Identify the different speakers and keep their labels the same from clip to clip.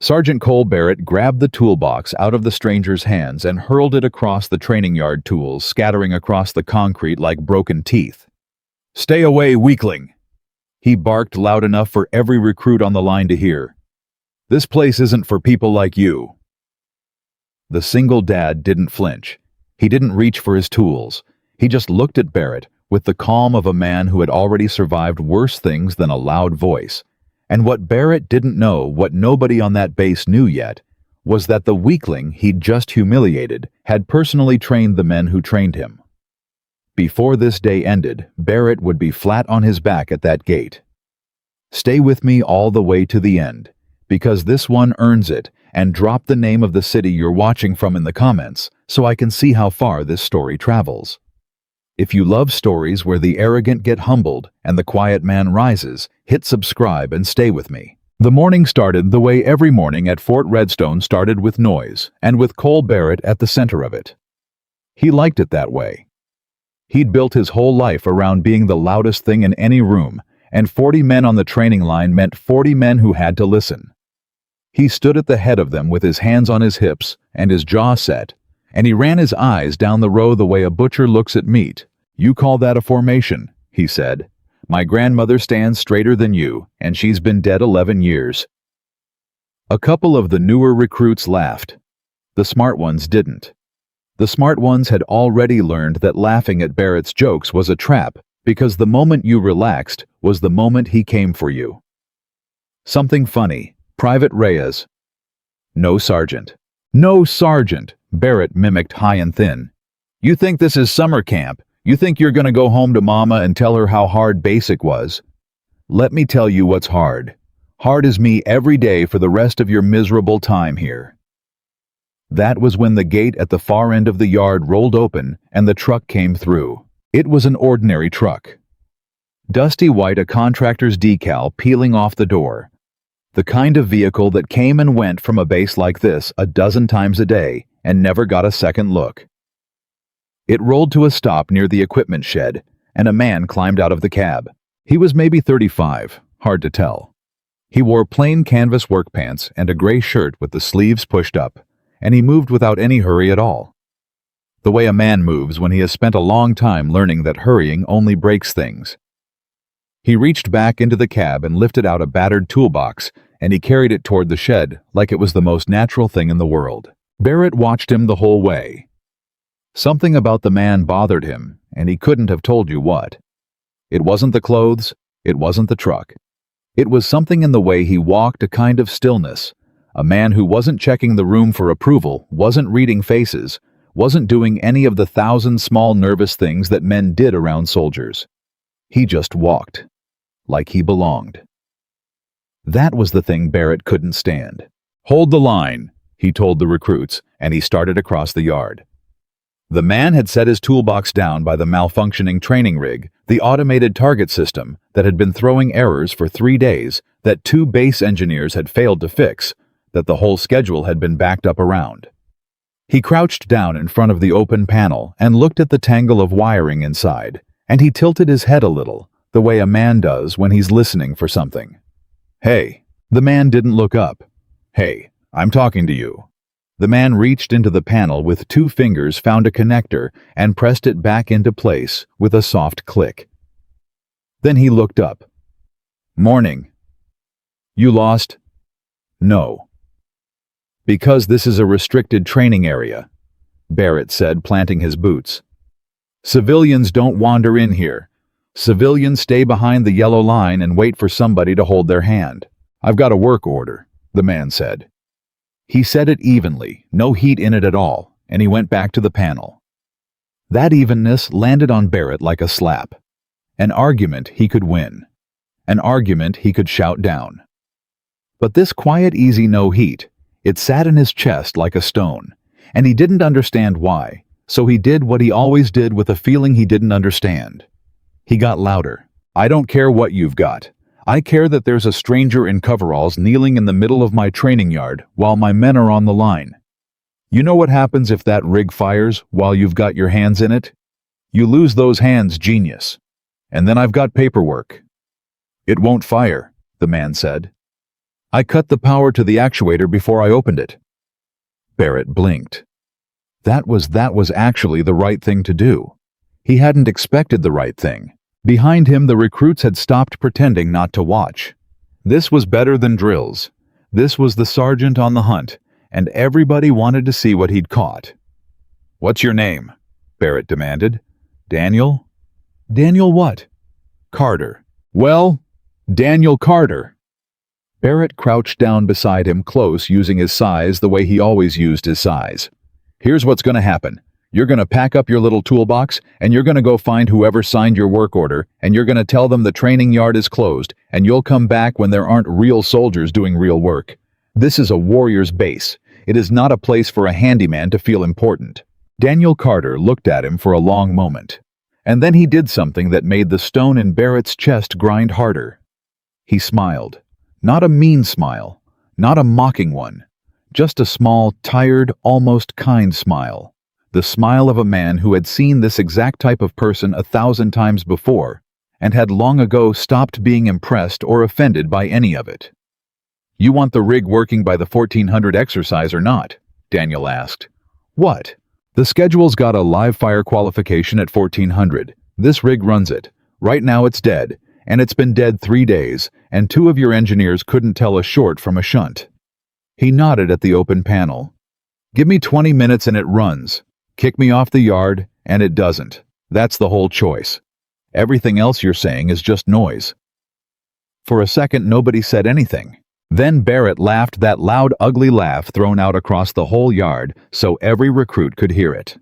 Speaker 1: Sergeant Cole Barrett grabbed the toolbox out of the stranger's hands and hurled it across the training yard, tools scattering across the concrete like broken teeth. "Stay away, weakling!" He barked loud enough for every recruit on the line to hear. "This place isn't for people like you." The single dad didn't flinch. He didn't reach for his tools. He just looked at Barrett with the calm of a man who had already survived worse things than a loud voice. And what Barrett didn't know, what nobody on that base knew yet, was that the weakling he'd just humiliated had personally trained the men who trained him. Before this day ended, Barrett would be flat on his back at that gate. Stay with me all the way to the end, because this one earns it, and drop the name of the city you're watching from in the comments so I can see how far this story travels. If you love stories where the arrogant get humbled and the quiet man rises, hit subscribe and stay with me. The morning started the way every morning at Fort Redstone started, with noise, and with Cole Barrett at the center of it. He liked it that way. He'd built his whole life around being the loudest thing in any room, and 40 men on the training line meant 40 men who had to listen. He stood at the head of them with his hands on his hips and his jaw set, and he ran his eyes down the row the way a butcher looks at meat. "You call that a formation," he said. "My grandmother stands straighter than you, and she's been dead 11 years. A couple of the newer recruits laughed. The smart ones didn't. The smart ones had already learned that laughing at Barrett's jokes was a trap, because the moment you relaxed was the moment he came for you. "Something funny, Private Reyes." "No, Sergeant." "No, Sergeant," Barrett mimicked high and thin. "You think this is summer camp? You think you're gonna go home to Mama and tell her how hard basic was? Let me tell you what's hard. Hard as me every day for the rest of your miserable time here." That was when the gate at the far end of the yard rolled open and the truck came through. It was an ordinary truck. Dusty white, a contractor's decal peeling off the door. The kind of vehicle that came and went from a base like this a dozen times a day and never got a second look. It rolled to a stop near the equipment shed, and a man climbed out of the cab. He was maybe 35, hard to tell. He wore plain canvas work pants and a gray shirt with the sleeves pushed up, and he moved without any hurry at all. The way a man moves when he has spent a long time learning that hurrying only breaks things. He reached back into the cab and lifted out a battered toolbox, and he carried it toward the shed like it was the most natural thing in the world. Barrett watched him the whole way. Something about the man bothered him, and he couldn't have told you what. It wasn't the clothes, it wasn't the truck. It was something in the way he walked, a kind of stillness. A man who wasn't checking the room for approval, wasn't reading faces, wasn't doing any of the 1,000 small nervous things that men did around soldiers. He just walked, like he belonged. That was the thing Barrett couldn't stand. "Hold the line," he told the recruits, and he started across the yard. The man had set his toolbox down by the malfunctioning training rig, the automated target system that had been throwing errors for 3 days, that 2 base engineers had failed to fix, that the whole schedule had been backed up around. He crouched down in front of the open panel and looked at the tangle of wiring inside, and he tilted his head a little, the way a man does when he's listening for something. "Hey." The man didn't look up. "Hey, I'm talking to you." The man reached into the panel with 2 fingers, found a connector, and pressed it back into place with a soft click. Then he looked up. "Morning. You lost?" "No." "Because this is a restricted training area," Barrett said, planting his boots. "Civilians don't wander in here. Civilians stay behind the yellow line and wait for somebody to hold their hand. I've got a work order," the man said. He said it evenly, no heat in it at all, and he went back to the panel. That evenness landed on Barrett like a slap. An argument he could win. An argument he could shout down. But this quiet, easy no heat, it sat in his chest like a stone, and he didn't understand why, so he did what he always did with a feeling he didn't understand. He got louder. "I don't care what you've got. I care that there's a stranger in coveralls kneeling in the middle of my training yard while my men are on the line. You know what happens if that rig fires while you've got your hands in it? You lose those hands, genius. And then I've got paperwork." "It won't fire," the man said. I cut the power to the actuator before I opened it. Barrett blinked. That was actually the right thing to do. He hadn't expected the right thing. Behind him, the recruits had stopped pretending not to watch. This was better than drills. This was the sergeant on the hunt, and everybody wanted to see what he'd caught. "What's your name?" Barrett demanded. "Daniel?" "Daniel what?" "Carter." "Well, Daniel Carter." Barrett crouched down beside him close, using his size the way he always used his size. "Here's what's going to happen. You're going to pack up your little toolbox, and you're going to go find whoever signed your work order, and you're going to tell them the training yard is closed, and you'll come back when there aren't real soldiers doing real work. This is a warrior's base. It is not a place for a handyman to feel important." Daniel Carter looked at him for a long moment, and then he did something that made the stone in Barrett's chest grind harder. He smiled. Not a mean smile, not a mocking one, just a small, tired, almost kind smile. The smile of a man who had seen this exact type of person 1,000 times before and had long ago stopped being impressed or offended by any of it. "You want the rig working by the 1400 exercise or not?" Daniel asked. "What?" "The schedule's got a live fire qualification at 1400. This rig runs it. Right now it's dead, and it's been dead 3 days, and 2 of your engineers couldn't tell a short from a shunt." He nodded at the open panel. "Give me 20 minutes and it runs. Kick me off the yard, and it doesn't. That's the whole choice. Everything else you're saying is just noise." For a second, nobody said anything. Then Barrett laughed, that loud, ugly laugh thrown out across the whole yard so every recruit could hear it.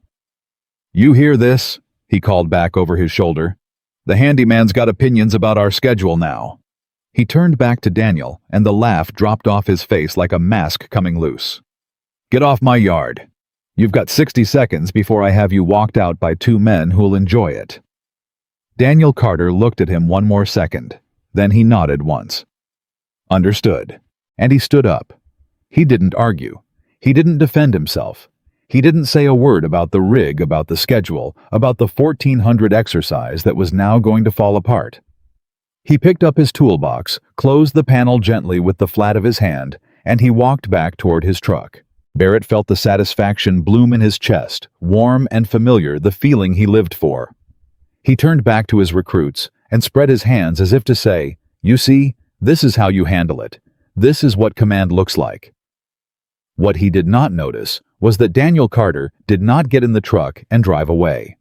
Speaker 1: "You hear this?" he called back over his shoulder. "The handyman's got opinions about our schedule now." He turned back to Daniel, and the laugh dropped off his face like a mask coming loose. "Get off my yard. You've got 60 seconds before I have you walked out by 2 men who'll enjoy it." Daniel Carter looked at him one more second. Then he nodded once. "Understood." And he stood up. He didn't argue. He didn't defend himself. He didn't say a word about the rig, about the schedule, about the 1400 exercise that was now going to fall apart. He picked up his toolbox, closed the panel gently with the flat of his hand, and he walked back toward his truck. Barrett felt the satisfaction bloom in his chest, warm and familiar, the feeling he lived for. He turned back to his recruits and spread his hands as if to say, "You see, this is how you handle it. This is what command looks like." What he did not notice was that Daniel Carter did not get in the truck and drive away.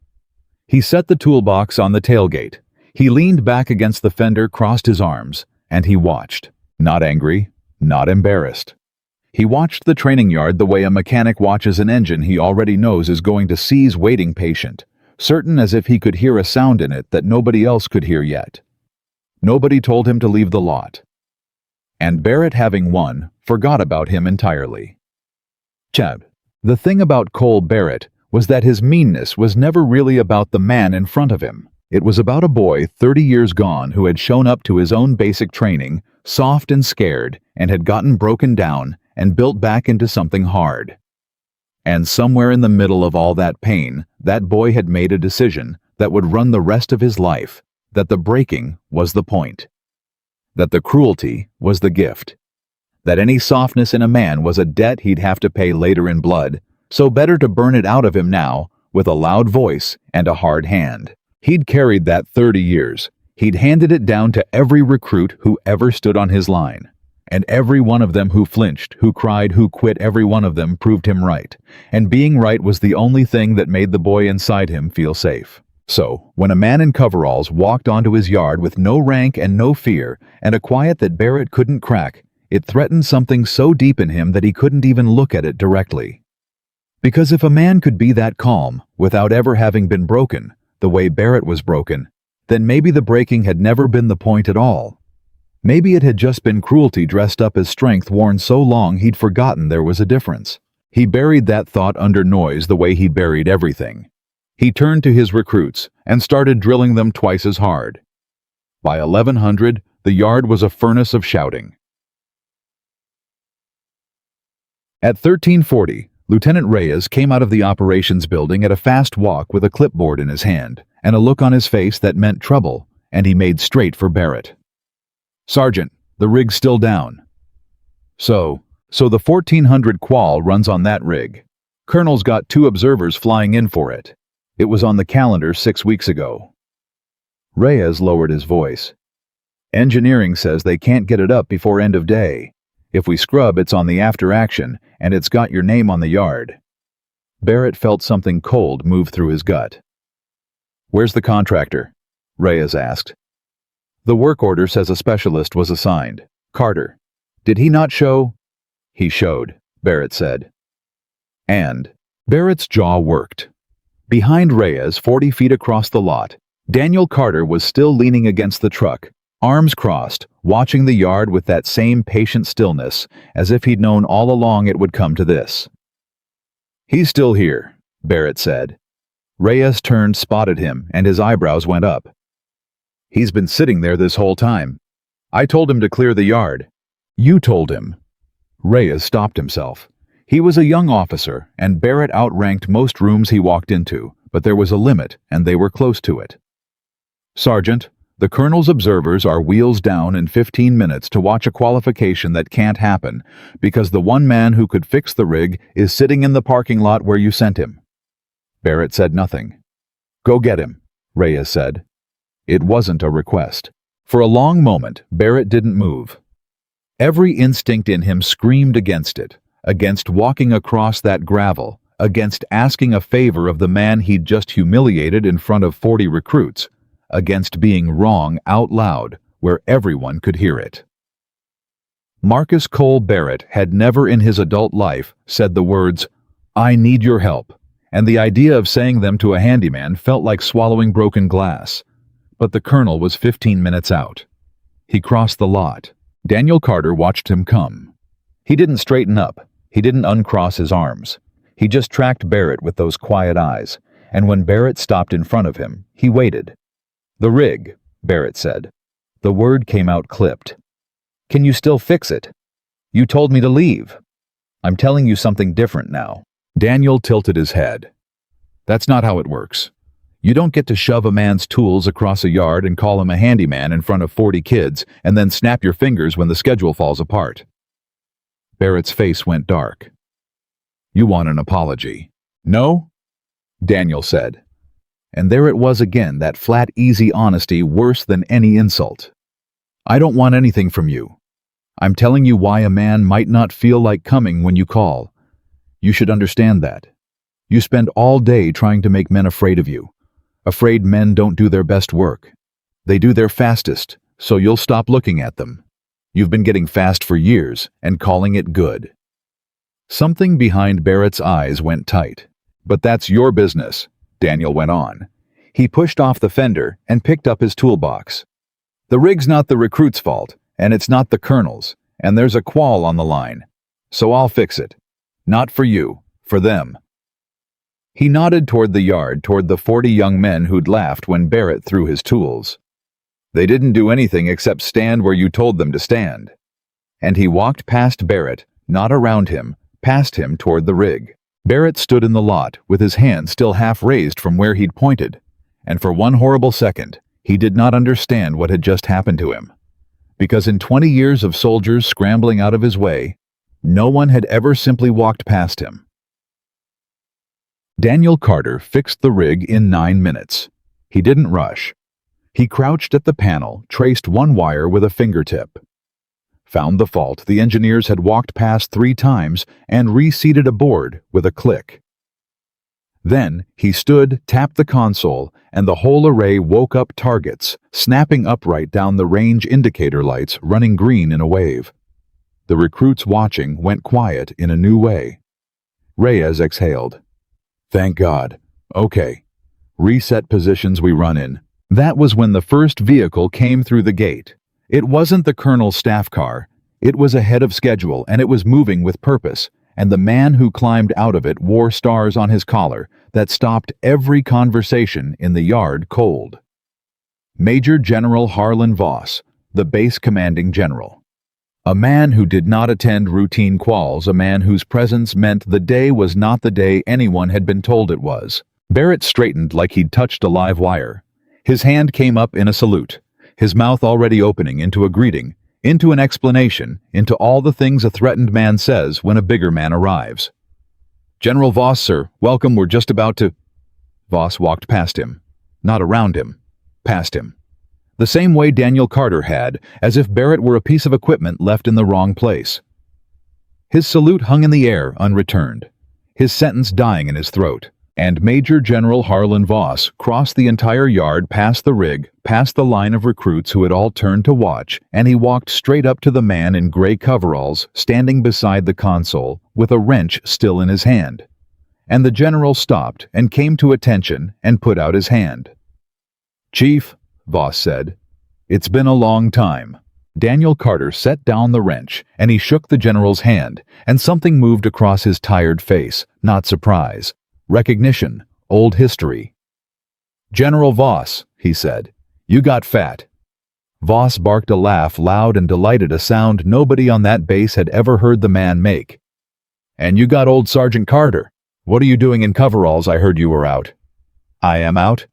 Speaker 1: He set the toolbox on the tailgate. He leaned back against the fender, crossed his arms, and he watched. Not angry, not embarrassed. He watched the training yard the way a mechanic watches an engine he already knows is going to seize waiting patient, certain as if he could hear a sound in it that nobody else could hear yet. Nobody told him to leave the lot. And Barrett, having won, forgot about him entirely. Chad. The thing about Cole Barrett was that his meanness was never really about the man in front of him. It was about a boy 30 years gone who had shown up to his own basic training, soft and scared, and had gotten broken down and built back into something hard. And somewhere in the middle of all that pain, that boy had made a decision that would run the rest of his life, that the breaking was the point, that the cruelty was the gift, that any softness in a man was a debt he'd have to pay later in blood, so better to burn it out of him now with a loud voice and a hard hand. He'd carried that 30 years. He'd handed it down to every recruit who ever stood on his line. And every one of them who flinched, who cried, who quit, every one of them proved him right. And being right was the only thing that made the boy inside him feel safe. So, when a man in coveralls walked onto his yard with no rank and no fear, and a quiet that Barrett couldn't crack, it threatened something so deep in him that he couldn't even look at it directly. Because if a man could be that calm, without ever having been broken, the way Barrett was broken, then maybe the breaking had never been the point at all. Maybe it had just been cruelty dressed up as strength, worn so long he'd forgotten there was a difference. He buried that thought under noise the way he buried everything. He turned to his recruits and started drilling them twice as hard. By 1100, the yard was a furnace of shouting. At 1340, Lieutenant Reyes came out of the operations building at a fast walk with a clipboard in his hand and a look on his face that meant trouble, and he made straight for Barrett. "Sergeant, the rig's still down." So the 1400 qual runs on that rig. Colonel's got 2 observers flying in for it. It was on the calendar 6 weeks ago. Reyes lowered his voice. Engineering says they can't get it up before end of day. If we scrub, it's on the after action, and it's got your name on the yard. Barrett felt something cold move through his gut. Where's the contractor? Reyes asked. The work order says a specialist was assigned. Carter. Did he not show? He showed, Barrett said. And Barrett's jaw worked. Behind Reyes, 40 feet across the lot, Daniel Carter was still leaning against the truck, arms crossed, watching the yard with that same patient stillness, as if he'd known all along it would come to this. He's still here, Barrett said. Reyes turned, spotted him, and his eyebrows went up. He's been sitting there this whole time. I told him to clear the yard. You told him. Reyes stopped himself. He was a young officer, and Barrett outranked most rooms he walked into, but there was a limit, and they were close to it. Sergeant, the colonel's observers are wheels down in 15 minutes to watch a qualification that can't happen because the one man who could fix the rig is sitting in the parking lot where you sent him. Barrett said nothing. Go get him, Reyes said. It wasn't a request. For a long moment, Barrett didn't move. Every instinct in him screamed against it, against walking across that gravel, against asking a favor of the man he'd just humiliated in front of 40 recruits, against being wrong out loud where everyone could hear it. Marcus Cole Barrett had never in his adult life said the words, "I need your help," and the idea of saying them to a handyman felt like swallowing broken glass. But the colonel was 15 minutes out. He crossed the lot. Daniel Carter watched him come. He didn't straighten up. He didn't uncross his arms. He just tracked Barrett with those quiet eyes, and when Barrett stopped in front of him, he waited. The rig, Barrett said. The word came out clipped. Can you still fix it? You told me to leave. I'm telling you something different now. Daniel tilted his head. That's not how it works. You don't get to shove a man's tools across a yard and call him a handyman in front of 40 kids and then snap your fingers when the schedule falls apart. Barrett's face went dark. You want an apology? No? Daniel said. And there it was again, that flat, easy honesty worse than any insult. I don't want anything from you. I'm telling you why a man might not feel like coming when you call. You should understand that. You spend all day trying to make men afraid of you. Afraid men don't do their best work. They do their fastest, so you'll stop looking at them. You've been getting fast for years and calling it good. Something behind Barrett's eyes went tight. But that's your business, Daniel went on. He pushed off the fender and picked up his toolbox. The rig's not the recruit's fault, and it's not the colonel's, and there's a qual on the line. So I'll fix it. Not for you, for them. He nodded toward the yard, toward the 40 young men who'd laughed when Barrett threw his tools. They didn't do anything except stand where you told them to stand. And he walked past Barrett, not around him, past him toward the rig. Barrett stood in the lot, with his hand still half raised from where he'd pointed, and for one horrible second, he did not understand what had just happened to him. Because in 20 years of soldiers scrambling out of his way, no one had ever simply walked past him. Daniel Carter fixed the rig in 9 minutes. He didn't rush. He crouched at the panel, traced one wire with a fingertip. Found the fault the engineers had walked past 3 times and reseated a board with a click. Then he stood, tapped the console, and the whole array woke up targets, snapping upright down the range indicator lights running green in a wave. The recruits watching went quiet in a new way. Reyes exhaled. Thank God. Okay. Reset positions we run in. That was when the first vehicle came through the gate. It wasn't the colonel's staff car. It was ahead of schedule, and it was moving with purpose, and the man who climbed out of it wore stars on his collar that stopped every conversation in the yard cold. Major General Harlan Voss, the base commanding general. A man who did not attend routine quals, a man whose presence meant the day was not the day anyone had been told it was. Barrett straightened like he'd touched a live wire. His hand came up in a salute, his mouth already opening into a greeting, into an explanation, into all the things a threatened man says when a bigger man arrives. "General Voss, sir, welcome, we're just about to—" Voss walked past him. Not around him. Past him. The same way Daniel Carter had, as if Barrett were a piece of equipment left in the wrong place. His salute hung in the air, unreturned, his sentence dying in his throat, and Major General Harlan Voss crossed the entire yard past the rig, past the line of recruits who had all turned to watch, and he walked straight up to the man in gray coveralls standing beside the console with a wrench still in his hand. And the general stopped and came to attention and put out his hand. "Chief," Voss said, "it's been a long time." Daniel Carter set down the wrench, and he shook the general's hand, and something moved across his tired face, not surprise. Recognition, old history. "General Voss," he said, "you got fat." Voss barked a laugh loud and delighted, a sound nobody on that base had ever heard the man make. "And you got old Sergeant Carter. What are you doing in coveralls? I heard you were out." "I am out."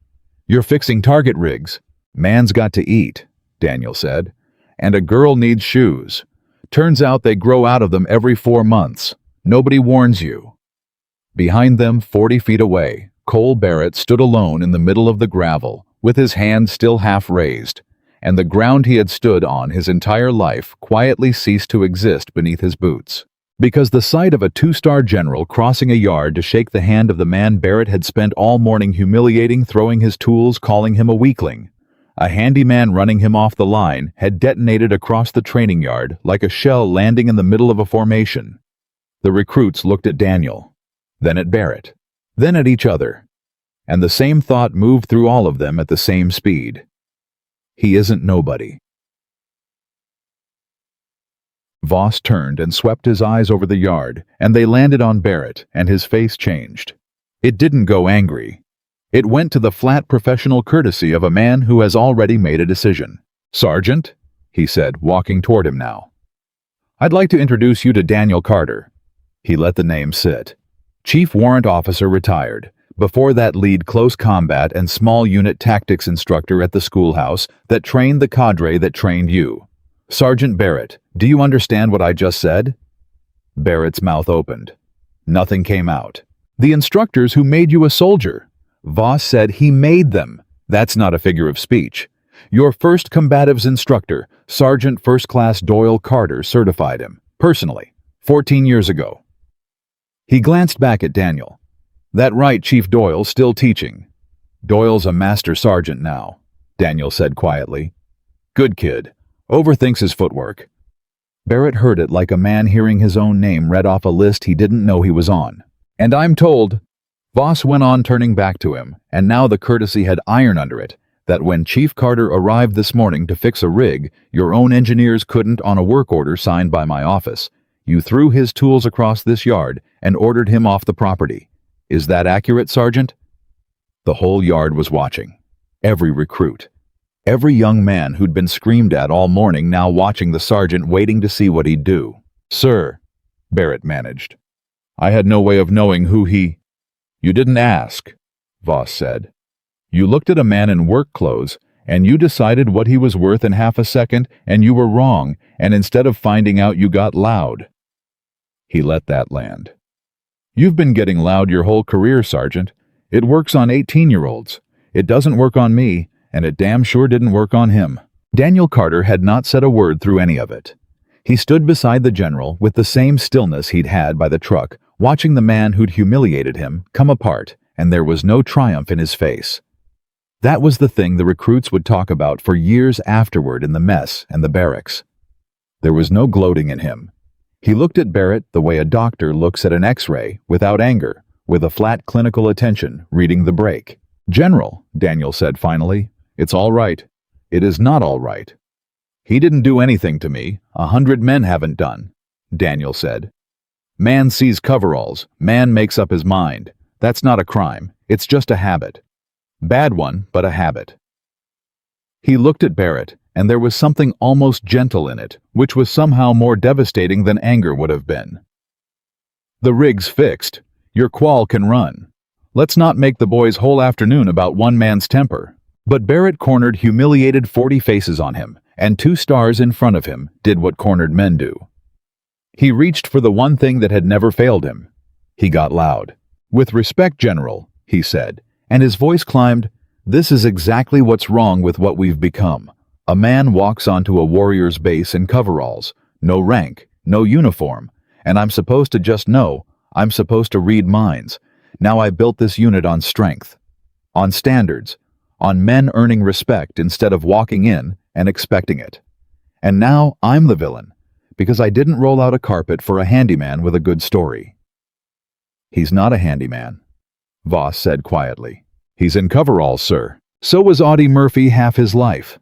Speaker 1: "You're fixing target rigs." "Man's got to eat," Daniel said. "And a girl needs shoes. Turns out they grow out of them every 4 months. Nobody warns you." Behind them, 40 feet away, Cole Barrett stood alone in the middle of the gravel, with his hand still half raised, and the ground he had stood on his entire life quietly ceased to exist beneath his boots. Because the sight of a 2-star general crossing a yard to shake the hand of the man Barrett had spent all morning humiliating, throwing his tools, calling him a weakling, a handyman running him off the line, had detonated across the training yard like a shell landing in the middle of a formation. The recruits looked at Daniel, then at Barrett, then at each other, and the same thought moved through all of them at the same speed. He isn't nobody. Voss turned and swept his eyes over the yard, and they landed on Barrett, and his face changed. It didn't go angry. It went to the flat professional courtesy of a man who has already made a decision. "Sergeant," he said, walking toward him now, "I'd like to introduce you to Daniel Carter." He let the name sit. Chief Warrant Officer retired. Before that, lead close combat and small unit tactics instructor at the schoolhouse that trained the cadre that trained you. "Sergeant Barrett, do you understand what I just said?" Barrett's mouth opened. Nothing came out. "The instructors who made you a soldier." Voss said he made them. That's not a figure of speech. Your first combatives instructor, Sergeant First Class Doyle Carter, certified him, personally, 14 years ago. He glanced back at Daniel. "That right, Chief Doyle, still teaching." "Doyle's a master sergeant now," Daniel said quietly. "Good kid. Overthinks his footwork." Barrett heard it like a man hearing his own name read off a list he didn't know he was on. "And I'm told," Voss went on, turning back to him, and now the courtesy had iron under it, "that when Chief Carter arrived this morning to fix a rig your own engineers couldn't on a work order signed by my office, you threw his tools across this yard and ordered him off the property. Is that accurate, Sergeant?" The whole yard was watching. Every recruit. Every young man who'd been screamed at all morning now watching the sergeant, waiting to see what he'd do. "Sir," Barrett managed, "I had no way of knowing who he—" "You didn't ask," Voss said. "You looked at a man in work clothes, and you decided what he was worth in half a second, and you were wrong, and instead of finding out you got loud." He let that land. "You've been getting loud your whole career, Sergeant. It works on 18-year-olds. It doesn't work on me, and it damn sure didn't work on him." Daniel Carter had not said a word through any of it. He stood beside the general with the same stillness he'd had by the truck, watching the man who'd humiliated him come apart, and there was no triumph in his face. That was the thing the recruits would talk about for years afterward in the mess and the barracks. There was no gloating in him. He looked at Barrett the way a doctor looks at an X-ray, without anger, with a flat clinical attention, reading the break. "General," Daniel said finally, "it's all right. It is not all right." "He didn't do anything to me. 100 men haven't done," Daniel said. "Man sees coveralls. Man makes up his mind. That's not a crime. It's just a habit. Bad one, but a habit." He looked at Barrett, and there was something almost gentle in it, which was somehow more devastating than anger would have been. "The rig's fixed. Your qual can run. Let's not make the boys' whole afternoon about one man's temper." But Barrett cornered humiliated 40 faces on him, and 2 stars in front of him did what cornered men do. He reached for the one thing that had never failed him. He got loud. "With respect, General," he said, and his voice climbed, "this is exactly what's wrong with what we've become. A man walks onto a warrior's base in coveralls, no rank, no uniform, and I'm supposed to just know, I'm supposed to read minds. Now I built this unit on strength, on standards, on men earning respect instead of walking in and expecting it. And now I'm the villain, because I didn't roll out a carpet for a handyman with a good story." "He's not a handyman," Voss said quietly. "He's in coveralls, sir. So was Audie Murphy half his life."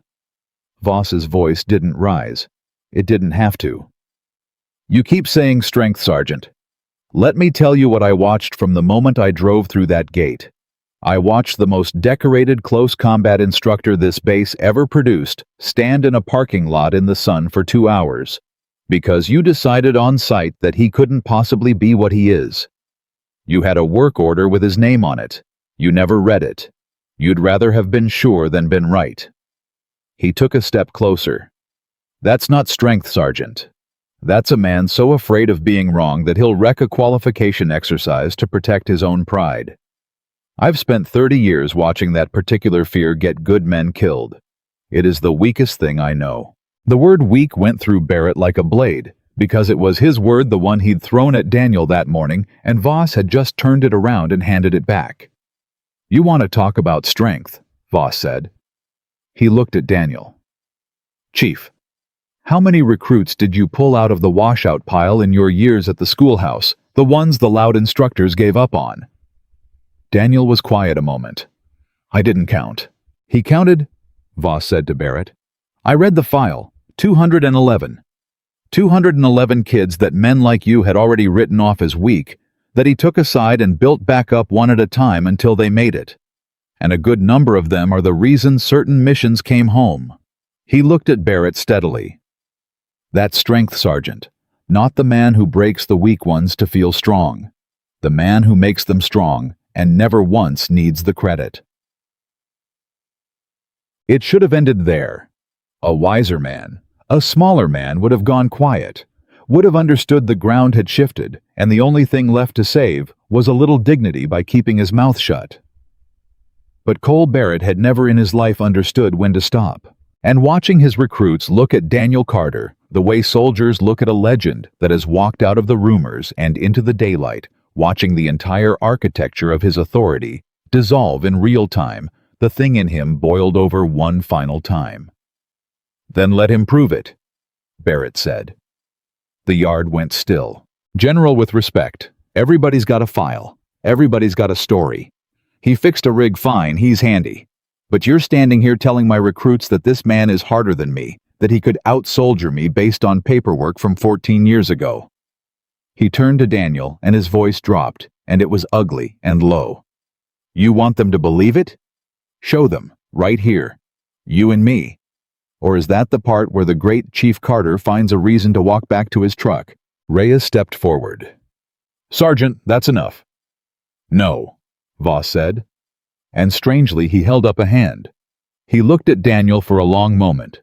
Speaker 1: Voss's voice didn't rise. It didn't have to. "You keep saying strength, Sergeant. Let me tell you what I watched from the moment I drove through that gate. I watched the most decorated close combat instructor this base ever produced stand in a parking lot in the sun for 2 hours, because you decided on sight that he couldn't possibly be what he is. You had a work order with his name on it. You never read it. You'd rather have been sure than been right." He took a step closer. "That's not strength, Sergeant. That's a man so afraid of being wrong that he'll wreck a qualification exercise to protect his own pride. I've spent 30 years watching that particular fear get good men killed. It is the weakest thing I know." The word weak went through Barrett like a blade, because it was his word, the one he'd thrown at Daniel that morning, and Voss had just turned it around and handed it back. "You want to talk about strength," Voss said. He looked at Daniel. "Chief, how many recruits did you pull out of the washout pile in your years at the schoolhouse, the ones the loud instructors gave up on?" Daniel was quiet a moment. "I didn't count." "He counted," Voss said to Barrett. "I read the file. 211. 211 kids that men like you had already written off as weak, that he took aside and built back up one at a time until they made it. And a good number of them are the reason certain missions came home." He looked at Barrett steadily. "That's strength, Sergeant. Not the man who breaks the weak ones to feel strong. The man who makes them strong and never once needs the credit." It should have ended there. A wiser man, a smaller man, would have gone quiet, would have understood the ground had shifted, and the only thing left to save was a little dignity by keeping his mouth shut. But Cole Barrett had never in his life understood when to stop. And watching his recruits look at Daniel Carter, the way soldiers look at a legend that has walked out of the rumors and into the daylight, watching the entire architecture of his authority dissolve in real time, the thing in him boiled over one final time. "Then let him prove it," Barrett said. The yard went still. "General, with respect, everybody's got a file. Everybody's got a story. He fixed a rig fine, he's handy. But you're standing here telling my recruits that this man is harder than me, that he could out-soldier me based on paperwork from 14 years ago." He turned to Daniel, and his voice dropped, and it was ugly and low. "You want them to believe it? Show them, right here. You and me. Or is that the part where the great Chief Carter finds a reason to walk back to his truck?" Reyes stepped forward. "Sergeant, that's enough." "No," Voss said. And strangely, he held up a hand. He looked at Daniel for a long moment.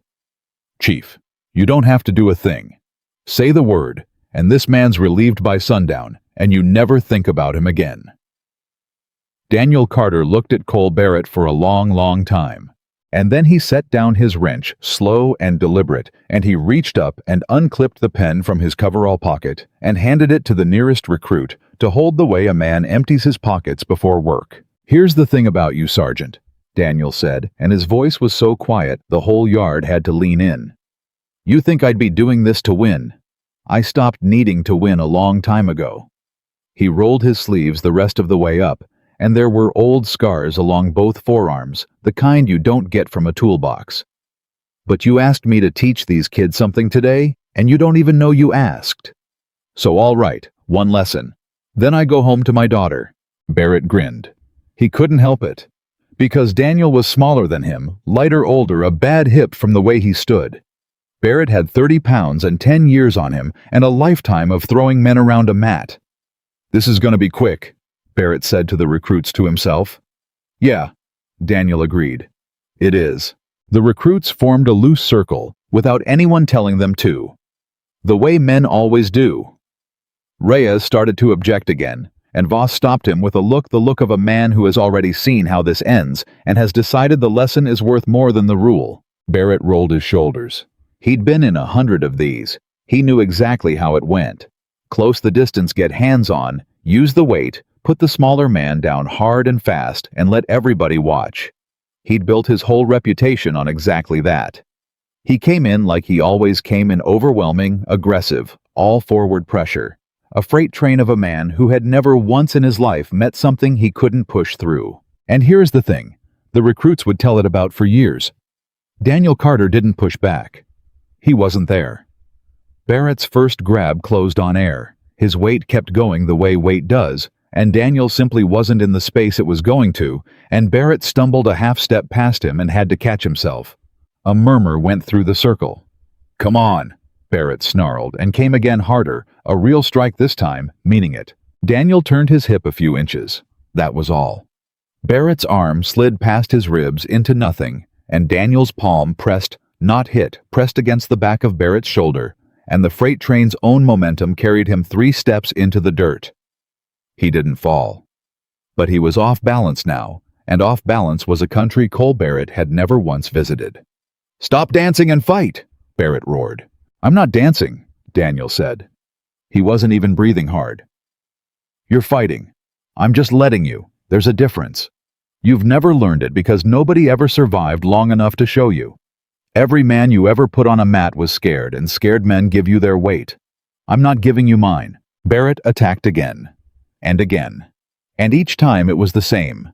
Speaker 1: "Chief, you don't have to do a thing. Say the word, and this man's relieved by sundown, and you never think about him again." Daniel Carter looked at Cole Barrett for a long, long time. And then he set down his wrench, slow and deliberate, and he reached up and unclipped the pen from his coverall pocket and handed it to the nearest recruit to hold the way a man empties his pockets before work. "Here's the thing about you, Sergeant," Daniel said, and his voice was so quiet the whole yard had to lean in. "You think I'd be doing this to win? I stopped needing to win a long time ago." He rolled his sleeves the rest of the way up, and there were old scars along both forearms, the kind you don't get from a toolbox. "But you asked me to teach these kids something today, and you don't even know you asked. So all right, one lesson. Then I go home to my daughter." Barrett grinned. He couldn't help it. Because Daniel was smaller than him, lighter, older, a bad hip from the way he stood. Barrett had 30 pounds and 10 years on him and a lifetime of throwing men around a mat. "This is going to be quick," Barrett said to the recruits to himself. "Yeah," Daniel agreed. "It is." The recruits formed a loose circle, without anyone telling them to. The way men always do. Reyes started to object again, and Voss stopped him with the look of a man who has already seen how this ends and has decided the lesson is worth more than the rule. Barrett rolled his shoulders. He'd been in 100 of these. He knew exactly how it went. Close the distance, get hands on, use the weight, put the smaller man down hard and fast, and let everybody watch. He'd built his whole reputation on exactly that. He came in like he always came, in overwhelming, aggressive, all-forward pressure. A freight train of a man who had never once in his life met something he couldn't push through. And here's the thing. The recruits would tell it about for years. Daniel Carter didn't push back. He wasn't there. Barrett's first grab closed on air. His weight kept going the way weight does, and Daniel simply wasn't in the space it was going to, and Barrett stumbled a half-step past him and had to catch himself. A murmur went through the circle. "Come on," Barrett snarled, and came again harder, a real strike this time, meaning it. Daniel turned his hip a few inches. That was all. Barrett's arm slid past his ribs into nothing, and Daniel's palm pressed against the back of Barrett's shoulder, and the freight train's own momentum carried him 3 steps into the dirt. He didn't fall. But he was off balance now, and off balance was a country Cole Barrett had never once visited. "Stop dancing and fight!" Barrett roared. "I'm not dancing," Daniel said. He wasn't even breathing hard. "You're fighting. I'm just letting you. There's a difference. You've never learned it because nobody ever survived long enough to show you. Every man you ever put on a mat was scared, and scared men give you their weight. I'm not giving you mine." Barrett attacked again. And again. And each time it was the same.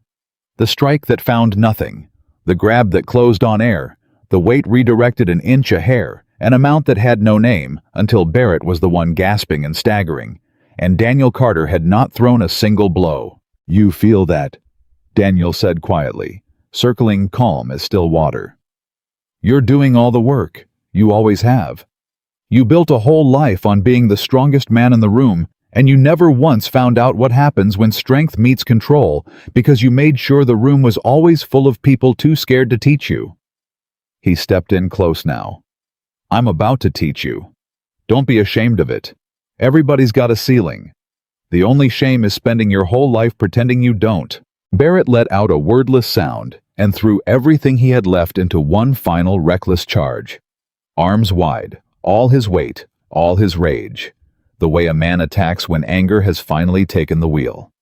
Speaker 1: The strike that found nothing. The grab that closed on air. The weight redirected an inch a hair, an amount that had no name, until Barrett was the one gasping and staggering. And Daniel Carter had not thrown a single blow. "You feel that?" Daniel said quietly, circling calm as still water. "You're doing all the work. You always have. You built a whole life on being the strongest man in the room, and you never once found out what happens when strength meets control because you made sure the room was always full of people too scared to teach you." He stepped in close now. "I'm about to teach you. Don't be ashamed of it. Everybody's got a ceiling. The only shame is spending your whole life pretending you don't." Barrett let out a wordless sound and threw everything he had left into one final reckless charge. Arms wide, all his weight, all his rage. The way a man attacks when anger has finally taken the wheel.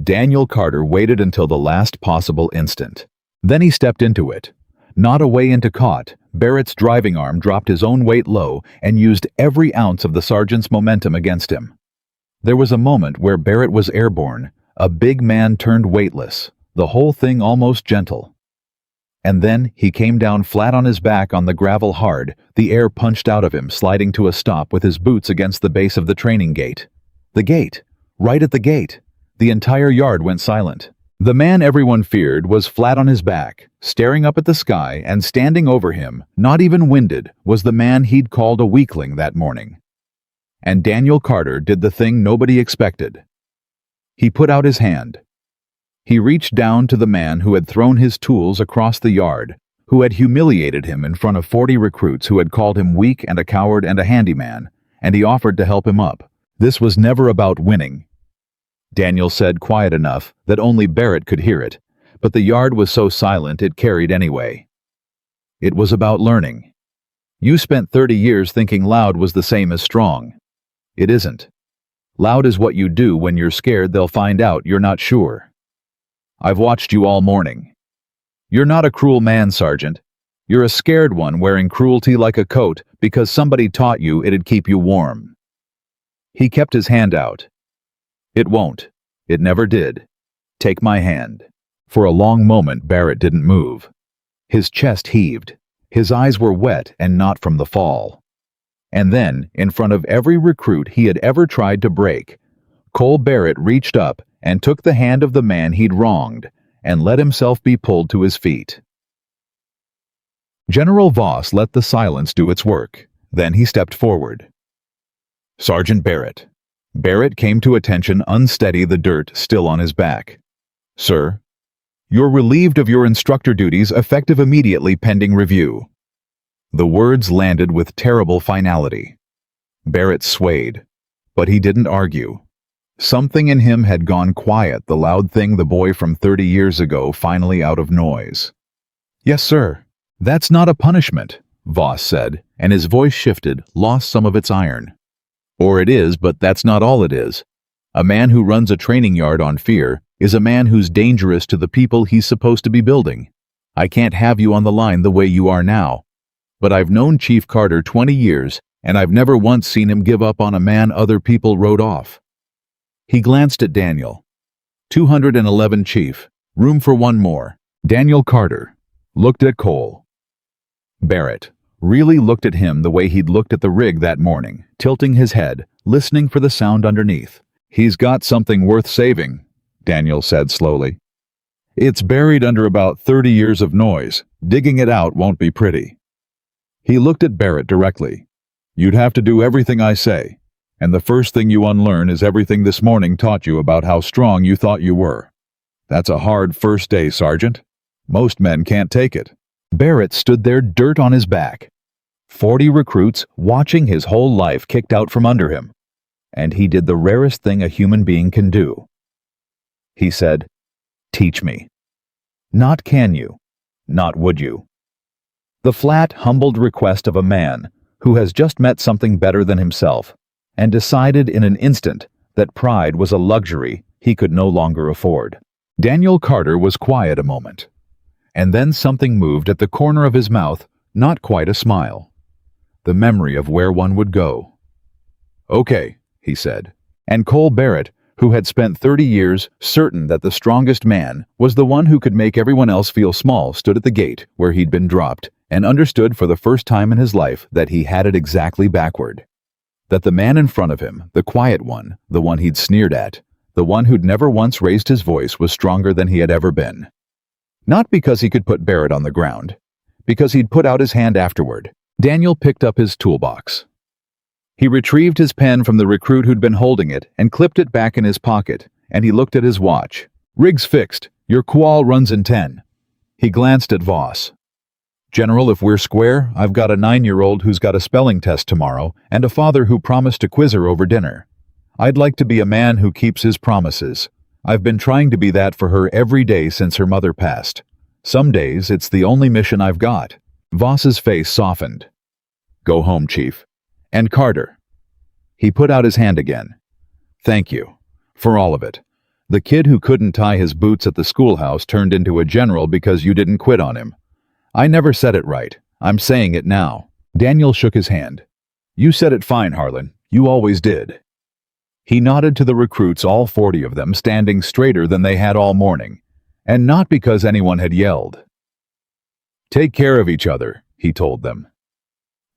Speaker 1: Daniel Carter waited until the last possible instant. Then he stepped into it. Not a way into caught, Barrett's driving arm dropped his own weight low and used every ounce of the sergeant's momentum against him. There was a moment where Barrett was airborne, a big man turned weightless, the whole thing almost gentle. And then he came down flat on his back on the gravel hard, the air punched out of him, sliding to a stop with his boots against the base of the training gate. The gate! Right at the gate! The entire yard went silent. The man everyone feared was flat on his back, staring up at the sky, and standing over him, not even winded, was the man he'd called a weakling that morning. And Daniel Carter did the thing nobody expected. He put out his hand. He reached down to the man who had thrown his tools across the yard, who had humiliated him in front of 40 recruits who had called him weak and a coward and a handyman, and he offered to help him up. This was never about winning. Daniel said quiet enough that only Barrett could hear it, but the yard was so silent it carried anyway. It was about learning. You spent 30 years thinking loud was the same as strong. It isn't. Loud is what you do when you're scared they'll find out you're not sure. I've watched you all morning. You're not a cruel man, Sergeant. You're a scared one wearing cruelty like a coat because somebody taught you it'd keep you warm. He kept his hand out. It won't. It never did. Take my hand. For a long moment, Barrett didn't move. His chest heaved. His eyes were wet and not from the fall. And then, in front of every recruit he had ever tried to break, Cole Barrett reached up and took the hand of the man he'd wronged and let himself be pulled to his feet. General Voss let the silence do its work. Then he stepped forward. "Sergeant Barrett." Barrett came to attention, unsteady, the dirt still on his back. "Sir, you're relieved of your instructor duties effective immediately pending review." The words landed with terrible finality. Barrett swayed, but he didn't argue. Something in him had gone quiet, the loud thing, the boy from 30 years ago, finally out of noise. "Yes, sir." "That's not a punishment," Voss said, and his voice shifted, lost some of its iron. "Or it is, but that's not all it is. A man who runs a training yard on fear is a man who's dangerous to the people he's supposed to be building. I can't have you on the line the way you are now. But I've known Chief Carter 20 years, and I've never once seen him give up on a man other people wrote off." He glanced at Daniel. 211, Chief. Room for one more. Daniel Carter looked at Cole. Barrett really looked at him the way he'd looked at the rig that morning, tilting his head, listening for the sound underneath. "He's got something worth saving," Daniel said slowly. "It's buried under about 30 years of noise. Digging it out won't be pretty." He looked at Barrett directly. "You'd have to do everything I say. And the first thing you unlearn is everything this morning taught you about how strong you thought you were. That's a hard first day, Sergeant. Most men can't take it." Barrett stood there, dirt on his back. 40 recruits watching his whole life kicked out from under him. And he did the rarest thing a human being can do. He said, "Teach me." Not can you, not would you. The flat, humbled request of a man who has just met something better than himself and decided in an instant that pride was a luxury he could no longer afford. Daniel Carter was quiet a moment, and then something moved at the corner of his mouth, not quite a smile. The memory of where one would go. "Okay," he said, and Cole Barrett, who had spent 30 years certain that the strongest man was the one who could make everyone else feel small, stood at the gate where he'd been dropped and understood for the first time in his life that he had it exactly backward. That the man in front of him, the quiet one, the one he'd sneered at, the one who'd never once raised his voice, was stronger than he had ever been. Not because he could put Barrett on the ground, because he'd put out his hand afterward. Daniel picked up his toolbox. He retrieved his pen from the recruit who'd been holding it and clipped it back in his pocket, and he looked at his watch. "Rig's fixed. Your qual runs in 10. He glanced at Voss. "General, if we're square, I've got a 9-year-old who's got a spelling test tomorrow and a father who promised to quiz her over dinner. I'd like to be a man who keeps his promises. I've been trying to be that for her every day since her mother passed. Some days it's the only mission I've got." Voss's face softened. "Go home, Chief. And Carter." He put out his hand again. "Thank you. For all of it. The kid who couldn't tie his boots at the schoolhouse turned into a general because you didn't quit on him. I never said it right. I'm saying it now." Daniel shook his hand. "You said it fine, Harlan. You always did." He nodded to the recruits, all 40 of them, standing straighter than they had all morning, and not because anyone had yelled. "Take care of each other," he told them.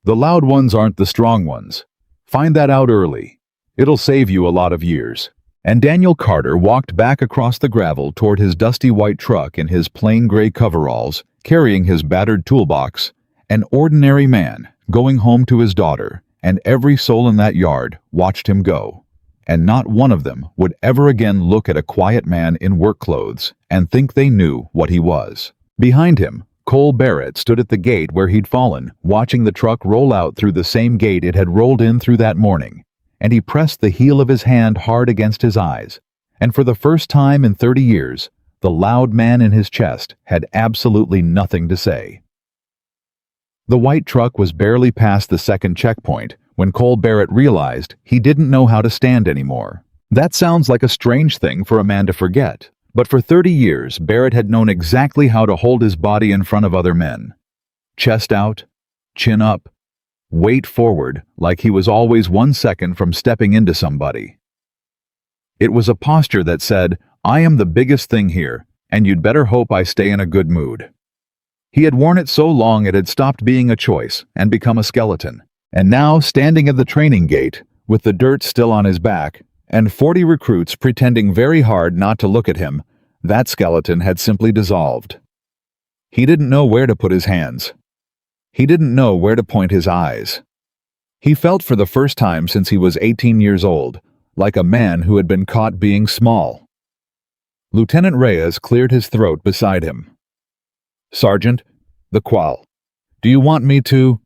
Speaker 1: "The loud ones aren't the strong ones. Find that out early. It'll save you a lot of years." And Daniel Carter walked back across the gravel toward his dusty white truck in his plain gray coveralls, carrying his battered toolbox, an ordinary man going home to his daughter, and every soul in that yard watched him go. And not one of them would ever again look at a quiet man in work clothes and think they knew what he was. Behind him, Cole Barrett stood at the gate where he'd fallen, watching the truck roll out through the same gate it had rolled in through that morning, and he pressed the heel of his hand hard against his eyes, and for the first time in 30 years, the loud man in his chest had absolutely nothing to say. The white truck was barely past the second checkpoint when Cole Barrett realized he didn't know how to stand anymore. That sounds like a strange thing for a man to forget, but for 30 years Barrett had known exactly how to hold his body in front of other men. Chest out, chin up, weight forward like he was always 1 second from stepping into somebody. It was a posture that said, "I am the biggest thing here, and you'd better hope I stay in a good mood." He had worn it so long it had stopped being a choice and become a skeleton. And now, standing at the training gate, with the dirt still on his back, and 40 recruits pretending very hard not to look at him, that skeleton had simply dissolved. He didn't know where to put his hands. He didn't know where to point his eyes. He felt for the first time since he was 18 years old, like a man who had been caught being small. Lieutenant Reyes cleared his throat beside him. "Sergeant, the qual. Do you want me to?"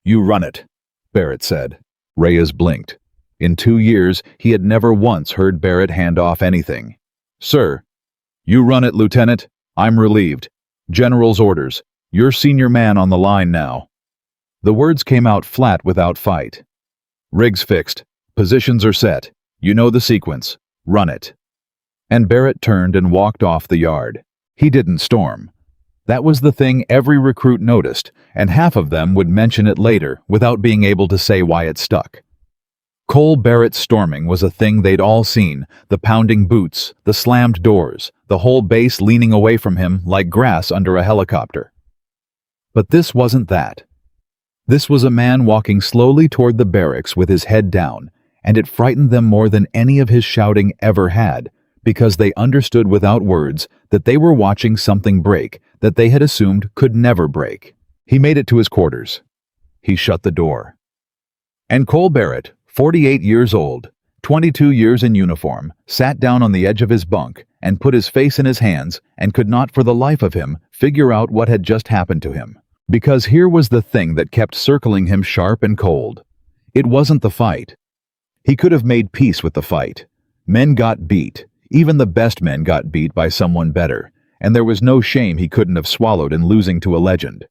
Speaker 1: You run it, Barrett said. Reyes blinked. In 2 years, he had never once heard Barrett hand off anything. Sir. You run it, Lieutenant. I'm relieved. General's orders. You're senior man on the line now. The words came out flat without fight. Rigs fixed. Positions are set. You know the sequence. Run it. And Barrett turned and walked off the yard. He didn't storm. That was the thing every recruit noticed, and half of them would mention it later without being able to say why it stuck. Cole Barrett's storming was a thing they'd all seen, the pounding boots, the slammed doors, the whole base leaning away from him like grass under a helicopter. But this wasn't that. This was a man walking slowly toward the barracks with his head down, and it frightened them more than any of his shouting ever had, because they understood without words that they were watching something break that they had assumed could never break. He made it to his quarters. He shut the door. And Cole Barrett, 48 years old, 22 years in uniform, sat down on the edge of his bunk and put his face in his hands and could not for the life of him figure out what had just happened to him. Because here was the thing that kept circling him sharp and cold. It wasn't the fight. He could have made peace with the fight. Men got beat. Even the best men got beat by someone better, and there was no shame he couldn't have swallowed in losing to a legend.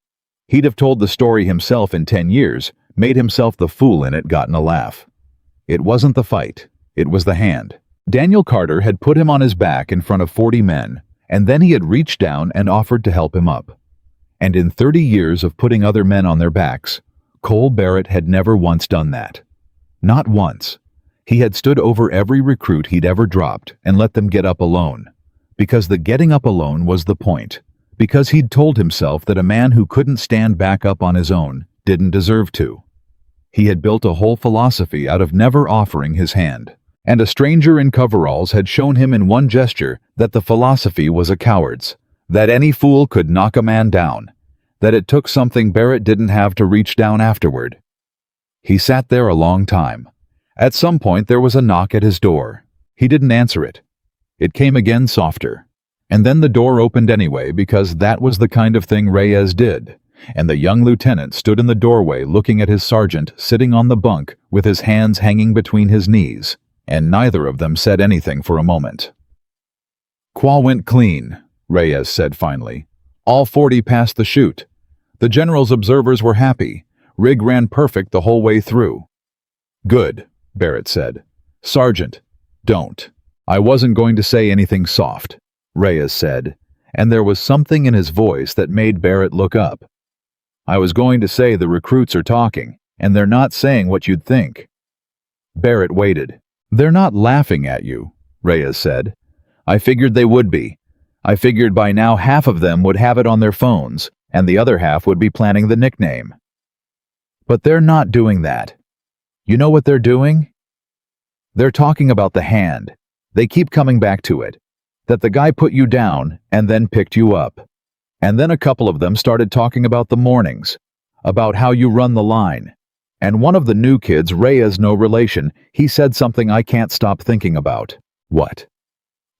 Speaker 1: He'd have told the story himself in 10 years, made himself the fool in it, gotten a laugh. It wasn't the fight. It was the hand. Daniel Carter had put him on his back in front of 40 men, and then he had reached down and offered to help him up. And in 30 years of putting other men on their backs, Cole Barrett had never once done that. Not once. He had stood over every recruit he'd ever dropped and let them get up alone. Because the getting up alone was the point. Because he'd told himself that a man who couldn't stand back up on his own didn't deserve to. He had built a whole philosophy out of never offering his hand. And a stranger in coveralls had shown him in one gesture that the philosophy was a coward's. That any fool could knock a man down. That it took something Barrett didn't have to reach down afterward. He sat there a long time. At some point there was a knock at his door. He didn't answer it. It came again softer. And then the door opened anyway because that was the kind of thing Reyes did. And the young lieutenant stood in the doorway looking at his sergeant sitting on the bunk with his hands hanging between his knees. And neither of them said anything for a moment. "Qual went clean," Reyes said finally. "All 40 passed the chute. The general's observers were happy. Rig ran perfect the whole way through." "Good," Barrett said. "Sergeant, don't." "I wasn't going to say anything soft," Reyes said, and there was something in his voice that made Barrett look up. "I was going to say the recruits are talking, and they're not saying what you'd think." Barrett waited. "They're not laughing at you," Reyes said. "I figured they would be. I figured by now half of them would have it on their phones, and the other half would be planning the nickname. But they're not doing that. You know what they're doing? They're talking about the hand. They keep coming back to it. That the guy put you down and then picked you up. And then a couple of them started talking about the mornings, about how you run the line. And one of the new kids, Reyes no relation, he said something I can't stop thinking about." "What?"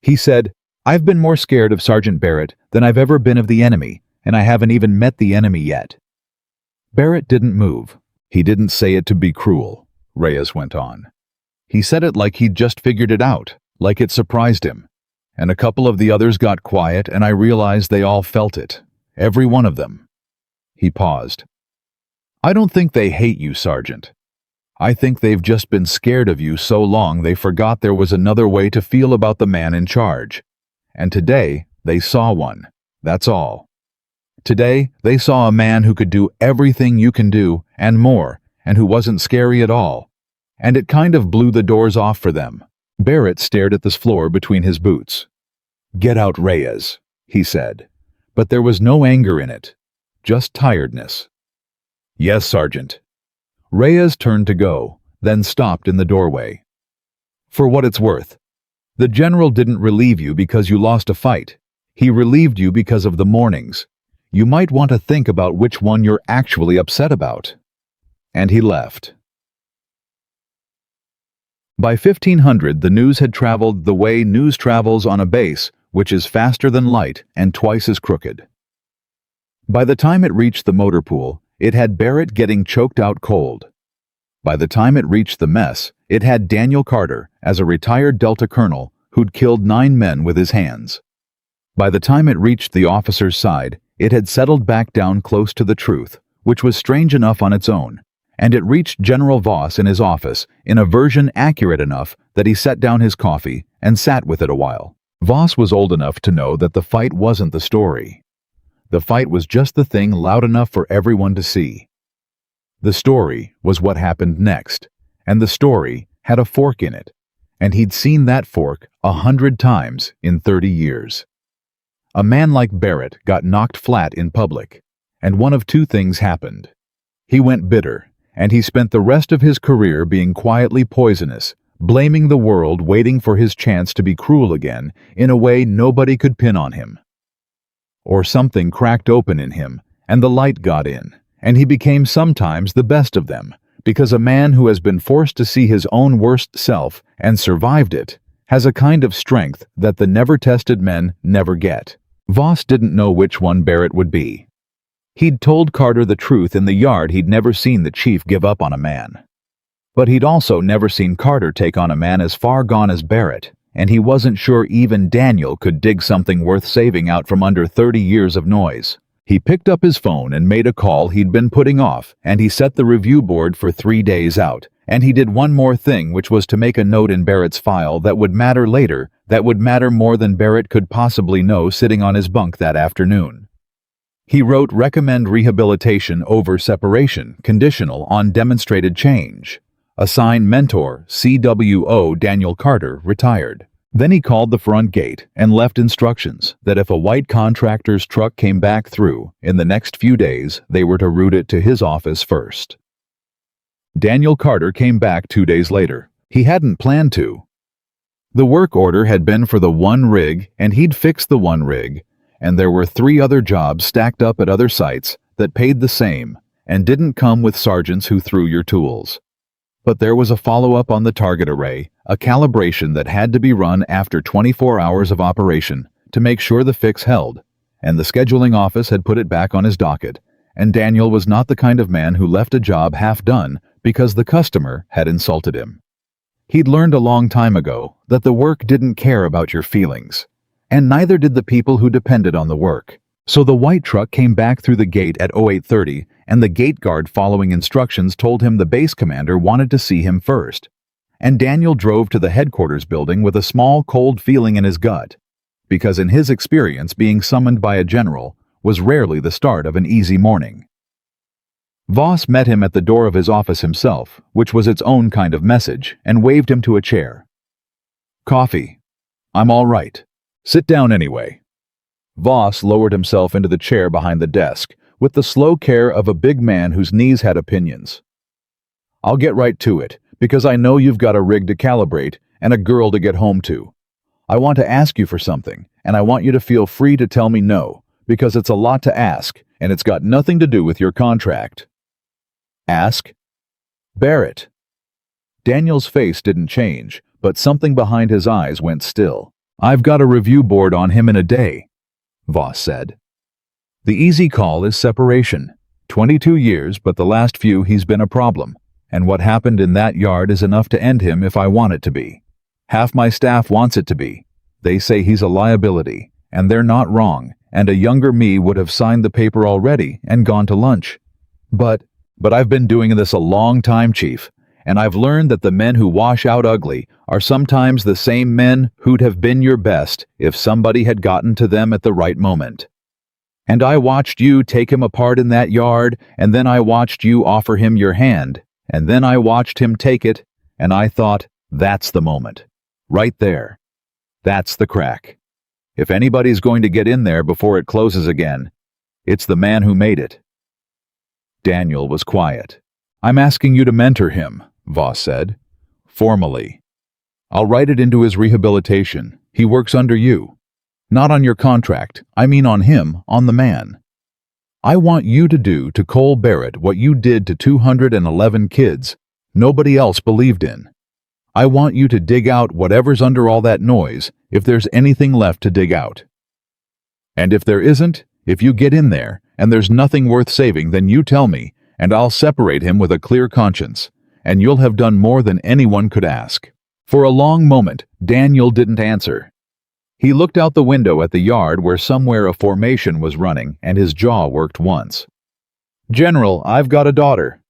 Speaker 1: "He said, 'I've been more scared of Sergeant Barrett than I've ever been of the enemy, and I haven't even met the enemy yet.'" Barrett didn't move. "He didn't say it to be cruel," Reyes went on. "He said it like he'd just figured it out, like it surprised him. And a couple of the others got quiet, and I realized they all felt it. Every one of them." He paused. "I don't think they hate you, Sergeant. I think they've just been scared of you so long they forgot there was another way to feel about the man in charge. And today, they saw one. That's all. Today, they saw a man who could do everything you can do, and more, and who wasn't scary at all. And it kind of blew the doors off for them." Barrett stared at the floor between his boots. "Get out, Reyes," he said. But there was no anger in it, just tiredness. "Yes, Sergeant." Reyes turned to go, then stopped in the doorway. "For what it's worth, the general didn't relieve you because you lost a fight. He relieved you because of the mornings. You might want to think about which one you're actually upset about." And he left. By 1500, the news had traveled the way news travels on a base, which is faster than light and twice as crooked. By the time it reached the motor pool, it had Barrett getting choked out cold. By the time it reached the mess, it had Daniel Carter as a retired Delta colonel who'd killed 9 men with his hands. By the time it reached the officer's side, it had settled back down close to the truth, which was strange enough on its own, and it reached General Voss in his office in a version accurate enough that he set down his coffee and sat with it a while. Voss was old enough to know that the fight wasn't the story. The fight was just the thing loud enough for everyone to see. The story was what happened next, and the story had a fork in it, and he'd seen that fork 100 times in 30 years. A man like Barrett got knocked flat in public, and one of 2 things happened. He went bitter, and he spent the rest of his career being quietly poisonous, blaming the world, waiting for his chance to be cruel again in a way nobody could pin on him. Or something cracked open in him, and the light got in, and he became sometimes the best of them, because a man who has been forced to see his own worst self and survived it has a kind of strength that the never-tested men never get. Voss didn't know which one Barrett would be. He'd told Carter the truth in the yard. He'd never seen the chief give up on a man. But he'd also never seen Carter take on a man as far gone as Barrett, and he wasn't sure even Daniel could dig something worth saving out from under 30 years of noise. He picked up his phone and made a call he'd been putting off, and he set the review board for 3 days out. And he did one more thing, which was to make a note in Barrett's file that would matter later, that would matter more than Barrett could possibly know sitting on his bunk that afternoon. He wrote recommend rehabilitation over separation, conditional on demonstrated change. Assign mentor, CWO Daniel Carter, retired. Then he called the front gate and left instructions that if a white contractor's truck came back through, in the next few days, they were to route it to his office first. Daniel Carter came back 2 days later. He hadn't planned to. The work order had been for the 1 rig, and he'd fixed the 1 rig, and there were 3 other jobs stacked up at other sites that paid the same and didn't come with sergeants who threw your tools. But there was a follow-up on the target array, a calibration that had to be run after 24 hours of operation to make sure the fix held, and the scheduling office had put it back on his docket, and Daniel was not the kind of man who left a job half done because the customer had insulted him. He'd learned a long time ago that the work didn't care about your feelings, and neither did the people who depended on the work. So the white truck came back through the gate at 08:30, and the gate guard, following instructions, told him the base commander wanted to see him first. And Daniel drove to the headquarters building with a small, cold feeling in his gut, because in his experience, being summoned by a general was rarely the start of an easy morning. Voss met him at the door of his office himself, which was its own kind of message, and waved him to a chair. "Coffee. I'm all right. Sit down anyway." Voss lowered himself into the chair behind the desk, with the slow care of a big man whose knees had opinions. "I'll get right to it, because I know you've got a rig to calibrate and a girl to get home to. I want to ask you for something, and I want you to feel free to tell me no, because it's a lot to ask, and it's got nothing to do with your contract." "Ask?" "Barrett." Daniel's face didn't change, but something behind his eyes went still. "I've got a review board on him in a day," Voss said. "The easy call is separation. 22 years, but the last few he's been a problem, and what happened in that yard is enough to end him if I want it to be. Half my staff wants it to be. They say he's a liability, and they're not wrong, and a younger me would have signed the paper already and gone to lunch. But I've been doing this a long time, Chief, and I've learned that the men who wash out ugly are sometimes the same men who'd have been your best if somebody had gotten to them at the right moment. And I watched you take him apart in that yard, and then I watched you offer him your hand, and then I watched him take it, and I thought, that's the moment. Right there. That's the crack. If anybody's going to get in there before it closes again, it's the man who made it." Daniel was quiet. "I'm asking you to mentor him," Voss said. "Formally. I'll write it into his rehabilitation. He works under you. Not on your contract, I mean on him, on the man. I want you to do to Cole Barrett what you did to 211 kids nobody else believed in. I want you to dig out whatever's under all that noise, if there's anything left to dig out. And if there isn't, if you get in there and there's nothing worth saving, then you tell me, and I'll separate him with a clear conscience, and you'll have done more than anyone could ask." For a long moment, Daniel didn't answer. He looked out the window at the yard where somewhere a formation was running, and his jaw worked once. "General, I've got a daughter."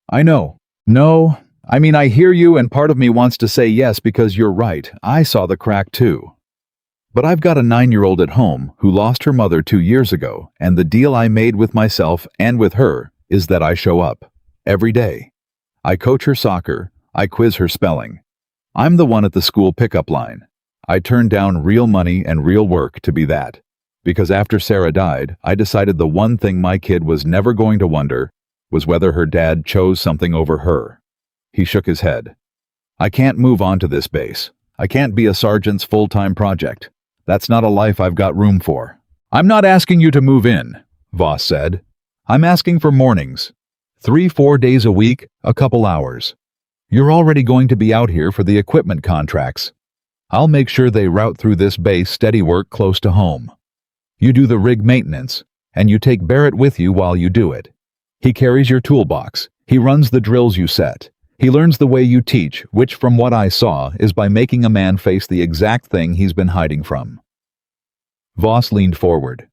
Speaker 1: "I know. No, I mean, I hear you, and part of me wants to say yes because you're right. I saw the crack too. But I've got a 9-year-old at home who lost her mother 2 years ago, and the deal I made with myself and with her is that I show up. Every day. I coach her soccer, I quiz her spelling. I'm the one at the school pickup line. I turned down real money and real work to be that. Because after Sarah died, I decided the one thing my kid was never going to wonder was whether her dad chose something over her." He shook his head. "I can't move on to this base. I can't be a sergeant's full-time project. That's not a life I've got room for." "I'm not asking you to move in," Voss said. "I'm asking for mornings. 3-4 days a week, a couple hours. You're already going to be out here for the equipment contracts. I'll make sure they route through this base steady work close to home. You do the rig maintenance, and you take Barrett with you while you do it. He carries your toolbox. He runs the drills you set. He learns the way you teach, which from what I saw is by making a man face the exact thing he's been hiding from." Voss leaned forward.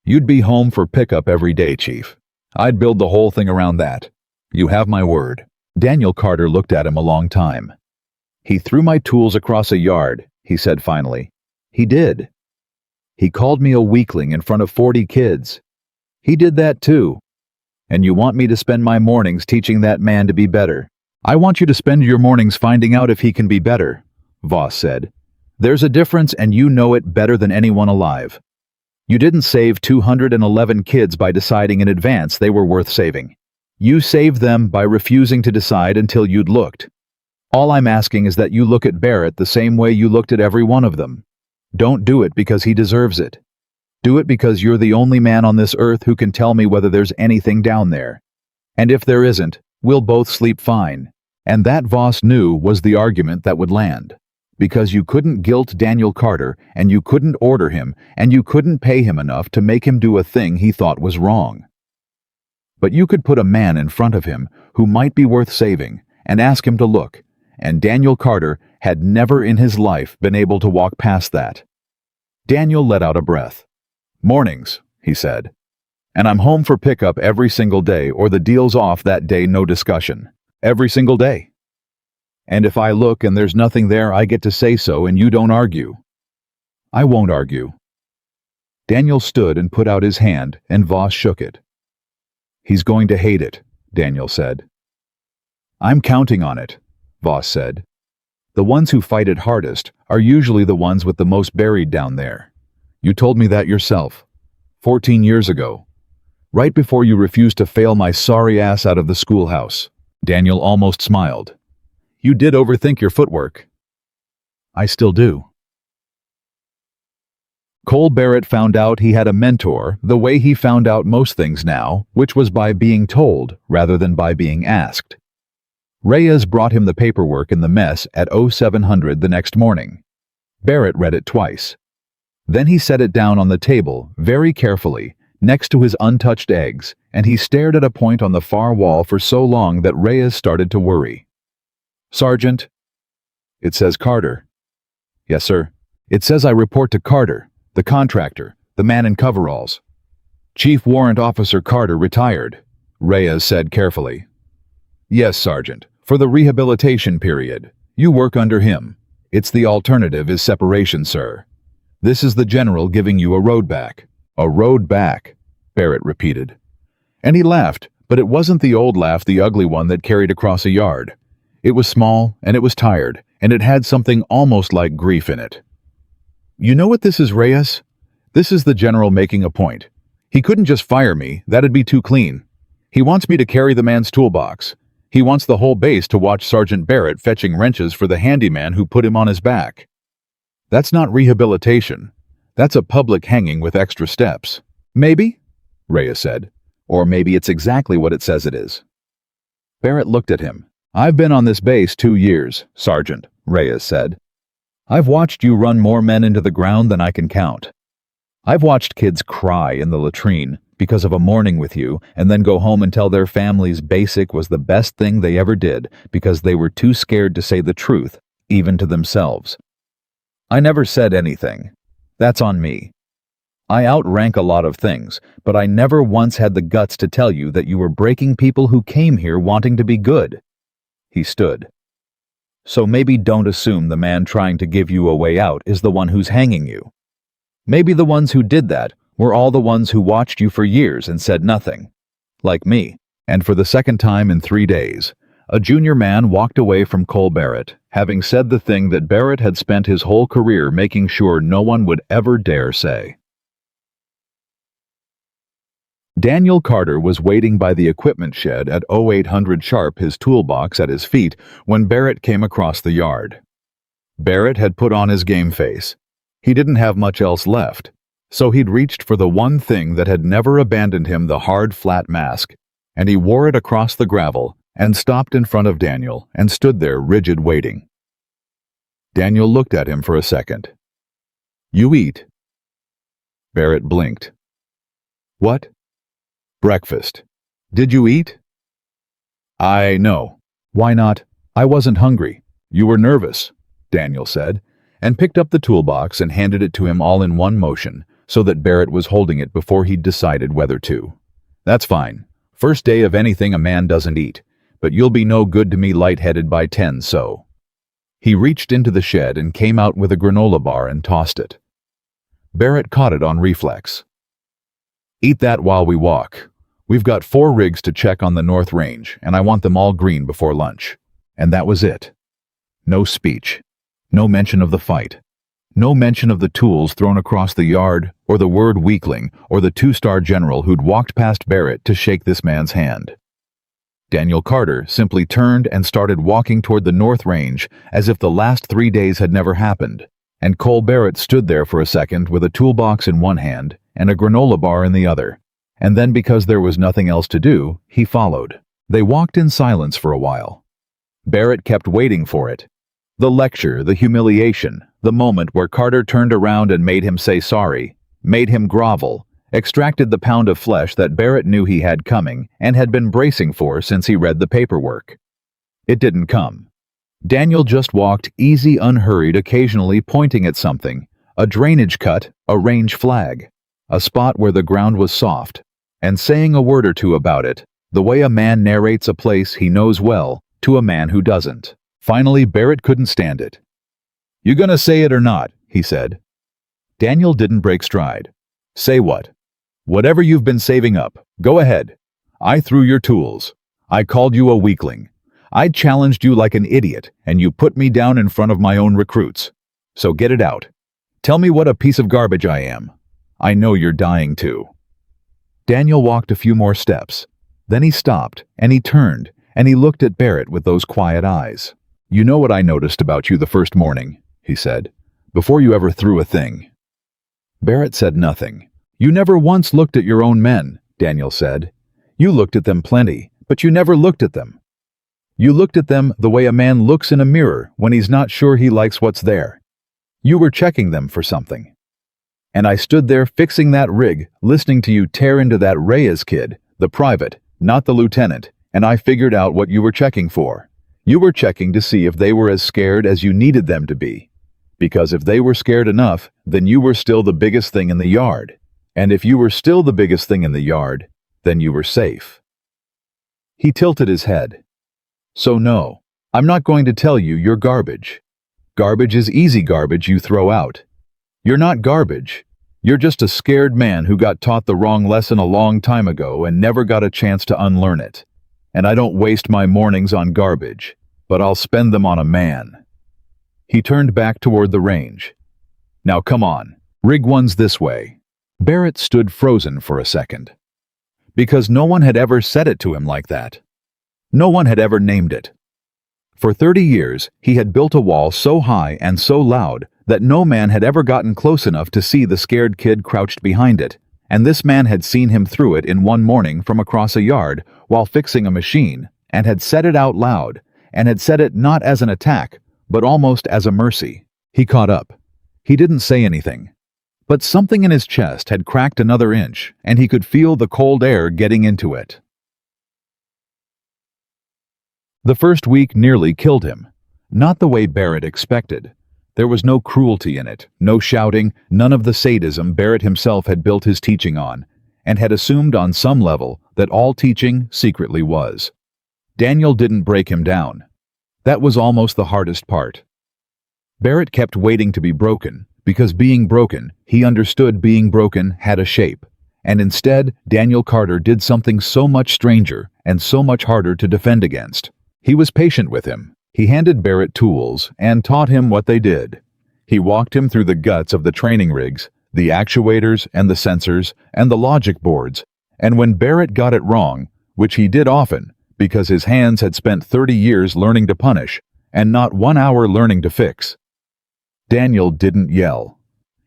Speaker 1: "You'd be home for pickup every day, Chief. I'd build the whole thing around that. You have my word." Daniel Carter looked at him a long time. "He threw my tools across a yard," he said finally. "He did. He called me a weakling in front of 40 kids. He did that too. And you want me to spend my mornings teaching that man to be better?" "I want you to spend your mornings finding out if he can be better," Voss said. "There's a difference, and you know it better than anyone alive. You didn't save 211 kids by deciding in advance they were worth saving. You saved them by refusing to decide until you'd looked. All I'm asking is that you look at Barrett the same way you looked at every one of them. Don't do it because he deserves it. Do it because you're the only man on this earth who can tell me whether there's anything down there. And if there isn't, we'll both sleep fine." And that Voss knew was the argument that would land. Because you couldn't guilt Daniel Carter, and you couldn't order him, and you couldn't pay him enough to make him do a thing he thought was wrong. But you could put a man in front of him who might be worth saving, and ask him to look, and Daniel Carter had never in his life been able to walk past that. Daniel let out a breath. "Mornings," he said. "And I'm home for pickup every single day, or the deal's off that day, no discussion. Every single day. And if I look and there's nothing there, I get to say so and you don't argue." "I won't argue." Daniel stood and put out his hand, and Voss shook it. "He's going to hate it," Daniel said. "I'm counting on it," Voss said. "The ones who fight it hardest are usually the ones with the most buried down there. You told me that yourself, 14 years ago, right before you refused to fail my sorry ass out of the schoolhouse." Daniel almost smiled. "You did overthink your footwork." "I still do." Cole Barrett found out he had a mentor the way he found out most things now, which was by being told rather than by being asked. Reyes brought him the paperwork in the mess at 0700 the next morning. Barrett read it twice. Then he set it down on the table, very carefully, next to his untouched eggs, and he stared at a point on the far wall for so long that Reyes started to worry. "Sergeant." "It says Carter." "Yes, sir. It says I report to Carter, the contractor, the man in coveralls." "Chief Warrant Officer Carter retired," Reyes said carefully. "Yes, Sergeant, for the rehabilitation period. You work under him. It's the alternative is separation, sir. This is the general giving you a road back." "A road back," Barrett repeated. And he laughed, but it wasn't the old laugh, the ugly one that carried across a yard. It was small, and it was tired, and it had something almost like grief in it. "You know what this is, Reyes? This is the general making a point. He couldn't just fire me, that'd be too clean. He wants me to carry the man's toolbox. He wants the whole base to watch Sergeant Barrett fetching wrenches for the handyman who put him on his back. That's not rehabilitation. That's a public hanging with extra steps." "Maybe," Reyes said. "Or maybe it's exactly what it says it is." Barrett looked at him. "I've been on this base 2 years, Sergeant," Reyes said. "I've watched you run more men into the ground than I can count. I've watched kids cry in the latrine because of a morning with you, and then go home and tell their families basic was the best thing they ever did because they were too scared to say the truth, even to themselves. I never said anything. That's on me. I outrank a lot of things, but I never once had the guts to tell you that you were breaking people who came here wanting to be good. He stood. So maybe don't assume the man trying to give you a way out is the one who's hanging you. Maybe the ones who did that were all the ones who watched you for years and said nothing. Like me. And for the second time in 3 days, a junior man walked away from Cole Barrett, having said the thing that Barrett had spent his whole career making sure no one would ever dare say. Daniel Carter was waiting by the equipment shed at 0800 sharp, his toolbox at his feet, when Barrett came across the yard. Barrett had put on his game face. He didn't have much else left, so he'd reached for the one thing that had never abandoned him, the hard, flat mask, and he wore it across the gravel and stopped in front of Daniel and stood there rigid, waiting. Daniel looked at him for a second. "You eat?" Barrett blinked. "What?" "Breakfast. Did you eat?" "I know. Why not? I wasn't hungry. You were nervous," Daniel said, and picked up the toolbox and handed it to him all in one motion, so that Barrett was holding it before he'd decided whether to. "That's fine. First day of anything a man doesn't eat, but you'll be no good to me lightheaded by 10, so." He reached into the shed and came out with a granola bar and tossed it. Barrett caught it on reflex. "Eat that while we walk. We've got 4 rigs to check on the North Range, and I want them all green before lunch." And that was it. No speech. No mention of the fight. No mention of the tools thrown across the yard, or the word weakling, or the 2-star general who'd walked past Barrett to shake this man's hand. Daniel Carter simply turned and started walking toward the North Range as if the last 3 days had never happened, and Cole Barrett stood there for a second with a toolbox in one hand and a granola bar in the other. And then, because there was nothing else to do, he followed. They walked in silence for a while. Barrett kept waiting for it. The lecture, the humiliation, the moment where Carter turned around and made him say sorry, made him grovel, extracted the pound of flesh that Barrett knew he had coming and had been bracing for since he read the paperwork. It didn't come. Daniel just walked easy, unhurried, occasionally pointing at something, a drainage cut, a range flag, a spot where the ground was soft, and saying a word or two about it, the way a man narrates a place he knows well to a man who doesn't. Finally, Barrett couldn't stand it. "You gonna say it or not?" he said. Daniel didn't break stride. "Say what?" "Whatever you've been saving up. Go ahead. I threw your tools. I called you a weakling. I challenged you like an idiot, and you put me down in front of my own recruits. So get it out. Tell me what a piece of garbage I am. I know you're dying to." Daniel walked a few more steps. Then he stopped, and he turned, and he looked at Barrett with those quiet eyes. "You know what I noticed about you the first morning," he said, "before you ever threw a thing." Barrett said nothing. "You never once looked at your own men," Daniel said. "You looked at them plenty, but you never looked at them. You looked at them the way a man looks in a mirror when he's not sure he likes what's there. You were checking them for something. And I stood there fixing that rig, listening to you tear into that Reyes kid, the private, not the lieutenant, and I figured out what you were checking for. You were checking to see if they were as scared as you needed them to be. Because if they were scared enough, then you were still the biggest thing in the yard. And if you were still the biggest thing in the yard, then you were safe." He tilted his head. "So no, I'm not going to tell you you're garbage. Garbage is easy garbage you throw out. You're not garbage. You're just a scared man who got taught the wrong lesson a long time ago and never got a chance to unlearn it. And I don't waste my mornings on garbage, but I'll spend them on a man." He turned back toward the range. "Now come on, rig one's this way." Barrett stood frozen for a second. Because no one had ever said it to him like that. No one had ever named it. For 30 years, he had built a wall so high and so loud that no man had ever gotten close enough to see the scared kid crouched behind it, and this man had seen him through it in one morning from across a yard while fixing a machine, and had said it out loud, and had said it not as an attack, but almost as a mercy. He caught up. He didn't say anything. But something in his chest had cracked another inch, and he could feel the cold air getting into it. The first week nearly killed him. Not the way Barrett expected. There was no cruelty in it, no shouting, none of the sadism Barrett himself had built his teaching on, and had assumed on some level that all teaching secretly was. Daniel didn't break him down. That was almost the hardest part. Barrett kept waiting to be broken, because being broken, he understood being broken had a shape. And instead, Daniel Carter did something so much stranger and so much harder to defend against. He was patient with him. He handed Barrett tools and taught him what they did. He walked him through the guts of the training rigs, the actuators and the sensors and the logic boards, and when Barrett got it wrong, which he did often, because his hands had spent 30 years learning to punish, and not 1 hour learning to fix, Daniel didn't yell.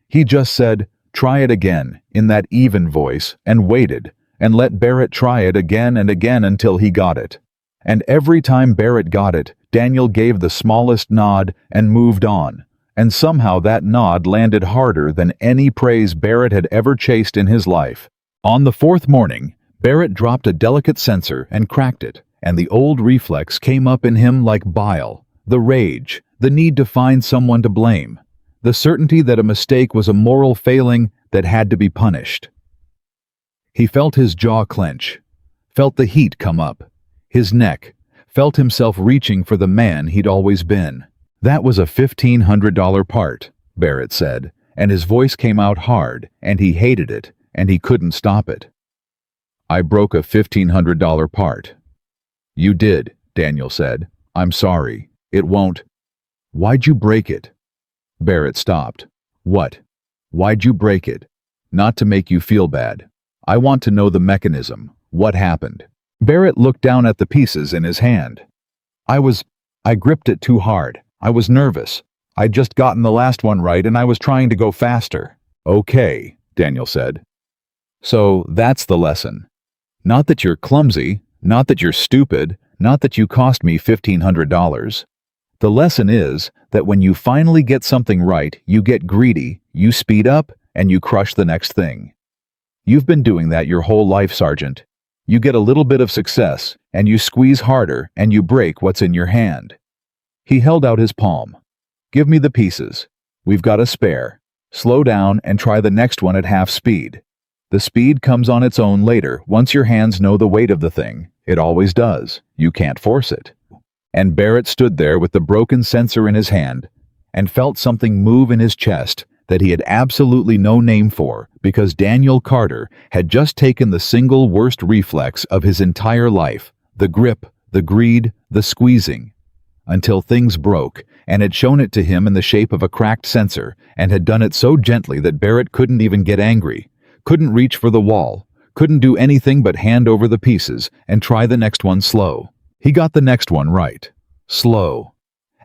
Speaker 1: He just said, "Try it again," in that even voice, and waited, and let Barrett try it again and again until he got it. And every time Barrett got it, Daniel gave the smallest nod and moved on, and somehow that nod landed harder than any praise Barrett had ever chased in his life. On the fourth morning, Barrett dropped a delicate sensor and cracked it, and the old reflex came up in him like bile, the rage, the need to find someone to blame, the certainty that a mistake was a moral failing that had to be punished. He felt his jaw clench, felt the heat come up, his neck, felt himself reaching for the man he'd always been. "That was a $1,500 part," Barrett said, and his voice came out hard, and he hated it, and he couldn't stop it. "I broke a $1,500 part." "You did," Daniel said. "I'm sorry. It won't." "Why'd you break it?" Barrett stopped. "What? Why'd you break it?" "Not to make you feel bad. I want to know the mechanism. What happened?" Barrett looked down at the pieces in his hand. I gripped it too hard. I was nervous. I'd just gotten the last one right and I was trying to go faster." "Okay," Daniel said. "So that's the lesson. Not that you're clumsy, not that you're stupid, not that you cost me $1,500. The lesson is that when you finally get something right, you get greedy, you speed up, and you crush the next thing. You've been doing that your whole life, Sergeant. You get a little bit of success, and you squeeze harder, and you break what's in your hand." He held out his palm. "Give me the pieces. We've got a spare. Slow down and try the next one at half speed. The speed comes on its own later, once your hands know the weight of the thing. It always does. You can't force it." And Barrett stood there with the broken sensor in his hand, and felt something move in his chest that he had absolutely no name for, because Daniel Carter had just taken the single worst reflex of his entire life, the grip, the greed, the squeezing, until things broke, and had shown it to him in the shape of a cracked sensor, and had done it so gently that Barrett couldn't even get angry, couldn't reach for the wall, couldn't do anything but hand over the pieces and try the next one slow. He got the next one right. Slow.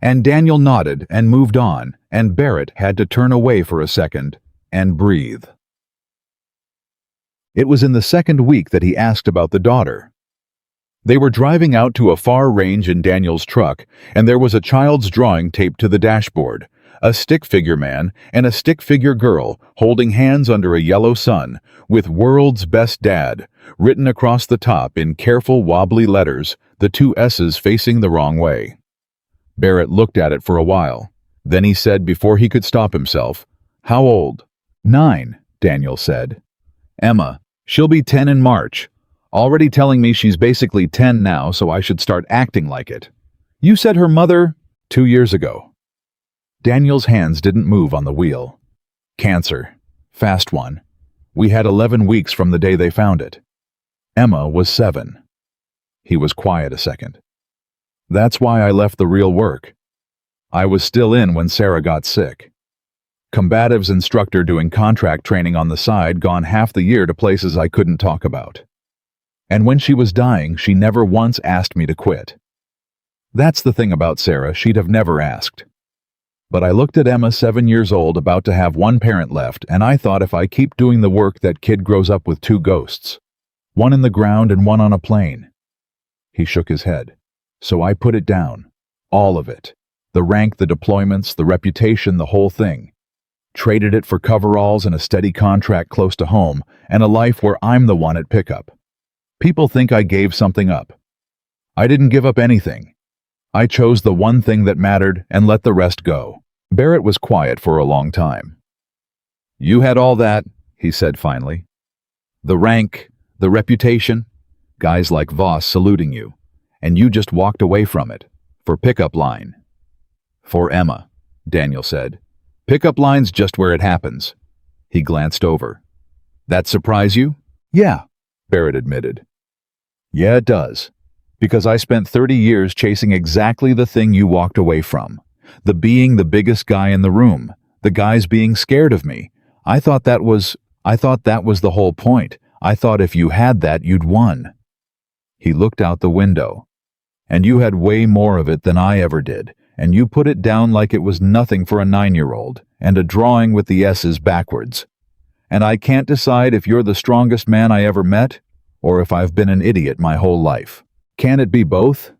Speaker 1: And Daniel nodded and moved on, and Barrett had to turn away for a second and breathe. It was in the second week that he asked about the daughter. They were driving out to a far range in Daniel's truck, and there was a child's drawing taped to the dashboard, a stick figure man and a stick figure girl holding hands under a yellow sun, with "World's Best Dad" written across the top in careful wobbly letters, the two S's facing the wrong way. Barrett looked at it for a while. Then he said before he could stop himself, "How old?" "9, Daniel said. "Emma. She'll be 10 in March. Already telling me she's basically 10 now, so I should start acting like it." "You said her mother—" 2 years ago." Daniel's hands didn't move on the wheel. "Cancer. Fast one. We had 11 weeks from the day they found it. Emma was 7. He was quiet a second. "That's why I left the real work. I was still in when Sarah got sick. Combatives instructor doing contract training on the side, gone half the year to places I couldn't talk about. And when she was dying, she never once asked me to quit. That's the thing about Sarah, she'd have never asked. But I looked at Emma, 7 years old, about to have one parent left, and I thought if I keep doing the work, that kid grows up with 2 ghosts. One in the ground and one on a plane." He shook his head. "So I put it down. All of it. The rank, the deployments, the reputation, the whole thing. Traded it for coveralls and a steady contract close to home, and a life where I'm the one at pickup. People think I gave something up. I didn't give up anything. I chose the one thing that mattered and let the rest go." Barrett was quiet for a long time. "You had all that," he said finally. "The rank, the reputation, guys like Voss saluting you, and you just walked away from it, for pickup line." "For Emma," Daniel said. "Pickup line's just where it happens." He glanced over. "That surprise you?" "Yeah," Barrett admitted. "Yeah, it does. Because I spent 30 years chasing exactly the thing you walked away from. The being the biggest guy in the room, the guys being scared of me. I thought that was the whole point. I thought if you had that, you'd won." He looked out the window. "And you had way more of it than I ever did, and you put it down like it was nothing for a 9-year-old, and a drawing with the S's backwards. And I can't decide if you're the strongest man I ever met, or if I've been an idiot my whole life." "Can it be both?"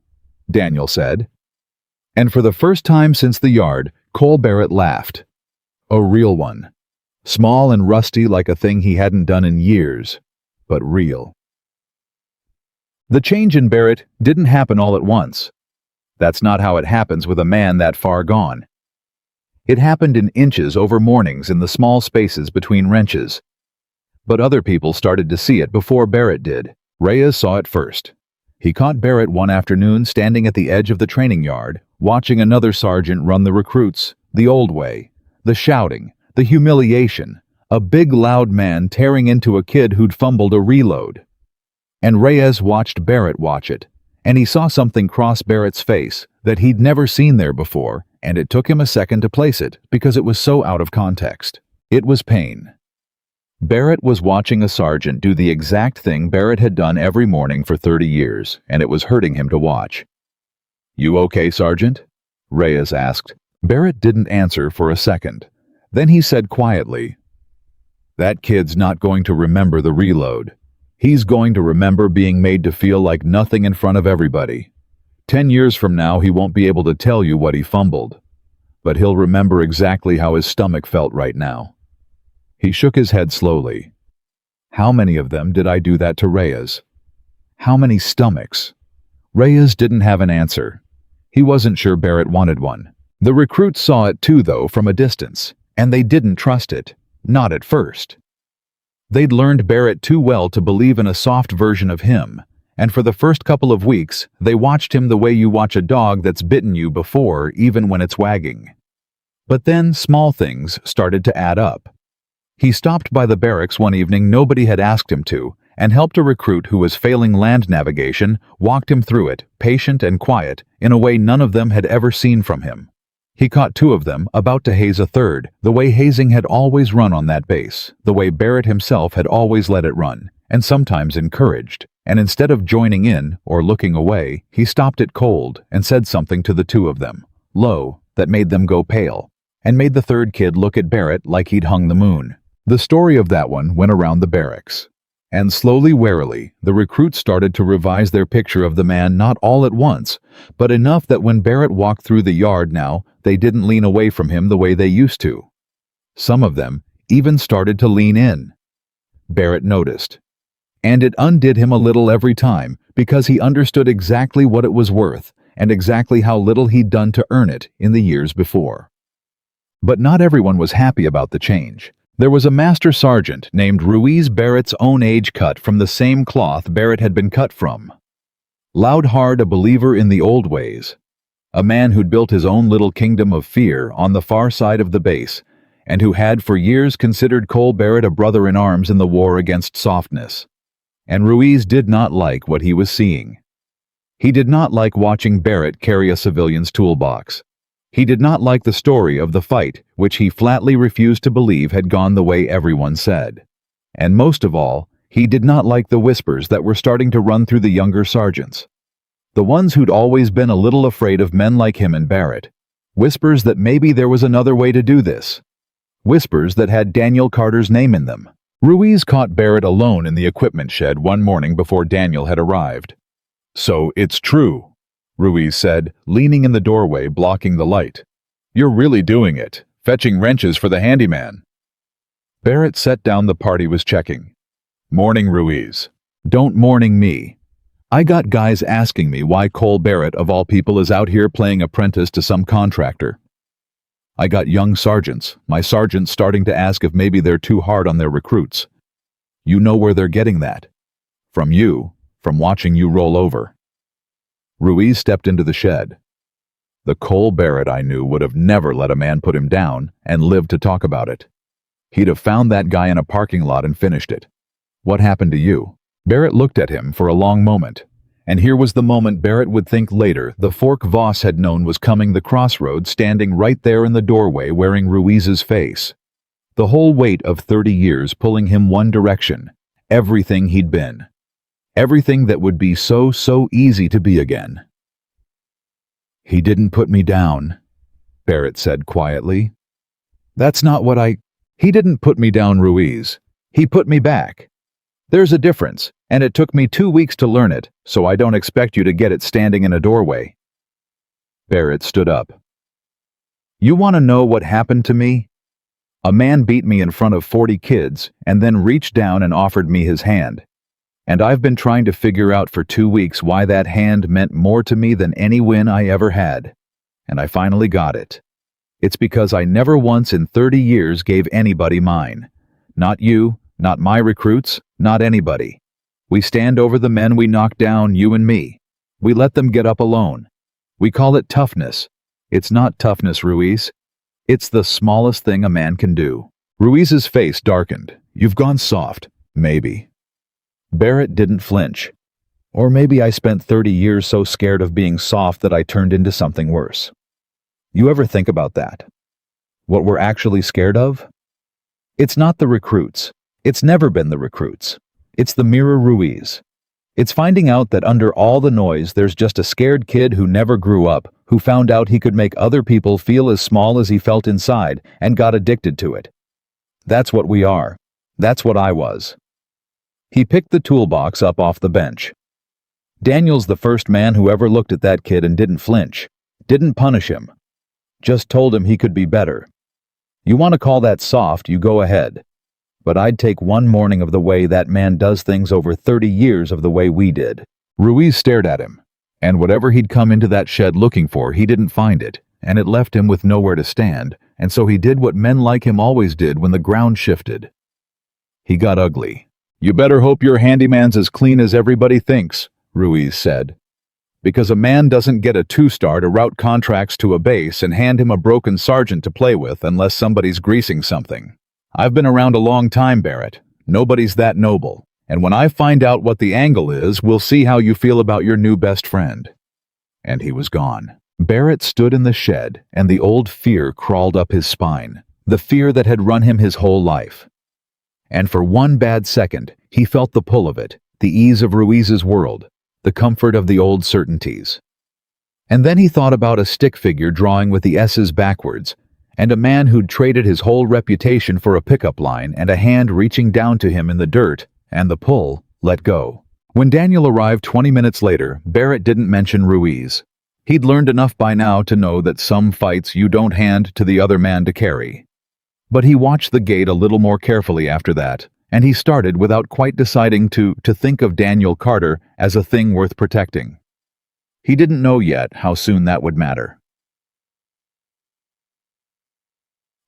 Speaker 1: Daniel said. And for the first time since the yard, Cole Barrett laughed. A real one. Small and rusty like a thing he hadn't done in years, but real. The change in Barrett didn't happen all at once. That's not how it happens with a man that far gone. It happened in inches over mornings in the small spaces between wrenches. But other people started to see it before Barrett did. Reyes saw it first. He caught Barrett one afternoon standing at the edge of the training yard, watching another sergeant run the recruits, the old way, the shouting, the humiliation, a big loud man tearing into a kid who'd fumbled a reload. And Reyes watched Barrett watch it, and he saw something cross Barrett's face that he'd never seen there before, and it took him a second to place it because it was so out of context. It was pain. Barrett was watching a sergeant do the exact thing Barrett had done every morning for 30 years, and it was hurting him to watch. "You okay, Sergeant?" Reyes asked. Barrett didn't answer for a second. Then he said quietly, "That kid's not going to remember the reload. He's going to remember being made to feel like nothing in front of everybody. 10 years from now, he won't be able to tell you what he fumbled. But he'll remember exactly how his stomach felt right now." He shook his head slowly. "How many of them did I do that to Reyes? How many stomachs?" Reyes didn't have an answer. He wasn't sure Barrett wanted one. The recruits saw it too, though, from a distance, and they didn't trust it. Not at first. They'd learned Barrett too well to believe in a soft version of him, and for the first couple of weeks, they watched him the way you watch a dog that's bitten you before, even when it's wagging. But then small things started to add up. He stopped by the barracks one evening nobody had asked him to, and helped a recruit who was failing land navigation, walked him through it, patient and quiet, in a way none of them had ever seen from him. He caught 2 of them, about to haze a third, the way hazing had always run on that base, the way Barrett himself had always let it run, and sometimes encouraged. And instead of joining in, or looking away, he stopped it cold and said something to the 2 of them, low, that made them go pale, and made the third kid look at Barrett like he'd hung the moon. The story of that one went around the barracks. And slowly, warily, the recruits started to revise their picture of the man, not all at once, but enough that when Barrett walked through the yard now, they didn't lean away from him the way they used to. Some of them even started to lean in. Barrett noticed. And it undid him a little every time, because he understood exactly what it was worth, and exactly how little he'd done to earn it in the years before. But not everyone was happy about the change. There was a master sergeant named Ruiz, Barrett's own age, cut from the same cloth Barrett had been cut from. Loud-hard, a believer in the old ways. A man who'd built his own little kingdom of fear on the far side of the base, and who had for years considered Cole Barrett a brother in arms in the war against softness. And Ruiz did not like what he was seeing. He did not like watching Barrett carry a civilian's toolbox. He did not like the story of the fight, which he flatly refused to believe had gone the way everyone said. And most of all, he did not like the whispers that were starting to run through the younger sergeants. The ones who'd always been a little afraid of men like him and Barrett. Whispers that maybe there was another way to do this. Whispers that had Daniel Carter's name in them. Ruiz caught Barrett alone in the equipment shed one morning before Daniel had arrived. "So it's true," Ruiz said, leaning in the doorway, blocking the light. "You're really doing it, Fetching wrenches for the handyman. Barrett set down the part he was checking. Morning, Ruiz. Don't morning me. I got guys asking me why Cole Barrett, of all people, is out here playing apprentice to some contractor. I got young sergeants, my sergeants starting to ask if maybe they're too hard on their recruits. You know where they're getting that. From you, from watching you roll over. Ruiz stepped into the shed. The Cole Barrett I knew would have never let a man put him down and lived to talk about it. He'd have found that guy in a parking lot and finished it. What happened to you? Barrett looked at him for a long moment, and here was the moment Barrett would think later the fork Voss had known was coming, the crossroad, standing right there in the doorway wearing Ruiz's face. The whole weight of 30 years pulling him one direction, everything he'd been. Everything that would be so easy to be again. He didn't put me down, Barrett said quietly. That's not what He didn't put me down, Ruiz. He put me back. There's a difference, and it took me 2 weeks to learn it, so I don't expect you to get it standing in a doorway. Barrett stood up. You want to know what happened to me? A man beat me in front of 40 kids and then reached down and offered me his hand. And I've been trying to figure out for 2 weeks why that hand meant more to me than any win I ever had. And I finally got it. It's because I never once in 30 years gave anybody mine. Not you, not my recruits, not anybody. We stand over the men we knock down, you and me. We let them get up alone. We call it toughness. It's not toughness, Ruiz. It's the smallest thing a man can do. Ruiz's face darkened. You've gone soft, maybe. Barrett didn't flinch. Or maybe I spent 30 years so scared of being soft that I turned into something worse. You ever think about that? What we're actually scared of? It's not the recruits. It's never been the recruits. It's the mirror Ruiz. It's finding out that under all the noise there's just a scared kid who never grew up, who found out he could make other people feel as small as he felt inside and got addicted to it. That's what we are. That's what I was. He picked the toolbox up off the bench. Daniel's the first man who ever looked at that kid and didn't flinch, didn't punish him, just told him he could be better. You want to call that soft, you go ahead. But I'd take one morning of the way that man does things over 30 years of the way we did. Ruiz stared at him, and whatever he'd come into that shed looking for, he didn't find it, and it left him with nowhere to stand, and so he did what men like him always did when the ground shifted. He got ugly. You better hope your handyman's as clean as everybody thinks, Ruiz said. Because a man doesn't get a 2-star to route contracts to a base and hand him a broken sergeant to play with unless somebody's greasing something. I've been around a long time, Barrett. Nobody's that noble. And when I find out what the angle is, we'll see how you feel about your new best friend. And he was gone. Barrett stood in the shed, and the old fear crawled up his spine, the fear that had run him his whole life. And for one bad second, he felt the pull of it, the ease of Ruiz's world, the comfort of the old certainties. And then he thought about a stick figure drawing with the S's backwards, and a man who'd traded his whole reputation for a pickup line and a hand reaching down to him in the dirt, and the pull let go. When Daniel arrived 20 minutes later, Barrett didn't mention Ruiz. He'd learned enough by now to know that some fights you don't hand to the other man to carry. But he watched the gate a little more carefully after that, and he started without quite deciding to think of Daniel Carter as a thing worth protecting. He didn't know yet how soon that would matter.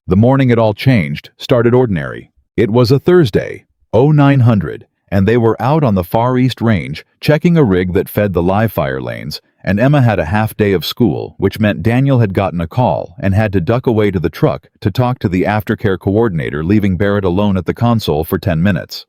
Speaker 1: The morning it all changed started ordinary. It was a Thursday, 0900, and they were out on the Far East Range checking a rig that fed the live fire lanes, and Emma had a half day of school, which meant Daniel had gotten a call and had to duck away to the truck to talk to the aftercare coordinator, leaving Barrett alone at the console for 10 minutes.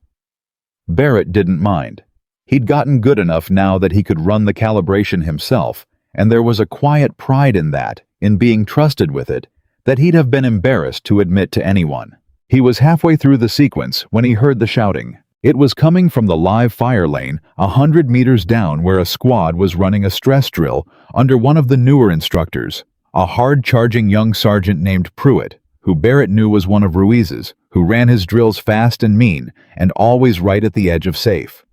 Speaker 1: Barrett didn't mind. He'd gotten good enough now that he could run the calibration himself, and there was a quiet pride in that, in being trusted with it, that he'd have been embarrassed to admit to anyone. He was halfway through the sequence when he heard the shouting. It was coming from the live fire lane 100 meters down where a squad was running a stress drill under one of the newer instructors, a hard-charging young sergeant named Pruitt, who Barrett knew was one of Ruiz's, who ran his drills fast and mean and always right at the edge of safe.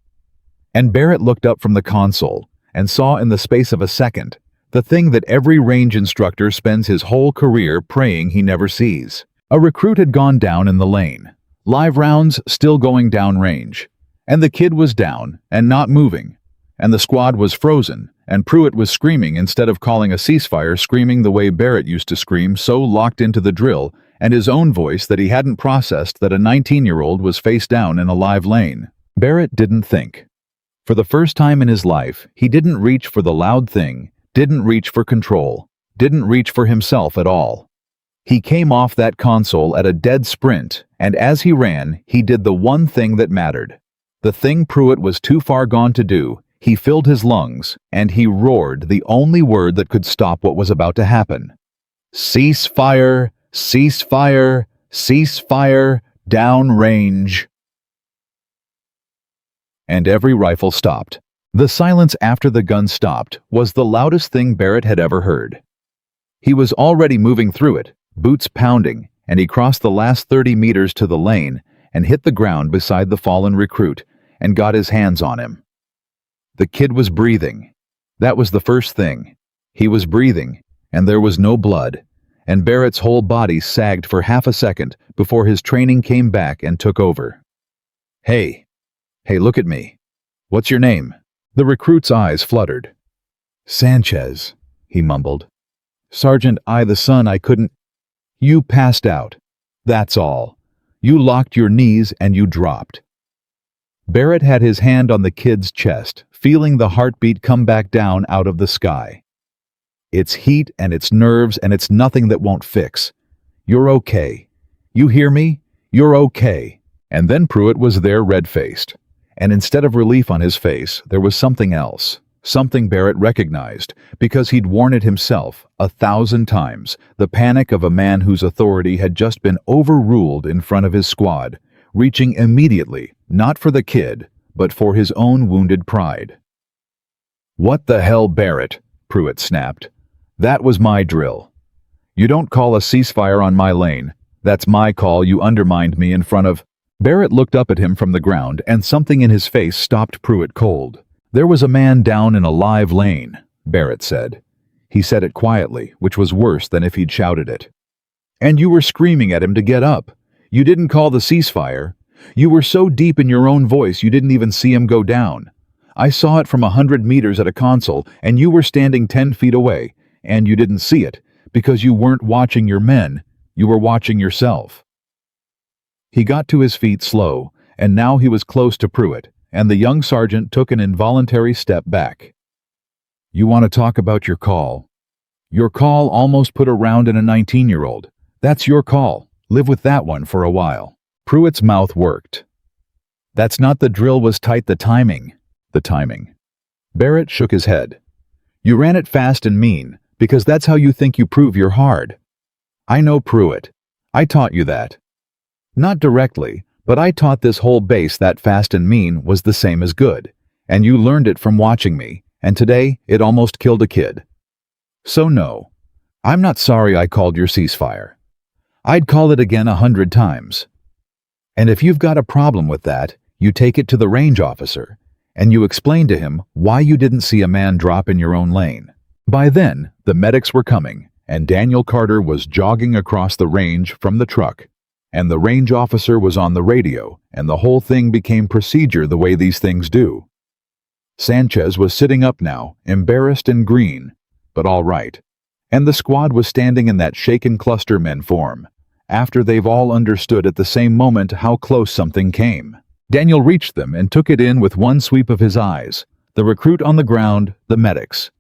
Speaker 1: And Barrett looked up from the console and saw in the space of a second The thing that every range instructor spends his whole career praying he never sees. A recruit had gone down in the lane. Live rounds still going down range. And the kid was down and not moving. And the squad was frozen, and Pruitt was screaming instead of calling a ceasefire, screaming the way Barrett used to scream, so locked into the drill and his own voice that he hadn't processed that a 19-year-old was face down in a live lane. Barrett didn't think. For the first time in his life, he didn't reach for the loud thing, didn't reach for control, didn't reach for himself at all. He came off that console at a dead sprint, and as he ran, he did the one thing that mattered. The thing Pruitt was too far gone to do. He filled his lungs, and he roared the only word that could stop what was about to happen. Ceasefire, ceasefire, ceasefire, downrange. And every rifle stopped. The silence after the gun stopped was the loudest thing Barrett had ever heard. He was already moving through it, boots pounding, and he crossed the last 30 meters to the lane and hit the ground beside the fallen recruit and got his hands on him. The kid was breathing. That was the first thing. He was breathing, and there was no blood, and Barrett's whole body sagged for half a second before his training came back and took over. Hey, look at me. What's your name? The recruit's eyes fluttered. Sanchez, he mumbled. Sergeant, the son, I couldn't. You passed out. That's all. You locked your knees and you dropped. Barrett had his hand on the kid's chest, feeling the heartbeat come back down out of the sky. It's heat and it's nerves and it's nothing that won't fix. You're okay. You hear me? You're okay. And then Pruitt was there red-faced. And instead of relief on his face, there was something else. Something Barrett recognized, because he'd worn it himself 1,000 times, the panic of a man whose authority had just been overruled in front of his squad, reaching immediately, not for the kid, but for his own wounded pride. What the hell, Barrett? Pruitt snapped. That was my drill. You don't call a ceasefire on my lane. That's my call. You undermined me in front of... Barrett looked up at him from the ground, and something in his face stopped Pruitt cold. There was a man down in a live lane, Barrett said. He said it quietly, which was worse than if he'd shouted it. And you were screaming at him to get up. You didn't call the ceasefire. You were so deep in your own voice you didn't even see him go down. I saw it from 100 meters at a console, and you were standing 10 feet away, and you didn't see it, because you weren't watching your men, you were watching yourself. He got to his feet slow, and now he was close to Pruitt, and the young sergeant took an involuntary step back. You want to talk about your call? Your call almost put a round in a 19-year-old. That's your call. Live with that one for a while. Pruitt's mouth worked. That's not the drill was tight, the timing. The timing. Barrett shook his head. You ran it fast and mean, because that's how you think you prove you're hard. I know, Pruitt. I taught you that. Not directly, but I taught this whole base that fast and mean was the same as good, and you learned it from watching me, and today it almost killed a kid. So no, I'm not sorry I called your ceasefire. I'd call it again 100 times. And if you've got a problem with that, you take it to the range officer, and you explain to him why you didn't see a man drop in your own lane. By then, the medics were coming, and Daniel Carter was jogging across the range from the truck, and the range officer was on the radio, and the whole thing became procedure the way these things do. Sanchez was sitting up now, embarrassed and green, but all right. And the squad was standing in that shaken cluster men form, after they've all understood at the same moment how close something came. Daniel reached them and took it in with one sweep of his eyes, the recruit on the ground, the medics.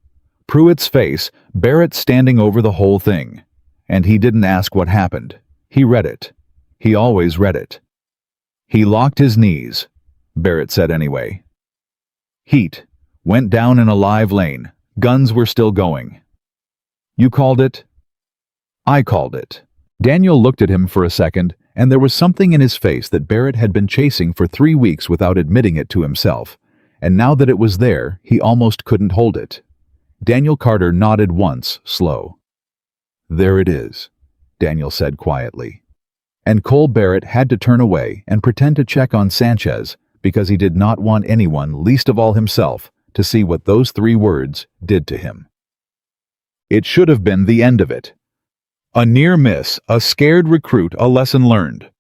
Speaker 1: Pruitt's face, Barrett standing over the whole thing. And he didn't ask what happened. He read it. He always read it. He locked his knees, Barrett said anyway. Heat. Went down in a live lane. Guns were still going. You called it? I called it. Daniel looked at him for a second, and there was something in his face that Barrett had been chasing for 3 weeks without admitting it to himself, and now that it was there, he almost couldn't hold it. Daniel Carter nodded once, slow. There it is, Daniel said quietly. And Cole Barrett had to turn away and pretend to check on Sanchez because he did not want anyone, least of all himself, to see what those 3 words did to him. It should have been the end of it. A near miss, a scared recruit, a lesson learned.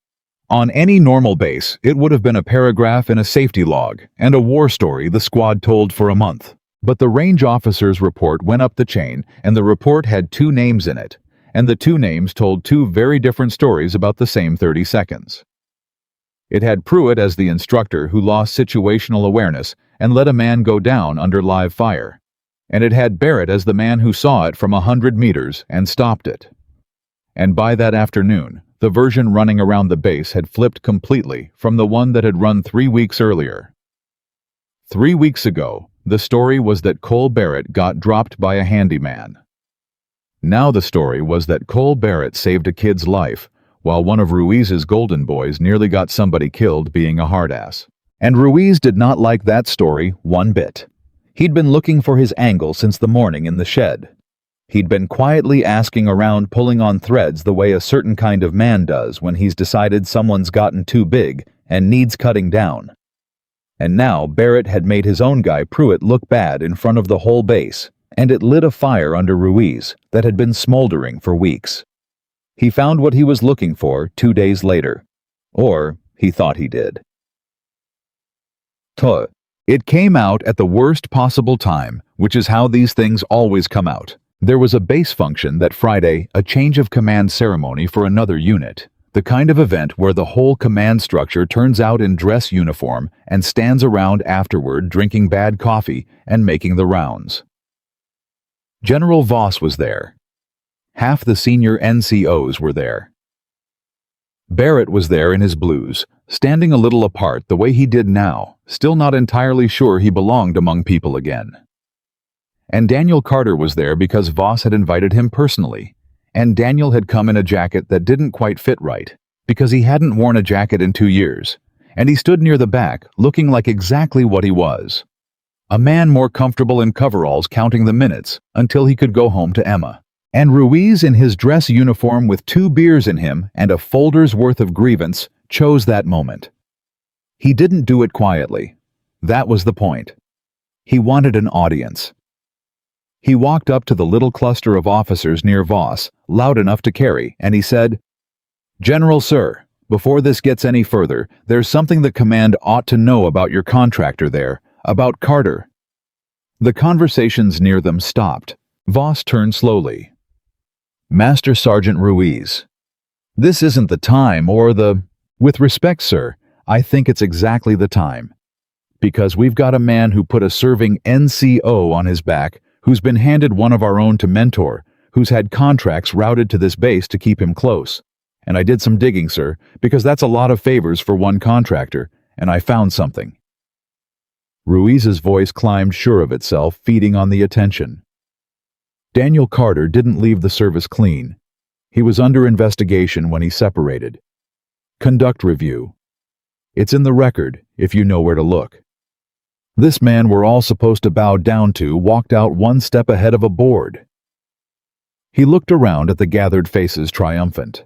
Speaker 1: On any normal base, it would have been a paragraph in a safety log and a war story the squad told for a month. But the range officer's report went up the chain, and the report had 2 names in it, and the 2 names told 2 very different stories about the same 30 seconds. It had Pruitt as the instructor who lost situational awareness and let a man go down under live fire, and it had Barrett as the man who saw it from 100 meters and stopped it. And by that afternoon, the version running around the base had flipped completely from the one that had run 3 weeks earlier. 3 weeks ago, the story was that Cole Barrett got dropped by a handyman. Now the story was that Cole Barrett saved a kid's life, while one of Ruiz's golden boys nearly got somebody killed being a hard-ass. And Ruiz did not like that story one bit. He'd been looking for his angle since the morning in the shed. He'd been quietly asking around, pulling on threads the way a certain kind of man does when he's decided someone's gotten too big and needs cutting down. And now Barrett had made his own guy Pruitt look bad in front of the whole base, and it lit a fire under Ruiz that had been smoldering for weeks. He found what he was looking for 2 days later. Or he thought he did. It came out at the worst possible time, which is how these things always come out. There was a base function that Friday, a change of command ceremony for another unit. The kind of event where the whole command structure turns out in dress uniform and stands around afterward drinking bad coffee and making the rounds. General Voss was there. Half the senior NCOs were there. Barrett was there in his blues, standing a little apart the way he did now, still not entirely sure he belonged among people again. And Daniel Carter was there because Voss had invited him personally. And Daniel had come in a jacket that didn't quite fit right, because he hadn't worn a jacket in 2 years, and he stood near the back, looking like exactly what he was. A man more comfortable in coveralls counting the minutes until he could go home to Emma. And Ruiz in his dress uniform with 2 beers in him and a folder's worth of grievance chose that moment. He didn't do it quietly. That was the point. He wanted an audience. He walked up to the little cluster of officers near Voss, loud enough to carry, and he said, "General, sir, before this gets any further, there's something the command ought to know about your contractor there, about Carter." The conversations near them stopped. Voss turned slowly. "Master Sergeant Ruiz, this isn't the time or the... With respect, sir, I think it's exactly the time. Because we've got a man who put a serving NCO on his back, who's been handed one of our own to mentor, who's had contracts routed to this base to keep him close. And I did some digging, sir, because that's a lot of favors for one contractor, and I found something." Ruiz's voice climbed sure of itself, feeding on the attention. Daniel Carter didn't leave the service clean. He was under investigation when he separated. Conduct review. It's in the record, if you know where to look. This man we're all supposed to bow down to walked out 1 step ahead of a board. He looked around at the gathered faces, triumphant.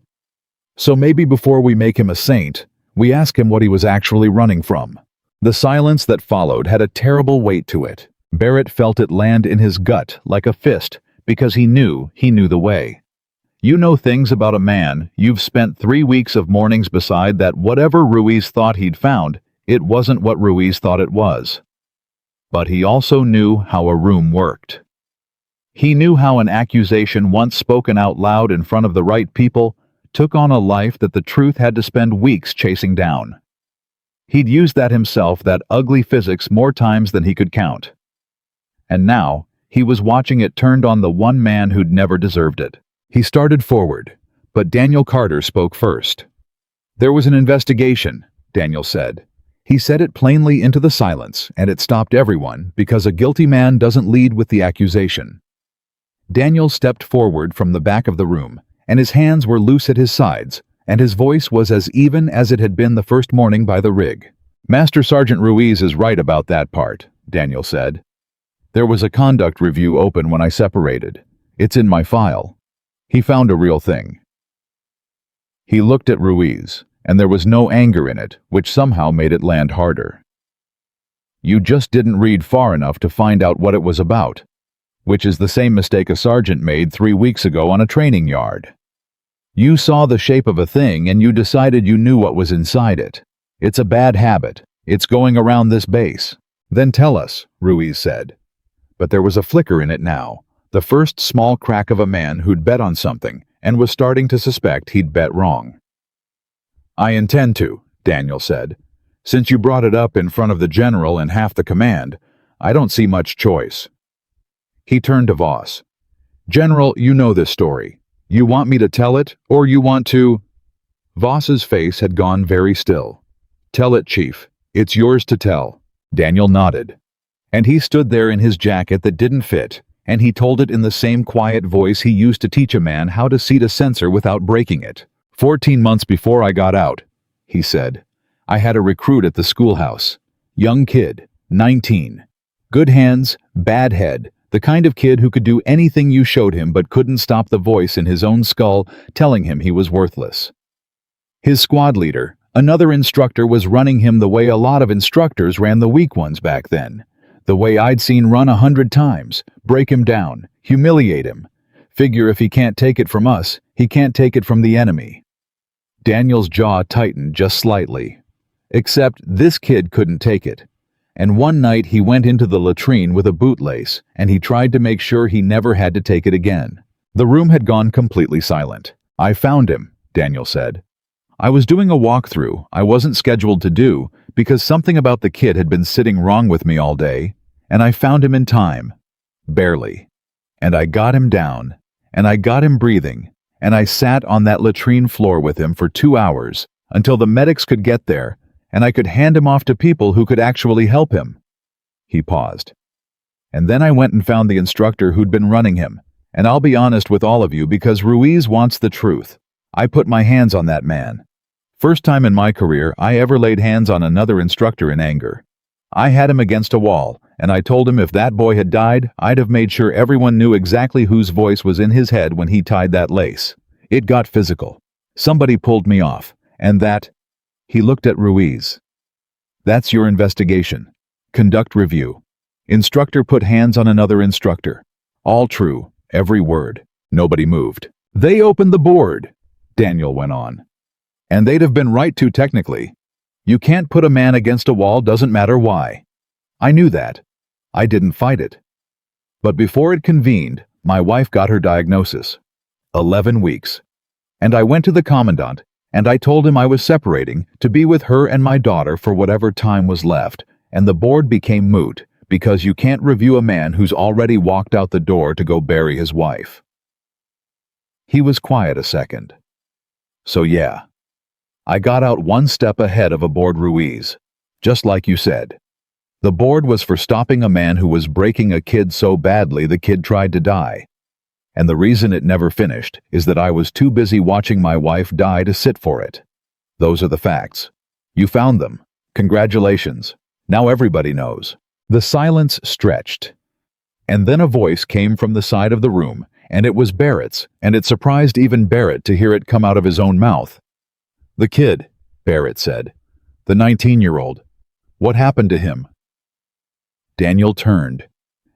Speaker 1: So maybe before we make him a saint, we ask him what he was actually running from. The silence that followed had a terrible weight to it. Barrett felt it land in his gut like a fist, because he knew the way. You know things about a man, you've spent 3 weeks of mornings beside that whatever Ruiz thought he'd found, it wasn't what Ruiz thought it was. But he also knew how a room worked. He knew how an accusation once spoken out loud in front of the right people took on a life that the truth had to spend weeks chasing down. He'd used that himself, that ugly physics, more times than he could count. And now, he was watching it turned on the one man who'd never deserved it. He started forward, but Daniel Carter spoke first. "There was an investigation," Daniel said. He said it plainly into the silence, and it stopped everyone, because a guilty man doesn't lead with the accusation. Daniel stepped forward from the back of the room, and his hands were loose at his sides, and his voice was as even as it had been the first morning by the rig. "Master Sergeant Ruiz is right about that part," Daniel said. "There was a conduct review open when I separated. It's in my file. He found a real thing." He looked at Ruiz, and there was no anger in it, which somehow made it land harder. "You just didn't read far enough to find out what it was about. which is the same mistake a sergeant made 3 weeks ago on a training yard. You saw the shape of a thing and you decided you knew what was inside it. It's a bad habit. It's going around this base. Then tell us, Ruiz said. But there was a flicker in it now, the first small crack of a man who'd bet on something and was starting to suspect he'd bet wrong. I intend to, Daniel said. Since you brought it up in front of the general and half the command, I don't see much choice. He turned to Voss. General, you know this story. You want me to tell it, or you want to... Voss's face had gone very still. Tell it, Chief. It's yours to tell. Daniel nodded. And he stood there in his jacket that didn't fit, and he told it in the same quiet voice he used to teach a man how to seat a sensor without breaking it. 14 months before I got out, he said, I had a recruit at the schoolhouse. Young kid, 19. Good hands, bad head, the kind of kid who could do anything you showed him but couldn't stop the voice in his own skull telling him he was worthless. His squad leader, another instructor, was running him the way a lot of instructors ran the weak ones back then. The way I'd seen run 100 times. Break him down, humiliate him. Figure if he can't take it from us, he can't take it from the enemy. Daniel's jaw tightened just slightly. Except this kid couldn't take it. And one night he went into the latrine with a bootlace, and he tried to make sure he never had to take it again. The room had gone completely silent. I found him, Daniel said. I was doing a walkthrough I wasn't scheduled to do because something about the kid had been sitting wrong with me all day, and I found him in time. Barely. And I got him down, and I got him breathing, and I sat on that latrine floor with him for 2 hours until the medics could get there, and I could hand him off to people who could actually help him. He paused. And then I went and found the instructor who'd been running him, and I'll be honest with all of you because Ruiz wants the truth. I put my hands on that man. First time in my career I ever laid hands on another instructor in anger. I had him against a wall, and I told him if that boy had died, I'd have made sure everyone knew exactly whose voice was in his head when he tied that lace. It got physical. Somebody pulled me off, and that... He looked at Ruiz. That's your investigation. Conduct review. Instructor put hands on another instructor. All true, every word. Nobody moved. They opened the board, Daniel went on. And they'd have been right to technically. You can't put a man against a wall, doesn't matter why. I knew that. I didn't fight it. But before it convened, my wife got her diagnosis. 11 weeks. And I went to the commandant, and I told him I was separating to be with her and my daughter for whatever time was left, and the board became moot because you can't review a man who's already walked out the door to go bury his wife. He was quiet a second. So yeah, I got out one step ahead of aboard Ruiz, just like you said. The board was for stopping a man who was breaking a kid so badly the kid tried to die. And the reason it never finished is that I was too busy watching my wife die to sit for it. Those are the facts. You found them. Congratulations. Now everybody knows. The silence stretched. And then a voice came from the side of the room, and it was Barrett's, and it surprised even Barrett to hear it come out of his own mouth. The kid, Barrett said. The 19-year-old. What happened to him? Daniel turned,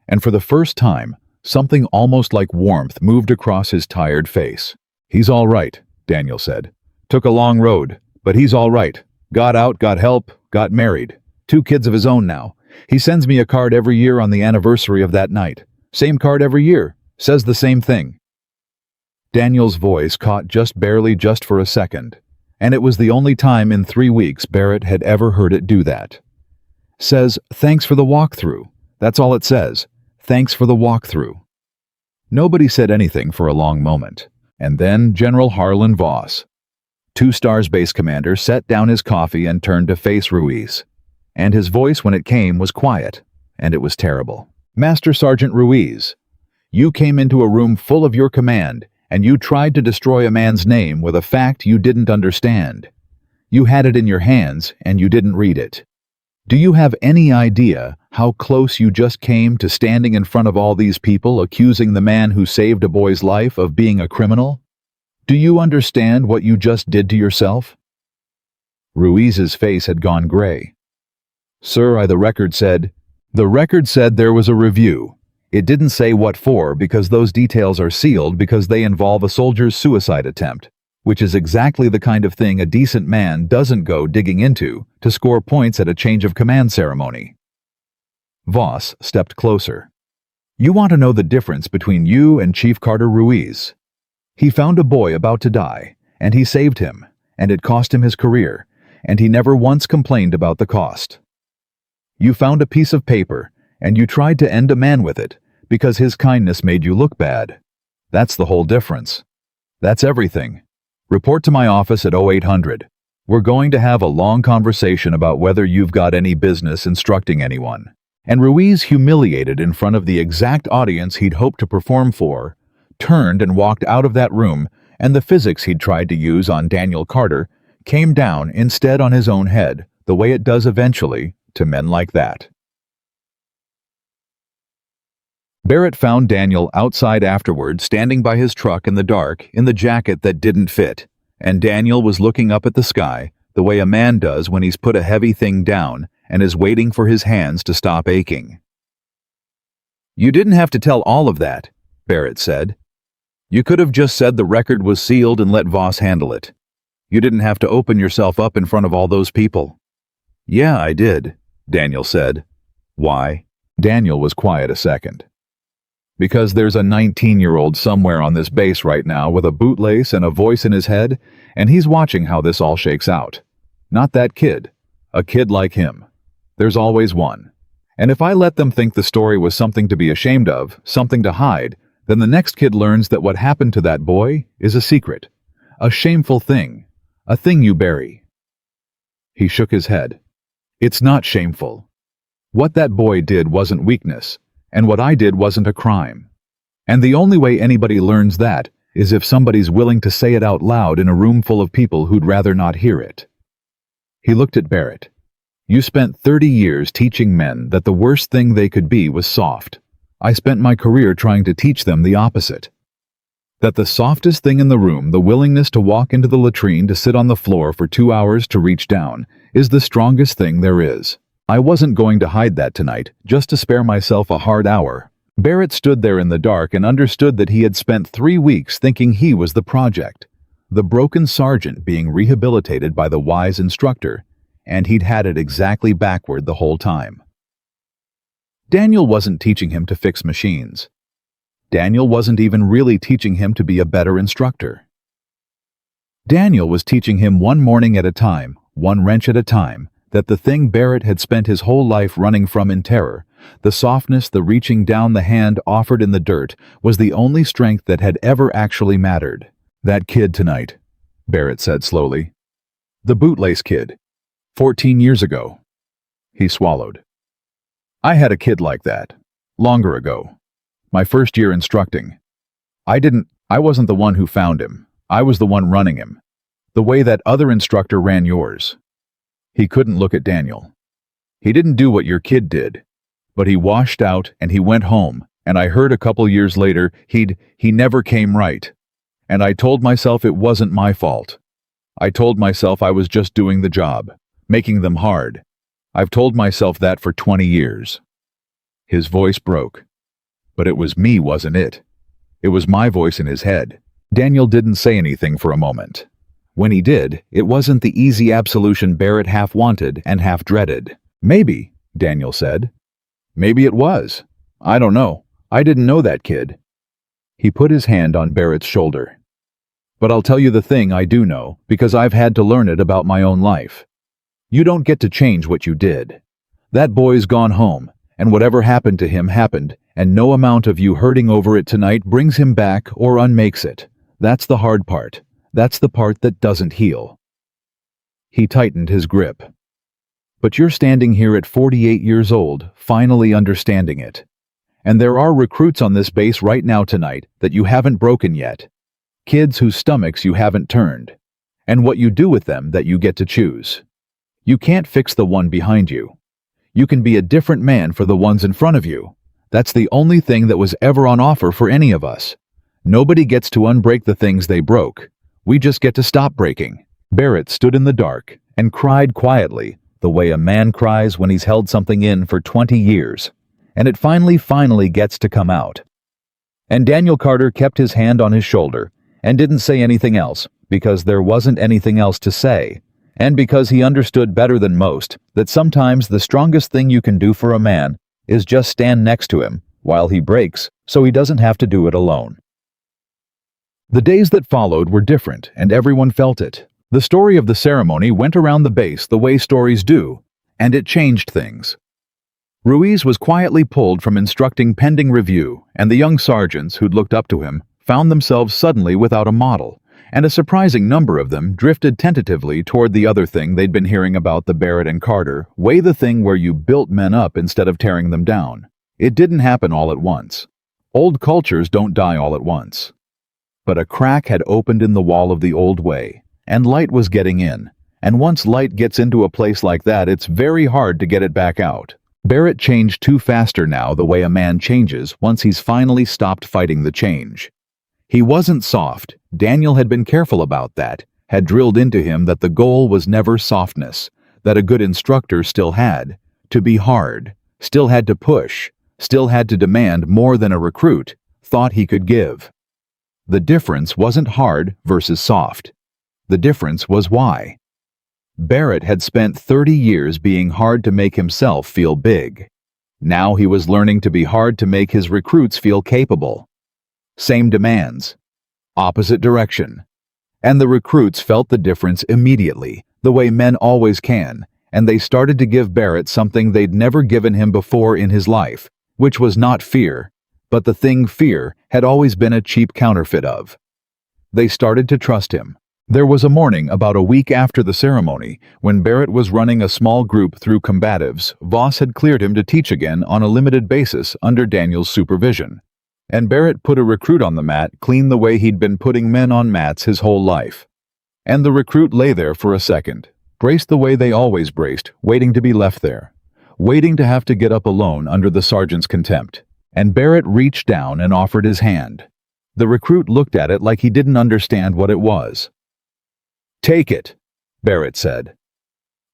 Speaker 1: and for the first time, something almost like warmth moved across his tired face. He's all right, Daniel said. Took a long road, but he's all right. Got out, got help, got married. 2 kids of his own now. He sends me a card every year on the anniversary of that night. Same card every year. Says the same thing. Daniel's voice caught just barely just for a second, and it was the only time in 3 weeks Barrett had ever heard it do that. Says, thanks for the walkthrough. That's all it says. Thanks for the walkthrough. Nobody said anything for a long moment, and then General Harlan Voss, 2 Stars base commander, set down his coffee and turned to face Ruiz. And his voice when it came was quiet, and it was terrible. Master Sergeant Ruiz, you came into a room full of your command, and you tried to destroy a man's name with a fact you didn't understand. You had it in your hands, and you didn't read it. Do you have any idea how close you just came to standing in front of all these people accusing the man who saved a boy's life of being a criminal? Do you understand what you just did to yourself? Ruiz's face had gone gray. Sir, the record said there was a review. It didn't say what for because those details are sealed because they involve a soldier's suicide attempt, which is exactly the kind of thing a decent man doesn't go digging into to score points at a change of command ceremony. Voss stepped closer. You want to know the difference between you and Chief Carter Ruiz? He found a boy about to die, and he saved him, and it cost him his career, and he never once complained about the cost. You found a piece of paper, and you tried to end a man with it because his kindness made you look bad. That's the whole difference. That's everything. Report to my office at 0800. We're going to have a long conversation about whether you've got any business instructing anyone. And Ruiz, humiliated in front of the exact audience he'd hoped to perform for, turned and walked out of that room, and the physics he'd tried to use on Daniel Carter came down instead on his own head, the way it does eventually to men like that. Barrett found Daniel outside afterward, standing by his truck in the dark in the jacket that didn't fit, and Daniel was looking up at the sky the way a man does when he's put a heavy thing down and is waiting for his hands to stop aching. You didn't have to tell all of that, Barrett said. You could have just said the record was sealed and let Voss handle it. You didn't have to open yourself up in front of all those people. Yeah, I did, Daniel said. Why? Daniel was quiet a second. Because there's a 19-year-old somewhere on this base right now with a bootlace and a voice in his head, and he's watching how this all shakes out. Not that kid. A kid like him. There's always one. And if I let them think the story was something to be ashamed of, something to hide, then the next kid learns that what happened to that boy is a secret. A shameful thing. A thing you bury. He shook his head. It's not shameful. What that boy did wasn't weakness. And what I did wasn't a crime. And the only way anybody learns that is if somebody's willing to say it out loud in a room full of people who'd rather not hear it. He looked at Barrett. You spent 30 years teaching men that the worst thing they could be was soft. I spent my career trying to teach them the opposite. That the softest thing in the room, the willingness to walk into the latrine to sit on the floor for 2 hours to reach down, is the strongest thing there is. I wasn't going to hide that tonight, just to spare myself a hard hour. Barrett stood there in the dark and understood that he had spent 3 weeks thinking he was the project, the broken sergeant being rehabilitated by the wise instructor, and he'd had it exactly backward the whole time. Daniel wasn't teaching him to fix machines. Daniel wasn't even really teaching him to be a better instructor. Daniel was teaching him one morning at a time, one wrench at a time, that the thing Barrett had spent his whole life running from in terror, the softness, the reaching down the hand offered in the dirt, was the only strength that had ever actually mattered. That kid tonight, Barrett said slowly. The bootlace kid. 14 years ago. He swallowed. I had a kid like that. Longer ago. My first year instructing. I wasn't the one who found him. I was the one running him. The way that other instructor ran yours. He couldn't look at Daniel. He didn't do what your kid did, but he washed out and he went home, and I heard a couple years later he never came right. And I told myself it wasn't my fault. I told myself I was just doing the job, making them hard. I've told myself that for 20 years. His voice broke. But it was me, wasn't it? It was my voice in his head. Daniel didn't say anything for a moment. When he did, it wasn't the easy absolution Barrett half wanted and half dreaded. Maybe, Daniel said. Maybe it was. I don't know. I didn't know that kid. He put his hand on Barrett's shoulder. But I'll tell you the thing I do know, because I've had to learn it about my own life. You don't get to change what you did. That boy's gone home, and whatever happened to him happened, and no amount of you hurting over it tonight brings him back or unmakes it. That's the hard part. That's the part that doesn't heal. He tightened his grip. But you're standing here at 48 years old, finally understanding it. And there are recruits on this base right now tonight that you haven't broken yet. Kids whose stomachs you haven't turned. And what you do with them that you get to choose. You can't fix the one behind you. You can be a different man for the ones in front of you. That's the only thing that was ever on offer for any of us. Nobody gets to unbreak the things they broke. We just get to stop breaking. Barrett stood in the dark and cried quietly, the way a man cries when he's held something in for 20 years. and it finally gets to come out. And Daniel Carter kept his hand on his shoulder and didn't say anything else because there wasn't anything else to say, and because he understood better than most that sometimes the strongest thing you can do for a man is just stand next to him while he breaks so he doesn't have to do it alone. The days that followed were different, and everyone felt it. The story of the ceremony went around the base the way stories do, and it changed things. Ruiz was quietly pulled from instructing pending review, and the young sergeants who'd looked up to him found themselves suddenly without a model, and a surprising number of them drifted tentatively toward the other thing they'd been hearing about the Barrett and Carter way, the thing where you built men up instead of tearing them down. It didn't happen all at once. Old cultures don't die all at once. But a crack had opened in the wall of the old way, and light was getting in, and once light gets into a place like that, it's very hard to get it back out. Barrett changed too faster now, the way a man changes once he's finally stopped fighting the change. He wasn't soft. Daniel had been careful about that, had drilled into him that the goal was never softness, that a good instructor still had to be hard, still had to push, still had to demand more than a recruit thought he could give. The difference wasn't hard versus soft. The difference was why. Barrett had spent 30 years being hard to make himself feel big. Now he was learning to be hard to make his recruits feel capable. Same demands, opposite direction. And the recruits felt the difference immediately, the way men always can, and they started to give Barrett something they'd never given him before in his life, which was not fear, but the thing fear had always been a cheap counterfeit of. They started to trust him. There was a morning about a week after the ceremony when Barrett was running a small group through combatives. Voss had cleared him to teach again on a limited basis under Daniel's supervision. And Barrett put a recruit on the mat clean the way he'd been putting men on mats his whole life. And the recruit lay there for a second, braced the way they always braced, waiting to be left there, waiting to have to get up alone under the sergeant's contempt. And Barrett reached down and offered his hand. The recruit looked at it like he didn't understand what it was. "Take it," Barrett said.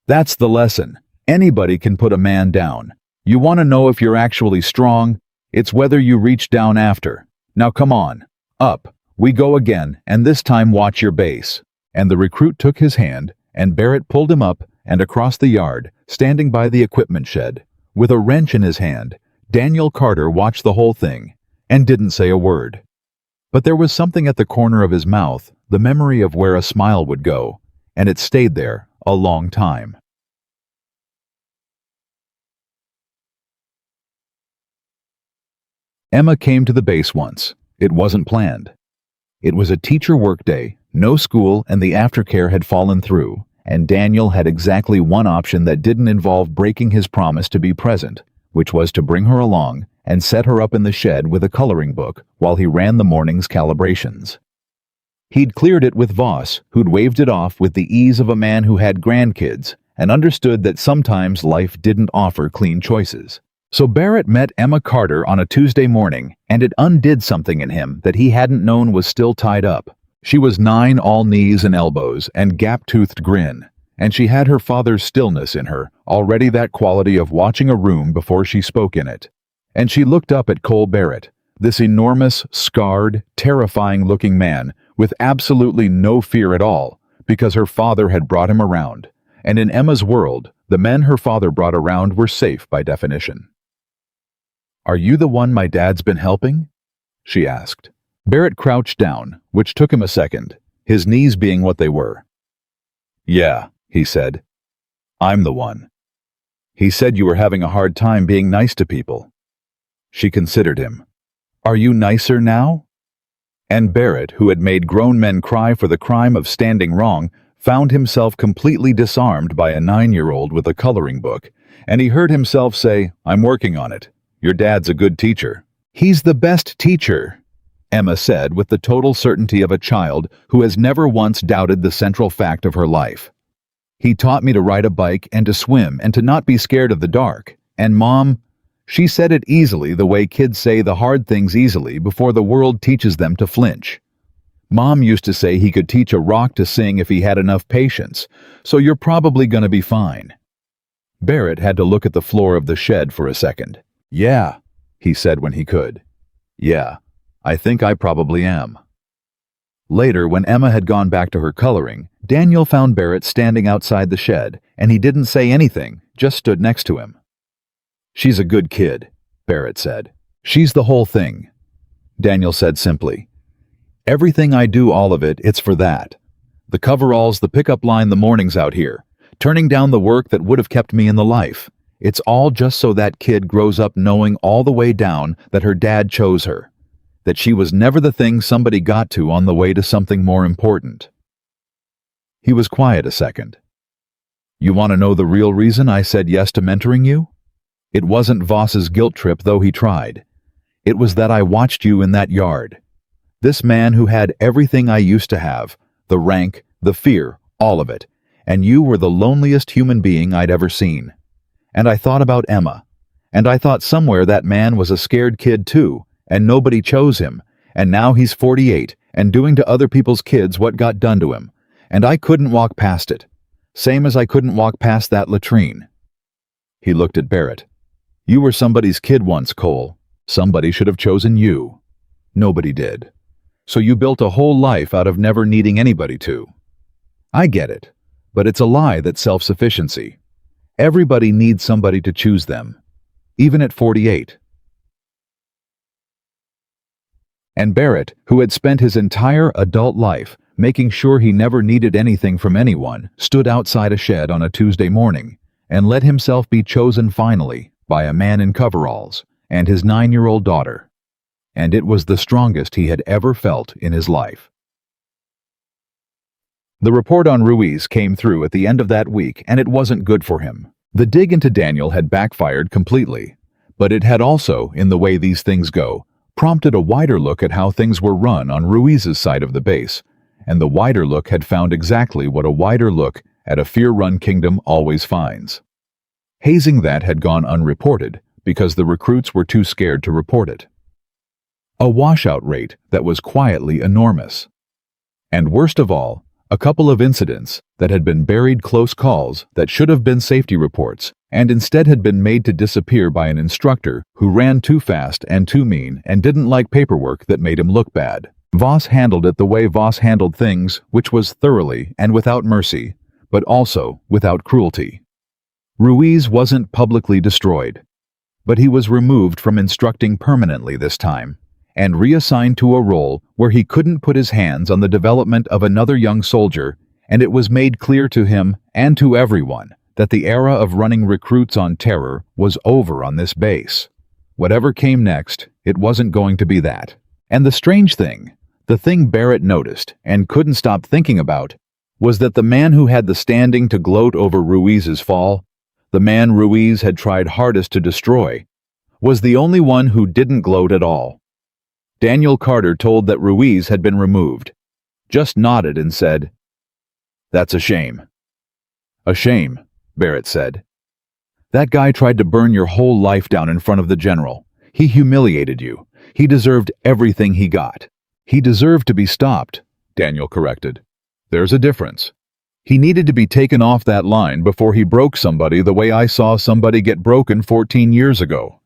Speaker 1: "That's the lesson. Anybody can put a man down. You want to know if you're actually strong? It's whether you reach down after. Now come on. Up. We go again, and this time watch your base." And the recruit took his hand, and Barrett pulled him up and across the yard, standing by the equipment shed. With a wrench in his hand, Daniel Carter watched the whole thing, and didn't say a word. But there was something at the corner of his mouth, the memory of where a smile would go, and it stayed there a long time. Emma came to the base once. It wasn't planned. It was a teacher workday, no school, and the aftercare had fallen through, and Daniel had exactly one option that didn't involve breaking his promise to be present, which was to bring her along and set her up in the shed with a coloring book while he ran the morning's calibrations. He'd cleared it with Voss, who'd waved it off with the ease of a man who had grandkids and understood that sometimes life didn't offer clean choices. So Barrett met Emma Carter on a Tuesday morning, and it undid something in him that he hadn't known was still tied up. She was 9 all knees and elbows and gap-toothed grin, and she had her father's stillness in her, already that quality of watching a room before she spoke in it. And she looked up at Cole Barrett, this enormous, scarred, terrifying-looking man with absolutely no fear at all, because her father had brought him around, and in Emma's world, the men her father brought around were safe by definition. "Are you the one my dad's been helping?" she asked. Barrett crouched down, which took him a second, his knees being what they were. "Yeah," he said. "I'm the one. He said you were having a hard time being nice to people." She considered him. "Are you nicer now?" And Barrett, who had made grown men cry for the crime of standing wrong, found himself completely disarmed by a 9-year-old with a coloring book, and he heard himself say, "I'm working on it. Your dad's a good teacher." "He's the best teacher," Emma said with the total certainty of a child who has never once doubted the central fact of her life. "He taught me to ride a bike and to swim and to not be scared of the dark. And Mom," she said it easily the way kids say the hard things easily before the world teaches them to flinch. "Mom used to say he could teach a rock to sing if he had enough patience, so you're probably gonna be fine." Barrett had to look at the floor of the shed for a second. Yeah, he said when he could. Yeah, I think I probably am. Later, when Emma had gone back to her coloring, Daniel found Barrett standing outside the shed, and he didn't say anything, just stood next to him. She's a good kid, Barrett said. She's the whole thing. Daniel said simply. Everything I do, all of it, it's for that. The coveralls, the pickup line, the mornings out here. Turning down the work that would have kept me in the life. It's all just so that kid grows up knowing all the way down that her dad chose her. That she was never the thing somebody got to on the way to something more important. He was quiet a second. You want to know the real reason I said yes to mentoring you? It wasn't Voss's guilt trip, though he tried. It was that I watched you in that yard. This man who had everything I used to have, the rank, the fear, all of it, and you were the loneliest human being I'd ever seen. And I thought about Emma, and I thought somewhere that man was a scared kid too, and nobody chose him, and now he's 48 and doing to other people's kids what got done to him, and I couldn't walk past it, same as I couldn't walk past that latrine. He looked at Barrett. You were somebody's kid once, Cole. Somebody should have chosen you. Nobody did. So you built a whole life out of never needing anybody to. I get it, but it's a lie that self-sufficiency. Everybody needs somebody to choose them, even at 48. And Barrett, who had spent his entire adult life making sure he never needed anything from anyone, stood outside a shed on a Tuesday morning and let himself be chosen finally by a man in coveralls and his 9-year-old daughter. And it was the strongest he had ever felt in his life. The report on Ruiz came through at the end of that week, and it wasn't good for him. The dig into Daniel had backfired completely, but it had also, in the way these things go, prompted a wider look at how things were run on Ruiz's side of the base, and the wider look had found exactly what a wider look at a fear-run kingdom always finds. Hazing that had gone unreported because the recruits were too scared to report it. A washout rate that was quietly enormous. And worst of all, a couple of incidents that had been buried close calls that should have been safety reports and instead had been made to disappear by an instructor who ran too fast and too mean and didn't like paperwork that made him look bad. Voss handled it the way Voss handled things, which was thoroughly and without mercy, but also without cruelty. Ruiz wasn't publicly destroyed, but he was removed from instructing permanently this time and reassigned to a role where he couldn't put his hands on the development of another young soldier, and it was made clear to him and to everyone that the era of running recruits on terror was over on this base. Whatever came next, it wasn't going to be that. And the strange thing, the thing Barrett noticed and couldn't stop thinking about, was that the man who had the standing to gloat over Ruiz's fall, the man Ruiz had tried hardest to destroy, was the only one who didn't gloat at all. Daniel Carter, told that Ruiz had been removed, just nodded and said, "That's a shame." "A shame," Barrett said. "That guy tried to burn your whole life down in front of the general. He humiliated you. He deserved everything he got." "He deserved to be stopped," Daniel corrected. "There's a difference. He needed to be taken off that line before he broke somebody the way I saw somebody get broken 14 years ago.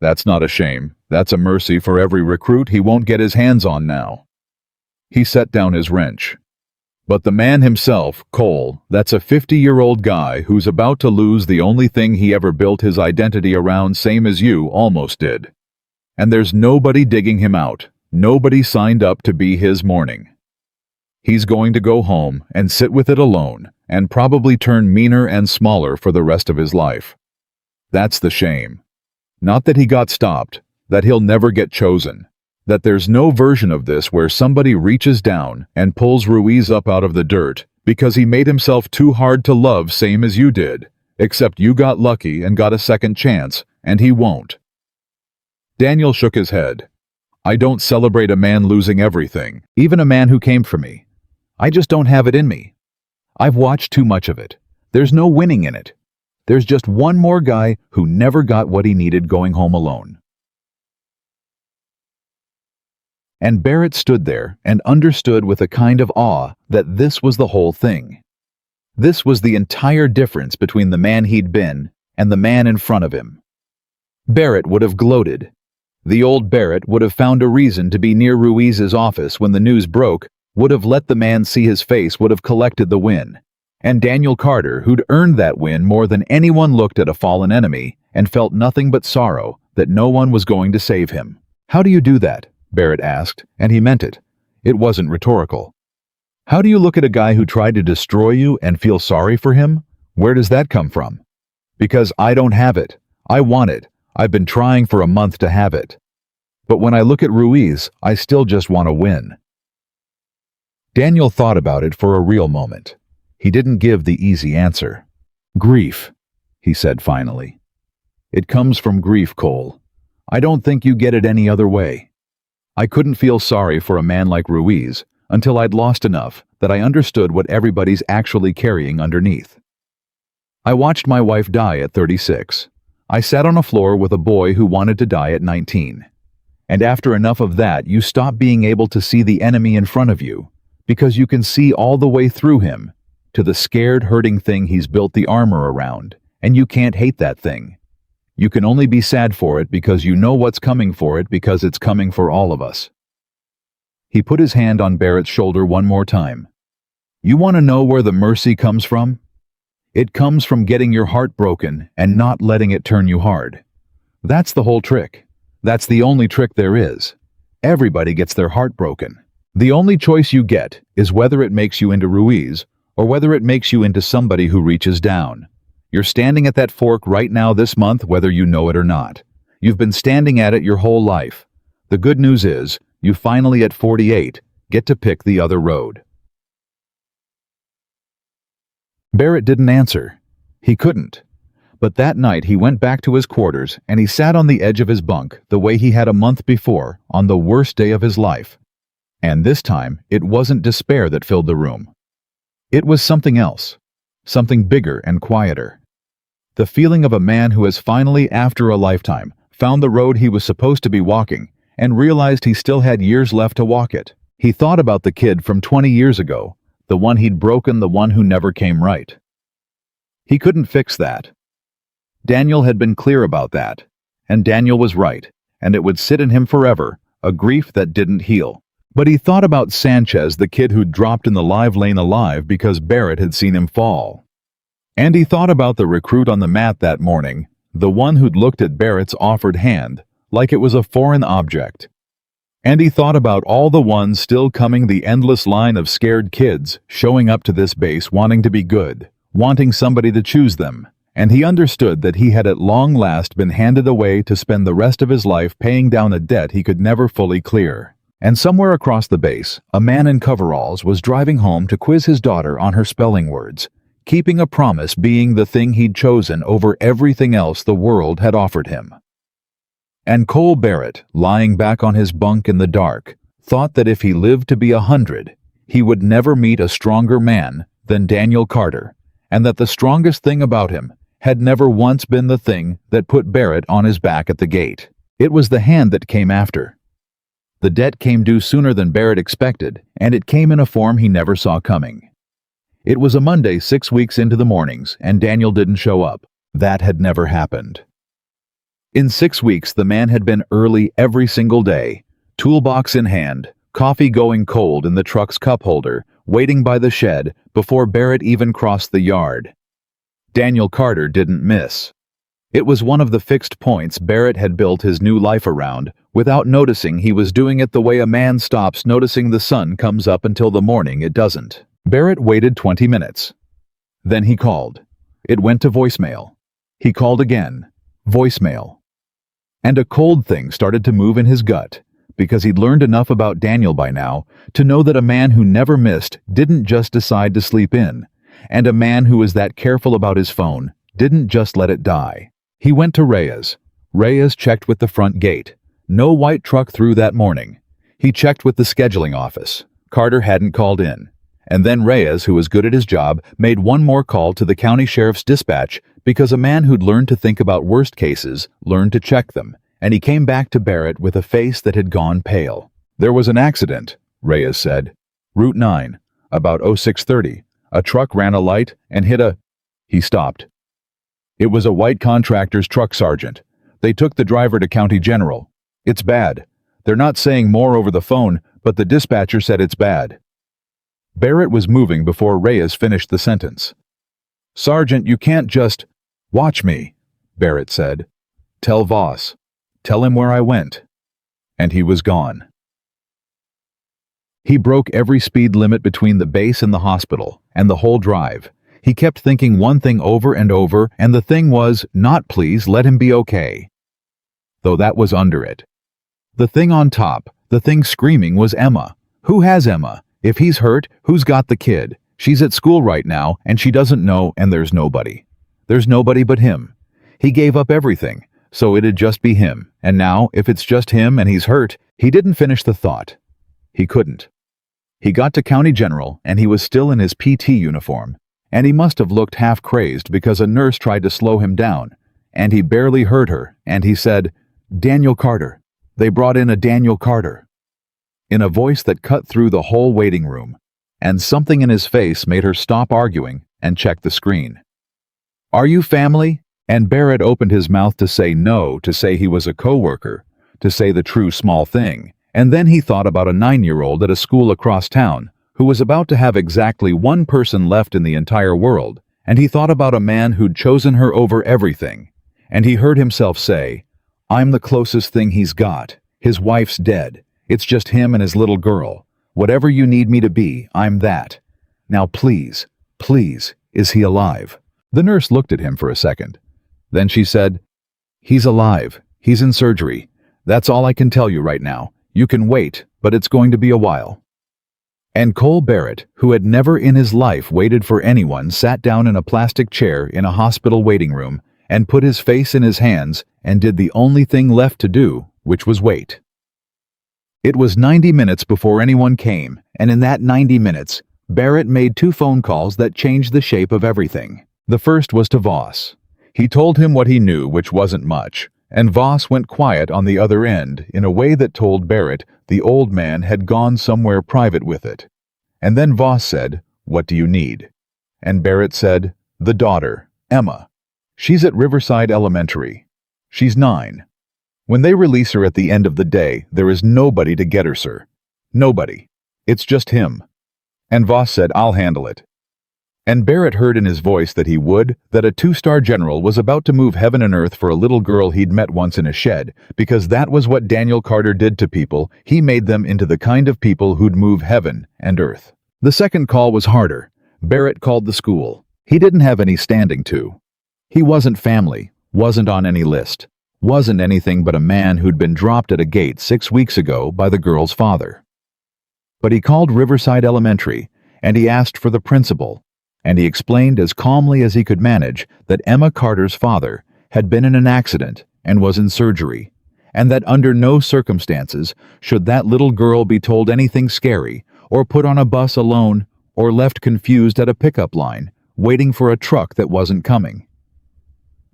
Speaker 1: That's not a shame. That's a mercy for every recruit he won't get his hands on now." He set down his wrench. "But the man himself, Cole, that's a 50-year-old guy who's about to lose the only thing he ever built his identity around, same as you almost did. And there's nobody digging him out. Nobody signed up to be his mourning. He's going to go home and sit with it alone and probably turn meaner and smaller for the rest of his life. That's the shame. Not that he got stopped, that he'll never get chosen, that there's no version of this where somebody reaches down and pulls Ruiz up out of the dirt because he made himself too hard to love, same as you did, except you got lucky and got a second chance, and he won't." Daniel shook his head. "I don't celebrate a man losing everything, even a man who came for me. I just don't have it in me. I've watched too much of it. There's no winning in it. There's just one more guy who never got what he needed going home alone." And Barrett stood there and understood with a kind of awe that this was the whole thing. This was the entire difference between the man he'd been and the man in front of him. Barrett would have gloated. The old Barrett would have found a reason to be near Ruiz's office when the news broke, would have let the man see his face, would have collected the win. And Daniel Carter, who'd earned that win more than anyone, looked at a fallen enemy and felt nothing but sorrow that no one was going to save him. "How do you do that?" Barrett asked, and he meant it. It wasn't rhetorical. "How do you look at a guy who tried to destroy you and feel sorry for him? Where does that come from?" "Because I don't have it. I want it. I've been trying for a month to have it. But when I look at Ruiz, I still just want to win." Daniel thought about it for a real moment. He didn't give the easy answer. "Grief," he said finally. "It comes from grief, Cole. I don't think you get it any other way. I couldn't feel sorry for a man like Ruiz until I'd lost enough that I understood what everybody's actually carrying underneath. I watched my wife die at 36. I sat on a floor with a boy who wanted to die at 19. And after enough of that, you stop being able to see the enemy in front of you, because you can see all the way through him to the scared, hurting thing he's built the armor around, and you can't hate that thing. You can only be sad for it because you know what's coming for it, because it's coming for all of us." He put his hand on Barrett's shoulder one more time. "You want to know where the mercy comes from? It comes from getting your heart broken and not letting it turn you hard. That's the whole trick. That's the only trick there is. Everybody gets their heart broken. The only choice you get is whether it makes you into Ruiz or whether it makes you into somebody who reaches down. You're standing at that fork right now this month, whether you know it or not. You've been standing at it your whole life. The good news is, you finally at 48 get to pick the other road." Barrett didn't answer. He couldn't. But that night he went back to his quarters and he sat on the edge of his bunk the way he had a month before on the worst day of his life. And this time it wasn't despair that filled the room. It was something else. Something bigger and quieter. The feeling of a man who has finally, after a lifetime, found the road he was supposed to be walking and realized he still had years left to walk it. He thought about the kid from 20 years ago, the one he'd broken, the one who never came right. He couldn't fix that. Daniel had been clear about that, and Daniel was right, and it would sit in him forever, a grief that didn't heal. But he thought about Sanchez, the kid who'd dropped in the live lane alive because Barrett had seen him fall. And he thought about the recruit on the mat that morning, the one who'd looked at Barrett's offered hand like it was a foreign object. And he thought about all the ones still coming, the endless line of scared kids showing up to this base wanting to be good, wanting somebody to choose them. And he understood that he had at long last been handed away to spend the rest of his life paying down a debt he could never fully clear. And somewhere across the base, a man in coveralls was driving home to quiz his daughter on her spelling words, keeping a promise being the thing he'd chosen over everything else the world had offered him. And Cole Barrett, lying back on his bunk in the dark, thought that if he lived to be 100, he would never meet a stronger man than Daniel Carter, and that the strongest thing about him had never once been the thing that put Barrett on his back at the gate. It was the hand that came after. The debt came due sooner than Barrett expected, and it came in a form he never saw coming. It was a Monday 6 weeks into the mornings, and Daniel didn't show up. That had never happened. In 6 weeks, the man had been early every single day, toolbox in hand, coffee going cold in the truck's cup holder, waiting by the shed before Barrett even crossed the yard. Daniel Carter didn't miss. It was one of the fixed points Barrett had built his new life around, without noticing he was doing it the way a man stops noticing the sun comes up until the morning it doesn't. Barrett waited 20 minutes. Then he called. It went to voicemail. He called again. Voicemail. And a cold thing started to move in his gut, because he'd learned enough about Daniel by now to know that a man who never missed didn't just decide to sleep in, and a man who was that careful about his phone didn't just let it die. He went to Reyes. Reyes checked with the front gate. No white truck through that morning. He checked with the scheduling office. Carter hadn't called in. And then Reyes, who was good at his job, made one more call to the county sheriff's dispatch because a man who'd learned to think about worst cases learned to check them, and he came back to Barrett with a face that had gone pale. "There was an accident," Reyes said. "Route 9, about 0630. A truck ran a light and hit a..." He stopped. It was a white contractor's truck, Sergeant. They took the driver to County General. It's bad. They're not saying more over the phone, but the dispatcher said it's bad. Barrett was moving before Reyes finished the sentence. Sergeant, you can't just... Watch me, Barrett said. Tell Voss. Tell him where I went. And he was gone. He broke every speed limit between the base and the hospital, and the whole drive. He kept thinking one thing over and over, and the thing was, not please, let him be okay. Though that was under it. The thing on top, the thing screaming, was Emma. Who has Emma? If he's hurt, who's got the kid? She's at school right now, and she doesn't know, and there's nobody. There's nobody but him. He gave up everything, so it'd just be him, and now, if it's just him and he's hurt, he didn't finish the thought. He couldn't. He got to County General, and he was still in his PT uniform, and he must have looked half crazed because a nurse tried to slow him down, and he barely heard her, and he said, Daniel Carter. They brought in a Daniel Carter. In a voice that cut through the whole waiting room, and something in his face made her stop arguing and check the screen. Are you family? And Barrett opened his mouth to say no, to say he was a co-worker, to say the true small thing, and then he thought about a 9-year-old at a school across town who was about to have exactly one person left in the entire world, and he thought about a man who'd chosen her over everything, and he heard himself say, I'm the closest thing he's got. His wife's dead. It's just him and his little girl. Whatever you need me to be, I'm that. Now please, please, is he alive? The nurse looked at him for a second. Then she said, He's alive. He's in surgery. That's all I can tell you right now. You can wait, but it's going to be a while. And Cole Barrett, who had never in his life waited for anyone, sat down in a plastic chair in a hospital waiting room and put his face in his hands and did the only thing left to do, which was wait. It was 90 minutes before anyone came, and in that 90 minutes, Barrett made 2 phone calls that changed the shape of everything. The first was to Voss. He told him what he knew, which wasn't much, and Voss went quiet on the other end in a way that told Barrett the old man had gone somewhere private with it. And then Voss said, What do you need? And Barrett said, The daughter, Emma. She's at Riverside Elementary. She's 9. When they release her at the end of the day, there is nobody to get her, sir. Nobody. It's just him. And Voss said, I'll handle it. And Barrett heard in his voice that he would, that a 2-star general was about to move heaven and earth for a little girl he'd met once in a shed, because that was what Daniel Carter did to people. He made them into the kind of people who'd move heaven and earth. The second call was harder. Barrett called the school. He didn't have any standing to. He wasn't family, wasn't on any list, wasn't anything but a man who'd been dropped at a gate 6 weeks ago by the girl's father. But he called Riverside Elementary, and he asked for the principal, and he explained as calmly as he could manage that Emma Carter's father had been in an accident and was in surgery, and that under no circumstances should that little girl be told anything scary, or put on a bus alone, or left confused at a pickup line, waiting for a truck that wasn't coming.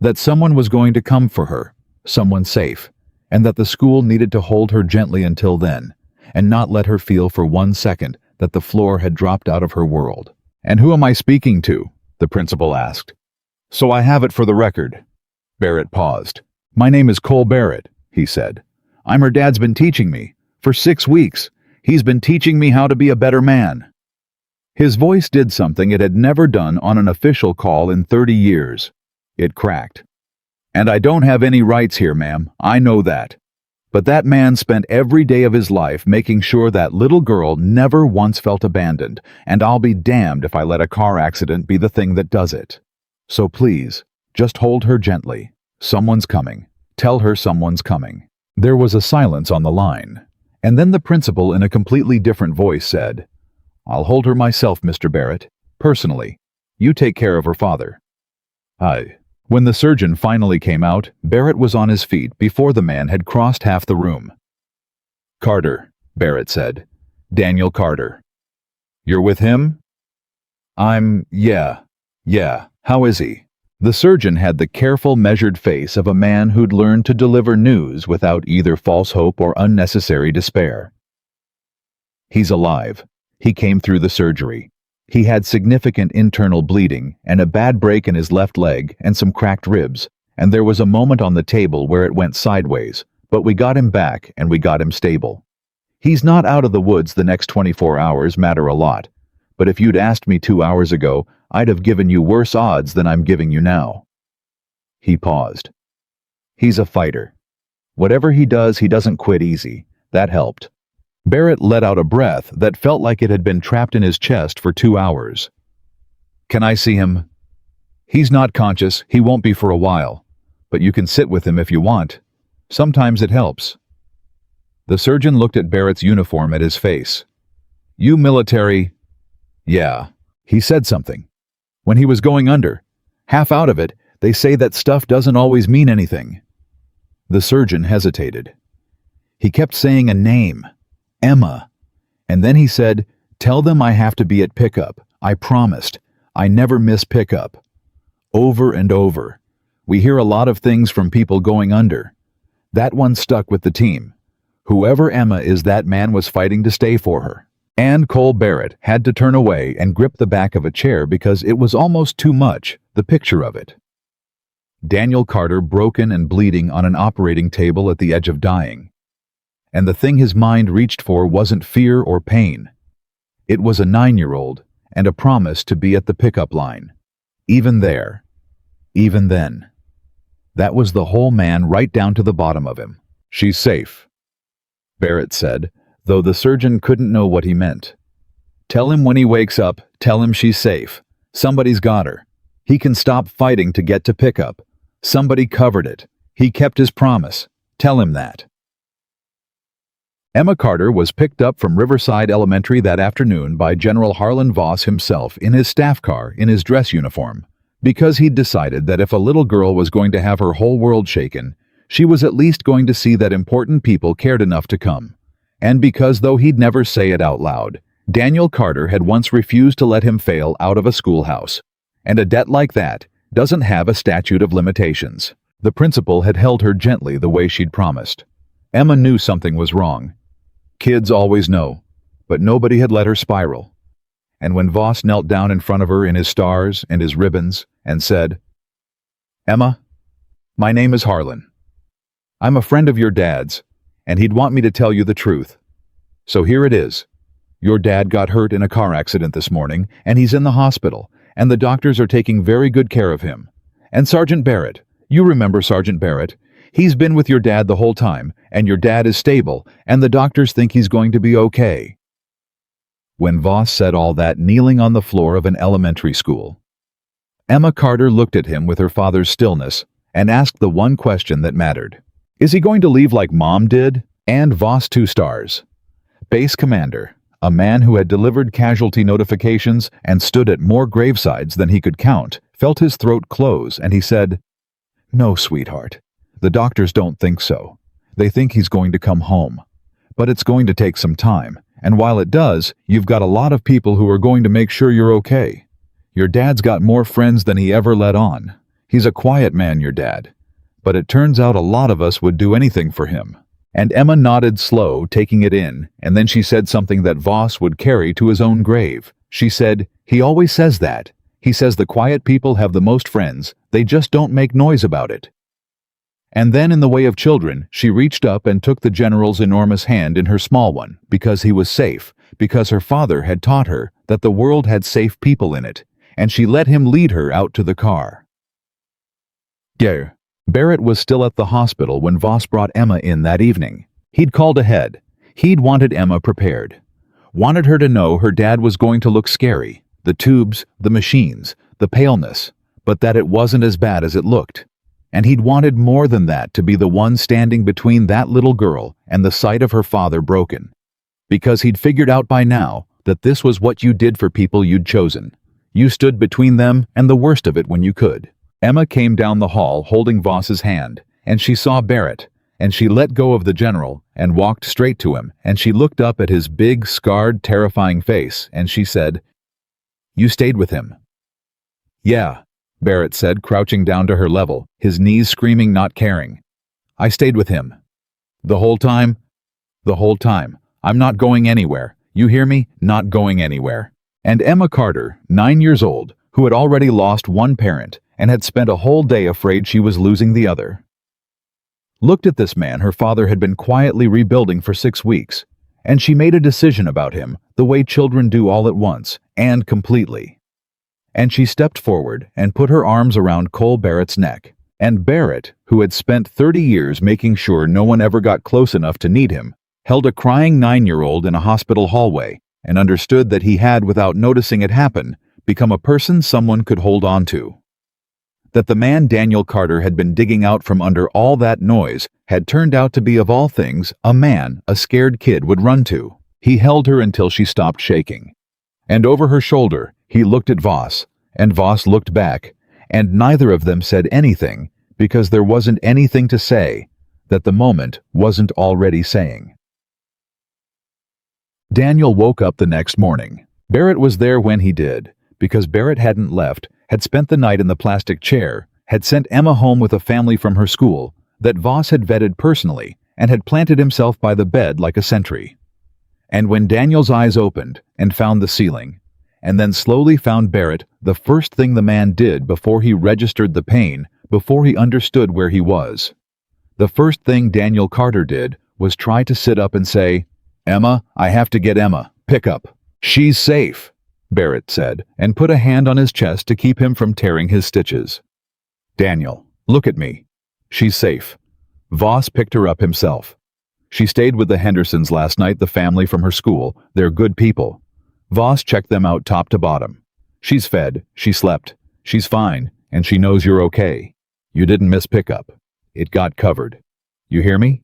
Speaker 1: That someone was going to come for her, someone safe, and that the school needed to hold her gently until then, and not let her feel for 1 second that the floor had dropped out of her world. And who am I speaking to? The principal asked. So I have it for the record. Barrett paused. My name is Cole Barrett, he said. I'm her dad's been teaching me. For 6 weeks. He's been teaching me how to be a better man. His voice did something it had never done on an official call in 30 years. It cracked. And I don't have any rights here, ma'am. I know that. But that man spent every day of his life making sure that little girl never once felt abandoned, and I'll be damned if I let a car accident be the thing that does it. So please, just hold her gently. Someone's coming. Tell her someone's coming. There was a silence on the line, and then the principal in a completely different voice said, I'll hold her myself, Mr. Barrett. Personally. You take care of her father. Aye. When the surgeon finally came out, Barrett was on his feet before the man had crossed half the room. Carter, Barrett said. Daniel Carter. You're with him? Yeah. How is he? The surgeon had the careful, measured face of a man who'd learned to deliver news without either false hope or unnecessary despair. He's alive. He came through the surgery. He had significant internal bleeding and a bad break in his left leg and some cracked ribs, and there was a moment on the table where it went sideways, but we got him back and we got him stable. He's not out of the woods. The next 24 hours matter a lot, but if you'd asked me 2 hours ago, I'd have given you worse odds than I'm giving you now." He paused. "He's a fighter. Whatever he does, he doesn't quit easy." That helped. Barrett let out a breath that felt like it had been trapped in his chest for 2 hours. "Can I see him?" "He's not conscious. He won't be for a while. But you can sit with him if you want. Sometimes it helps." The surgeon looked at Barrett's uniform at his face. "You military?" "Yeah." He said something. "When he was going under. Half out of it, they say that stuff doesn't always mean anything." The surgeon hesitated. He kept saying a name. Emma. And then he said, "Tell them I have to be at pickup. I promised. I never miss pickup." Over and over. We hear a lot of things from people going under. That one stuck with the team. Whoever Emma is, that man was fighting to stay for her. And Cole Barrett had to turn away and grip the back of a chair because it was almost too much, the picture of it. Daniel Carter broken and bleeding on an operating table at the edge of dying. And the thing his mind reached for wasn't fear or pain. It was a 9-year-old and a promise to be at the pickup line. Even there. Even then. That was the whole man right down to the bottom of him. "She's safe," Barrett said, though the surgeon couldn't know what he meant. "Tell him when he wakes up, tell him she's safe. Somebody's got her. He can stop fighting to get to pickup. Somebody covered it. He kept his promise. Tell him that." Emma Carter was picked up from Riverside Elementary that afternoon by General Harlan Voss himself in his staff car in his dress uniform, because he'd decided that if a little girl was going to have her whole world shaken, she was at least going to see that important people cared enough to come. And because, though he'd never say it out loud, Daniel Carter had once refused to let him fail out of a schoolhouse. And a debt like that doesn't have a statute of limitations. The principal had held her gently the way she'd promised. Emma knew something was wrong. Kids always know, but nobody had let her spiral. And when Voss knelt down in front of her in his stars and his ribbons and said, "Emma, my name is Harlan. I'm a friend of your dad's, and he'd want me to tell you the truth. So here it is. Your dad got hurt in a car accident this morning, and he's in the hospital, and the doctors are taking very good care of him. And Sergeant Barrett, you remember Sergeant Barrett? He's been with your dad the whole time, and your dad is stable, and the doctors think he's going to be okay." When Voss said all that kneeling on the floor of an elementary school, Emma Carter looked at him with her father's stillness and asked the one question that mattered. "Is he going to leave like Mom did?" And Voss 2 stars. Base commander, a man who had delivered casualty notifications and stood at more gravesides than he could count, felt his throat close, and he said, "No, sweetheart. The doctors don't think so. They think he's going to come home. But it's going to take some time, and while it does, you've got a lot of people who are going to make sure you're okay. Your dad's got more friends than he ever let on. He's a quiet man, your dad. But it turns out a lot of us would do anything for him." And Emma nodded slow, taking it in, and then she said something that Voss would carry to his own grave. She said, "He always says that. He says the quiet people have the most friends, they just don't make noise about it." And then in the way of children, she reached up and took the general's enormous hand in her small one, because he was safe, because her father had taught her that the world had safe people in it, and she let him lead her out to the car. Yeah. Barrett was still at the hospital when Voss brought Emma in that evening. He'd called ahead. He'd wanted Emma prepared. Wanted her to know her dad was going to look scary, the tubes, the machines, the paleness, but that it wasn't as bad as it looked. And he'd wanted more than that, to be the one standing between that little girl and the sight of her father broken. Because he'd figured out by now that this was what you did for people you'd chosen. You stood between them and the worst of it when you could. Emma came down the hall holding Voss's hand, and she saw Barrett, and she let go of the general and walked straight to him, and she looked up at his big, scarred, terrifying face, and she said, "You stayed with him." "Yeah," Barrett said, crouching down to her level, his knees screaming, not caring. "I stayed with him." "The whole time?" "The whole time. I'm not going anywhere. You hear me? Not going anywhere." And Emma Carter, 9 years old, who had already lost one parent and had spent a whole day afraid she was losing the other. Looked at this man her father had been quietly rebuilding for 6 weeks, and she made a decision about him the way children do all at once and completely. And she stepped forward and put her arms around Cole Barrett's neck. And Barrett, who had spent 30 years making sure no one ever got close enough to need him, held a crying 9-year-old in a hospital hallway and understood that he had, without noticing it happen, become a person someone could hold on to. That the man Daniel Carter had been digging out from under all that noise had turned out to be, of all things, a man a scared kid would run to. He held her until she stopped shaking. And over her shoulder, he looked at Voss, and Voss looked back, and neither of them said anything because there wasn't anything to say that the moment wasn't already saying. Daniel woke up the next morning. Barrett was there when he did, because Barrett hadn't left, had spent the night in the plastic chair, had sent Emma home with a family from her school that Voss had vetted personally, and had planted himself by the bed like a sentry. And when Daniel's eyes opened and found the ceiling, and then slowly found Barrett, the first thing the man did before he registered the pain, before he understood where he was, the first thing Daniel Carter did was try to sit up and say, "Emma, I have to get Emma. Pick up. She's safe," Barrett said, and put a hand on his chest to keep him from tearing his stitches. "Daniel, look at me. She's safe." Voss picked her up himself. "She stayed with the Hendersons last night, the family from her school. They're good people." Voss checked them out top to bottom. "She's fed, she slept, she's fine, and she knows you're okay. You didn't miss pickup. It got covered. You hear me?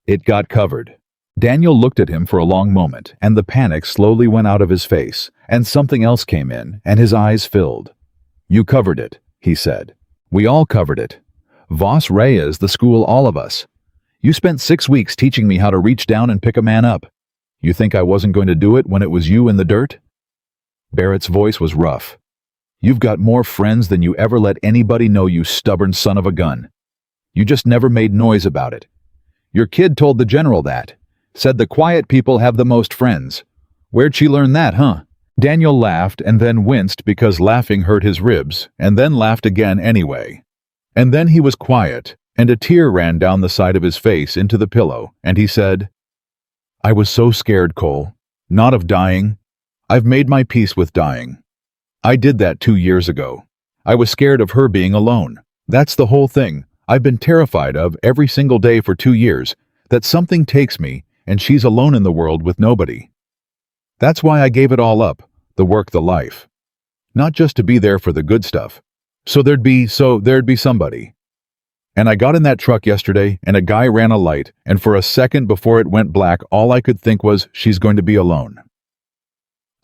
Speaker 1: It got covered." Daniel looked at him for a long moment, and the panic slowly went out of his face, and something else came in, and his eyes filled. "You covered it," he said. "We all covered it. Voss Reyes, the school, all of us. You spent 6 weeks teaching me how to reach down and pick a man up. You think I wasn't going to do it when it was you in the dirt?" Barrett's voice was rough. "You've got more friends than you ever let anybody know, you stubborn son of a gun. You just never made noise about it. Your kid told the general that. Said the quiet people have the most friends. Where'd she learn that, huh?" Daniel laughed and then winced because laughing hurt his ribs, and then laughed again anyway. And then he was quiet, and a tear ran down the side of his face into the pillow, and he said, "I was so scared, Cole. Not of dying. I've made my peace with dying. I did that 2 years ago. I was scared of her being alone. That's the whole thing I've been terrified of every single day for 2 years, that something takes me and she's alone in the world with nobody. That's why I gave it all up, the work, the life. Not just to be there for the good stuff. So there'd be somebody. And I got in that truck yesterday, and a guy ran a light, and for a second before it went black, all I could think was, she's going to be alone.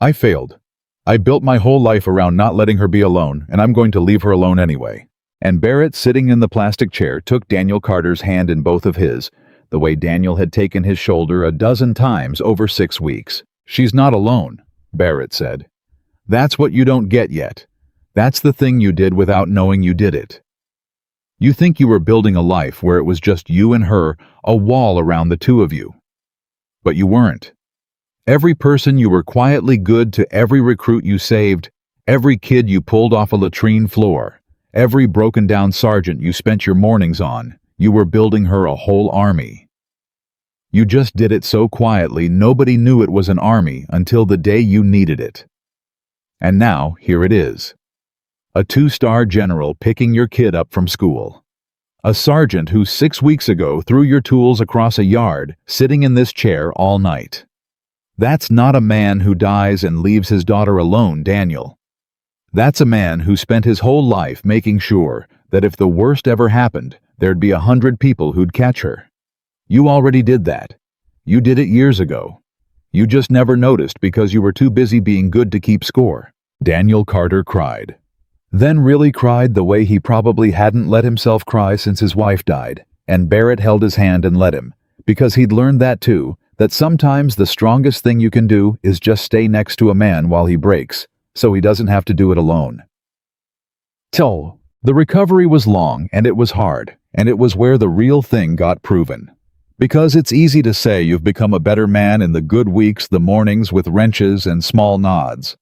Speaker 1: I failed. I built my whole life around not letting her be alone, and I'm going to leave her alone anyway." And Barrett, sitting in the plastic chair, took Daniel Carter's hand in both of his, the way Daniel had taken his shoulder a dozen times over 6 weeks. "She's not alone," Barrett said. "That's what you don't get yet. That's the thing you did without knowing you did it. You think you were building a life where it was just you and her, a wall around the two of you. But you weren't. Every person you were quietly good to, every recruit you saved, every kid you pulled off a latrine floor, every broken-down sergeant you spent your mornings on, you were building her a whole army. You just did it so quietly nobody knew it was an army until the day you needed it. And now, here it is. A 2-star general picking your kid up from school. A sergeant who 6 weeks ago threw your tools across a yard, sitting in this chair all night. That's not a man who dies and leaves his daughter alone, Daniel. That's a man who spent his whole life making sure that if the worst ever happened, there'd be 100 people who'd catch her. You already did that. You did it years ago. You just never noticed because you were too busy being good to keep score." Daniel Carter cried. Then really cried the way he probably hadn't let himself cry since his wife died, and Barrett held his hand and let him, because he'd learned that too, that sometimes the strongest thing you can do is just stay next to a man while he breaks, so he doesn't have to do it alone. The recovery was long and it was hard, and it was where the real thing got proven. Because it's easy to say you've become a better man in the good weeks, the mornings with wrenches and small nods.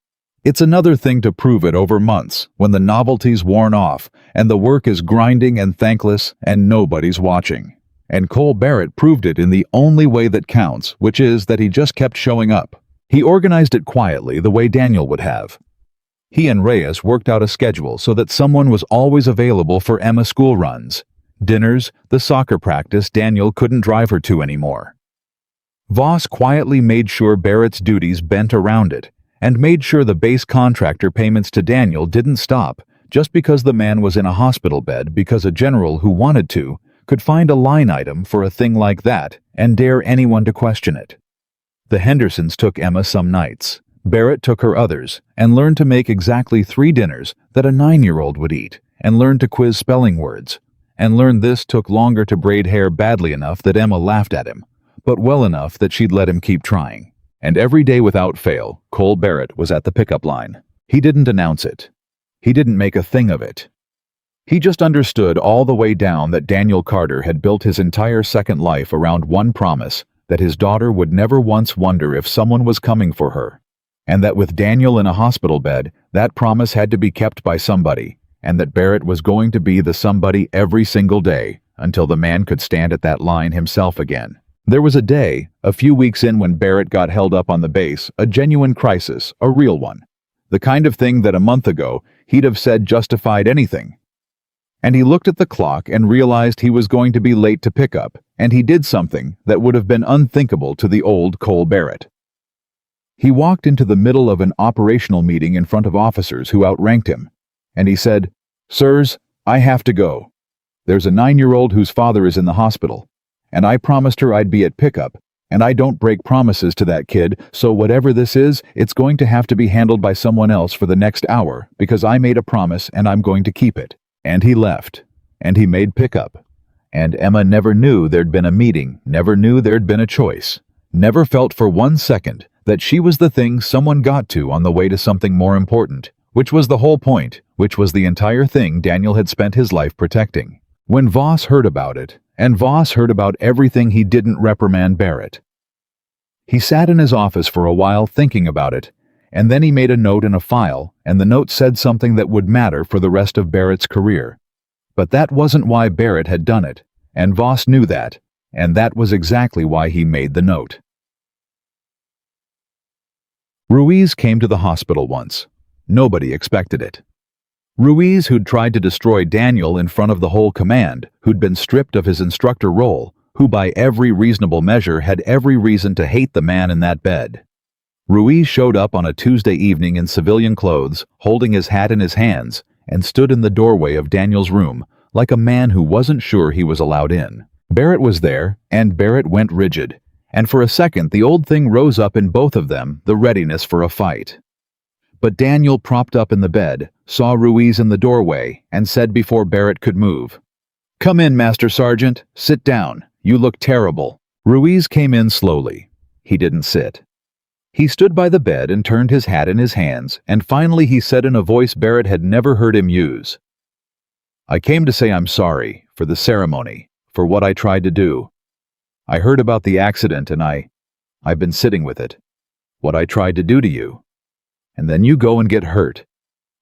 Speaker 1: It's another thing to prove it over months, when the novelty's worn off, and the work is grinding and thankless, and nobody's watching. And Cole Barrett proved it in the only way that counts, which is that he just kept showing up. He organized it quietly, the way Daniel would have. He and Reyes worked out a schedule so that someone was always available for Emma school runs, dinners, the soccer practice Daniel couldn't drive her to anymore. Voss quietly made sure Barrett's duties bent around it, and made sure the base contractor payments to Daniel didn't stop just because the man was in a hospital bed, because a general who wanted to could find a line item for a thing like that and dare anyone to question it. The Hendersons took Emma some nights. Barrett took her others, and learned to make exactly 3 dinners that a 9-year-old would eat, and learned to quiz spelling words, and learned this took longer to braid hair badly enough that Emma laughed at him, but well enough that she'd let him keep trying. And every day without fail, Cole Barrett was at the pickup line. He didn't announce it. He didn't make a thing of it. He just understood all the way down that Daniel Carter had built his entire second life around one promise, that his daughter would never once wonder if someone was coming for her. And that with Daniel in a hospital bed, that promise had to be kept by somebody, and that Barrett was going to be the somebody every single day, until the man could stand at that line himself again. There was a day, a few weeks in, when Barrett got held up on the base, a genuine crisis, a real one. The kind of thing that a month ago he'd have said justified anything. And he looked at the clock and realized he was going to be late to pick up, and he did something that would have been unthinkable to the old Cole Barrett. He walked into the middle of an operational meeting in front of officers who outranked him, and he said, "Sirs, I have to go. There's a 9-year-old whose father is in the hospital, and I promised her I'd be at pickup, and I don't break promises to that kid, so whatever this is, it's going to have to be handled by someone else for the next hour, because I made a promise and I'm going to keep it." And he left, and he made pickup. And Emma never knew there'd been a meeting, never knew there'd been a choice, never felt for 1 second that she was the thing someone got to on the way to something more important, which was the whole point, which was the entire thing Daniel had spent his life protecting. When Voss heard about it, and Voss heard about everything, he didn't reprimand Barrett. He sat in his office for a while thinking about it, and then he made a note in a file, and the note said something that would matter for the rest of Barrett's career. But that wasn't why Barrett had done it, and Voss knew that, and that was exactly why he made the note. Ruiz came to the hospital once. Nobody expected it. Ruiz, who'd tried to destroy Daniel in front of the whole command, who'd been stripped of his instructor role, who by every reasonable measure had every reason to hate the man in that bed. Ruiz showed up on a Tuesday evening in civilian clothes, holding his hat in his hands, and stood in the doorway of Daniel's room, like a man who wasn't sure he was allowed in. Barrett was there, and Barrett went rigid, and for a second the old thing rose up in both of them, the readiness for a fight. But Daniel, propped up in the bed, saw Ruiz in the doorway and said before Barrett could move, "Come in, Master Sergeant. Sit down. You look terrible." Ruiz came in slowly. He didn't sit. He stood by the bed and turned his hat in his hands, and finally he said in a voice Barrett had never heard him use, "I came to say I'm sorry for the ceremony, for what I tried to do. I heard about the accident and I've been sitting with it. What I tried to do to you. And then you go and get hurt.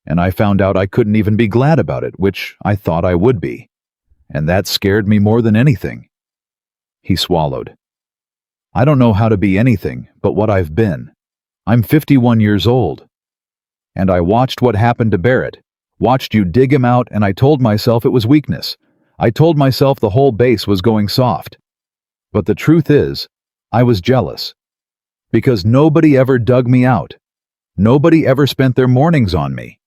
Speaker 1: And I found out I couldn't even be glad about it, which I thought I would be. And that scared me more than anything." He swallowed. "I don't know how to be anything but what I've been. I'm 51 years old. And I watched what happened to Barrett, watched you dig him out, and I told myself it was weakness. I told myself the whole base was going soft. But the truth is, I was jealous. Because nobody ever dug me out. Nobody ever spent their mornings on me.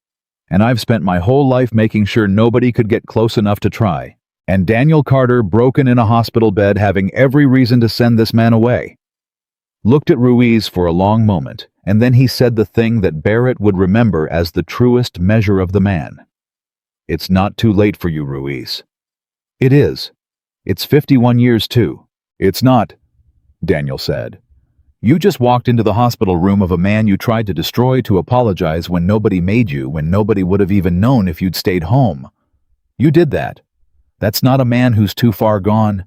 Speaker 1: And I've spent my whole life making sure nobody could get close enough to try. And Daniel Carter, broken in a hospital bed, having every reason to send this man away." Looked at Ruiz for a long moment, and then he said the thing that Barrett would remember as the truest measure of the man. "It's not too late for you, Ruiz." "It is. It's 51 years too." "It's not," Daniel said. "You just walked into the hospital room of a man you tried to destroy to apologize when nobody made you, when nobody would have even known if you'd stayed home. You did that. That's not a man who's too far gone.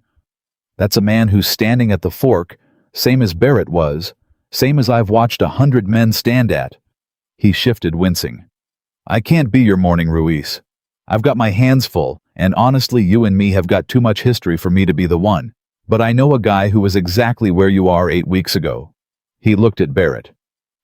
Speaker 1: That's a man who's standing at the fork, same as Barrett was, same as I've watched 100 men stand at. He shifted, wincing. I can't be your morning Ruiz. I've got my hands full, and honestly you and me have got too much history for me to be the one. But I know a guy who was exactly where you are 8 weeks ago. He looked at Barrett.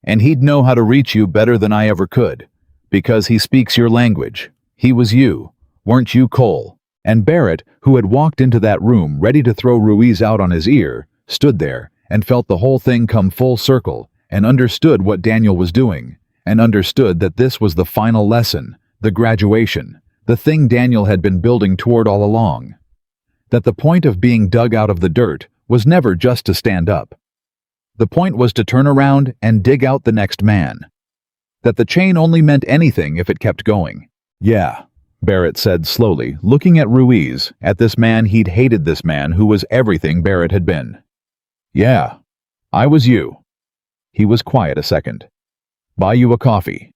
Speaker 1: And he'd know how to reach you better than I ever could. Because he speaks your language. He was you. Weren't you, Cole? And Barrett, who had walked into that room ready to throw Ruiz out on his ear, stood there and felt the whole thing come full circle and understood what Daniel was doing, and understood that this was the final lesson, the graduation, the thing Daniel had been building toward all along. That the point of being dug out of the dirt was never just to stand up. The point was to turn around and dig out the next man. That the chain only meant anything if it kept going. Yeah, Barrett said slowly, looking at Ruiz, at this man he'd hated, this man who was everything Barrett had been. Yeah, I was you. He was quiet a second. Buy you a coffee.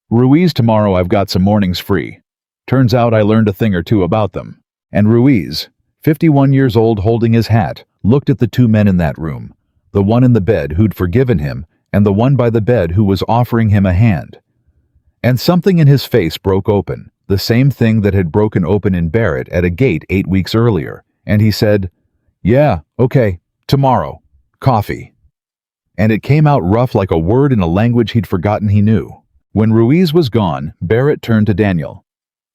Speaker 1: Ruiz, tomorrow I've got some mornings free. Turns out I learned a thing or two about them. And Ruiz, 51 years old, holding his hat, looked at the two men in that room, the one in the bed who'd forgiven him and the one by the bed who was offering him a hand. And something in his face broke open, the same thing that had broken open in Barrett at a gate 8 weeks earlier, and he said, Yeah, okay, tomorrow, coffee. And it came out rough like a word in a language he'd forgotten he knew. When Ruiz was gone, Barrett turned to Daniel.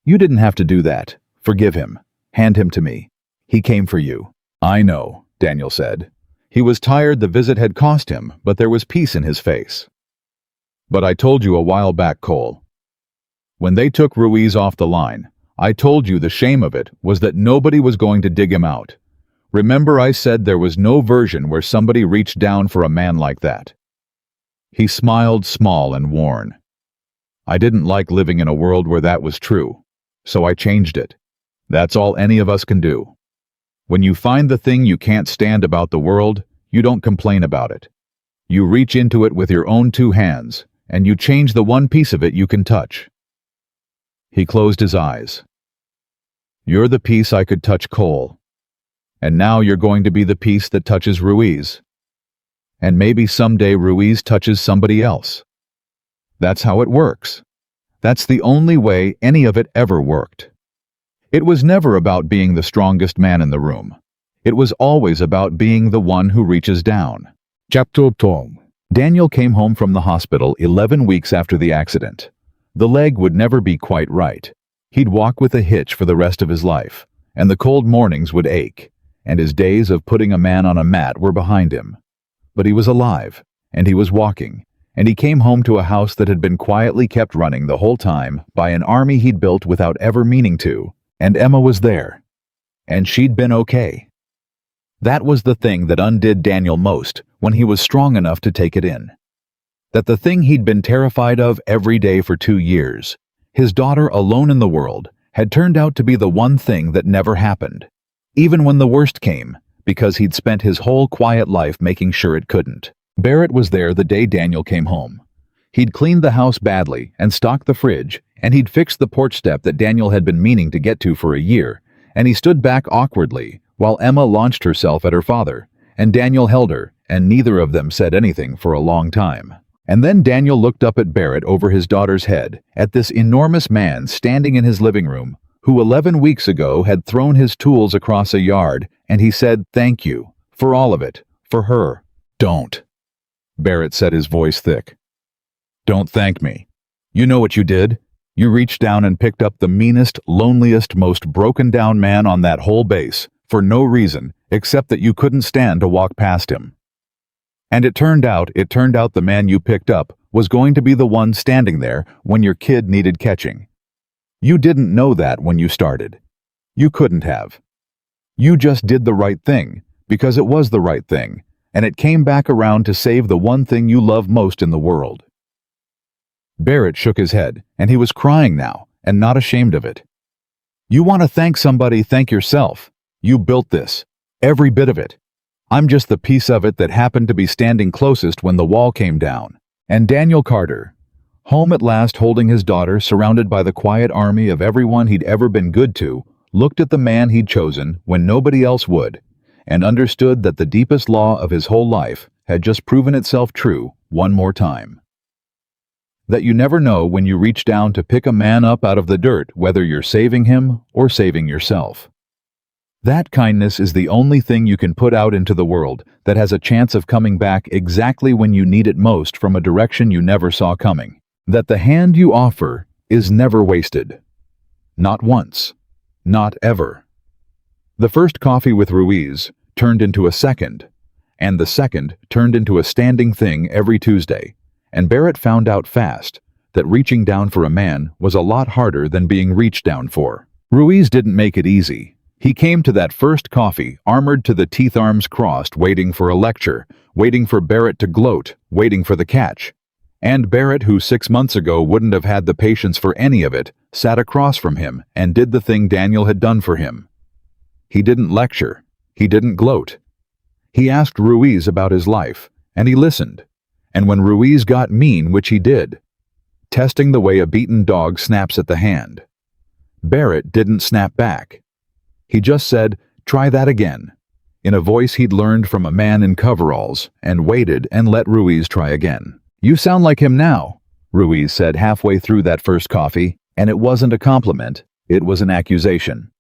Speaker 1: You didn't have to do that. Forgive him. Hand him to me. He came for you. I know, Daniel said. He was tired, the visit had cost him, but there was peace in his face. But I told you a while back, Cole. When they took Ruiz off the line, I told you the shame of it was that nobody was going to dig him out. Remember I said there was no version where somebody reached down for a man like that. He smiled, small and worn. I didn't like living in a world where that was true, so I changed it. That's all any of us can do. When you find the thing you can't stand about the world, you don't complain about it. You reach into it with your own 2 hands, and you change the one piece of it you can touch. He closed his eyes. You're the piece I could touch, Cole. And now you're going to be the piece that touches Ruiz. And maybe someday Ruiz touches somebody else. That's how it works. That's the only way any of it ever worked. It was never about being the strongest man in the room. It was always about being the one who reaches down. Chapter 12. Daniel came home from the hospital 11 weeks after the accident. The leg would never be quite right. He'd walk with a hitch for the rest of his life, and the cold mornings would ache, and his days of putting a man on a mat were behind him. But he was alive, and he was walking, and he came home to a house that had been quietly kept running the whole time by an army he'd built without ever meaning to, and Emma was there. And she'd been okay. That was the thing that undid Daniel most when he was strong enough to take it in. That the thing he'd been terrified of every day for 2 years, his daughter alone in the world, had turned out to be the one thing that never happened, even when the worst came, because he'd spent his whole quiet life making sure it couldn't. Barrett was there the day Daniel came home. He'd cleaned the house badly and stocked the fridge, and he'd fixed the porch step that Daniel had been meaning to get to for a year, and he stood back awkwardly while Emma launched herself at her father, and Daniel held her, and neither of them said anything for a long time. And then Daniel looked up at Barrett over his daughter's head, at this enormous man standing in his living room, who 11 weeks ago had thrown his tools across a yard, and he said, "Thank you, for all of it, for her." "Don't," Barrett said, his voice thick. "Don't thank me. You know what you did? You reached down and picked up the meanest, loneliest, most broken-down man on that whole base, for no reason, except that you couldn't stand to walk past him. And it turned out the man you picked up was going to be the one standing there when your kid needed catching. You didn't know that when you started. You couldn't have. You just did the right thing, because it was the right thing, and it came back around to save the one thing you love most in the world." Barrett shook his head, and he was crying now, and not ashamed of it. "You want to thank somebody, thank yourself. You built this. Every bit of it. I'm just the piece of it that happened to be standing closest when the wall came down." And Daniel Carter, home at last holding his daughter, surrounded by the quiet army of everyone he'd ever been good to, looked at the man he'd chosen when nobody else would, and understood that the deepest law of his whole life had just proven itself true one more time. That you never know when you reach down to pick a man up out of the dirt, whether you're saving him or saving yourself. That kindness is the only thing you can put out into the world that has a chance of coming back exactly when you need it most from a direction you never saw coming. That the hand you offer is never wasted. Not once. Not ever. The first coffee with Ruiz turned into a second, and the second turned into a standing thing every Tuesday, and Barrett found out fast that reaching down for a man was a lot harder than being reached down for. Ruiz didn't make it easy. He came to that first coffee armored to the teeth, arms crossed, waiting for a lecture, waiting for Barrett to gloat, waiting for the catch. And Barrett, who 6 months ago wouldn't have had the patience for any of it, sat across from him and did the thing Daniel had done for him. He didn't lecture. He didn't gloat. He asked Ruiz about his life, and he listened. And when Ruiz got mean, which he did, testing the way a beaten dog snaps at the hand, Barrett didn't snap back. He just said, "Try that again," in a voice he'd learned from a man in coveralls, and waited and let Ruiz try again. "You sound like him now," Ruiz said halfway through that first coffee, and it wasn't a compliment, it was an accusation.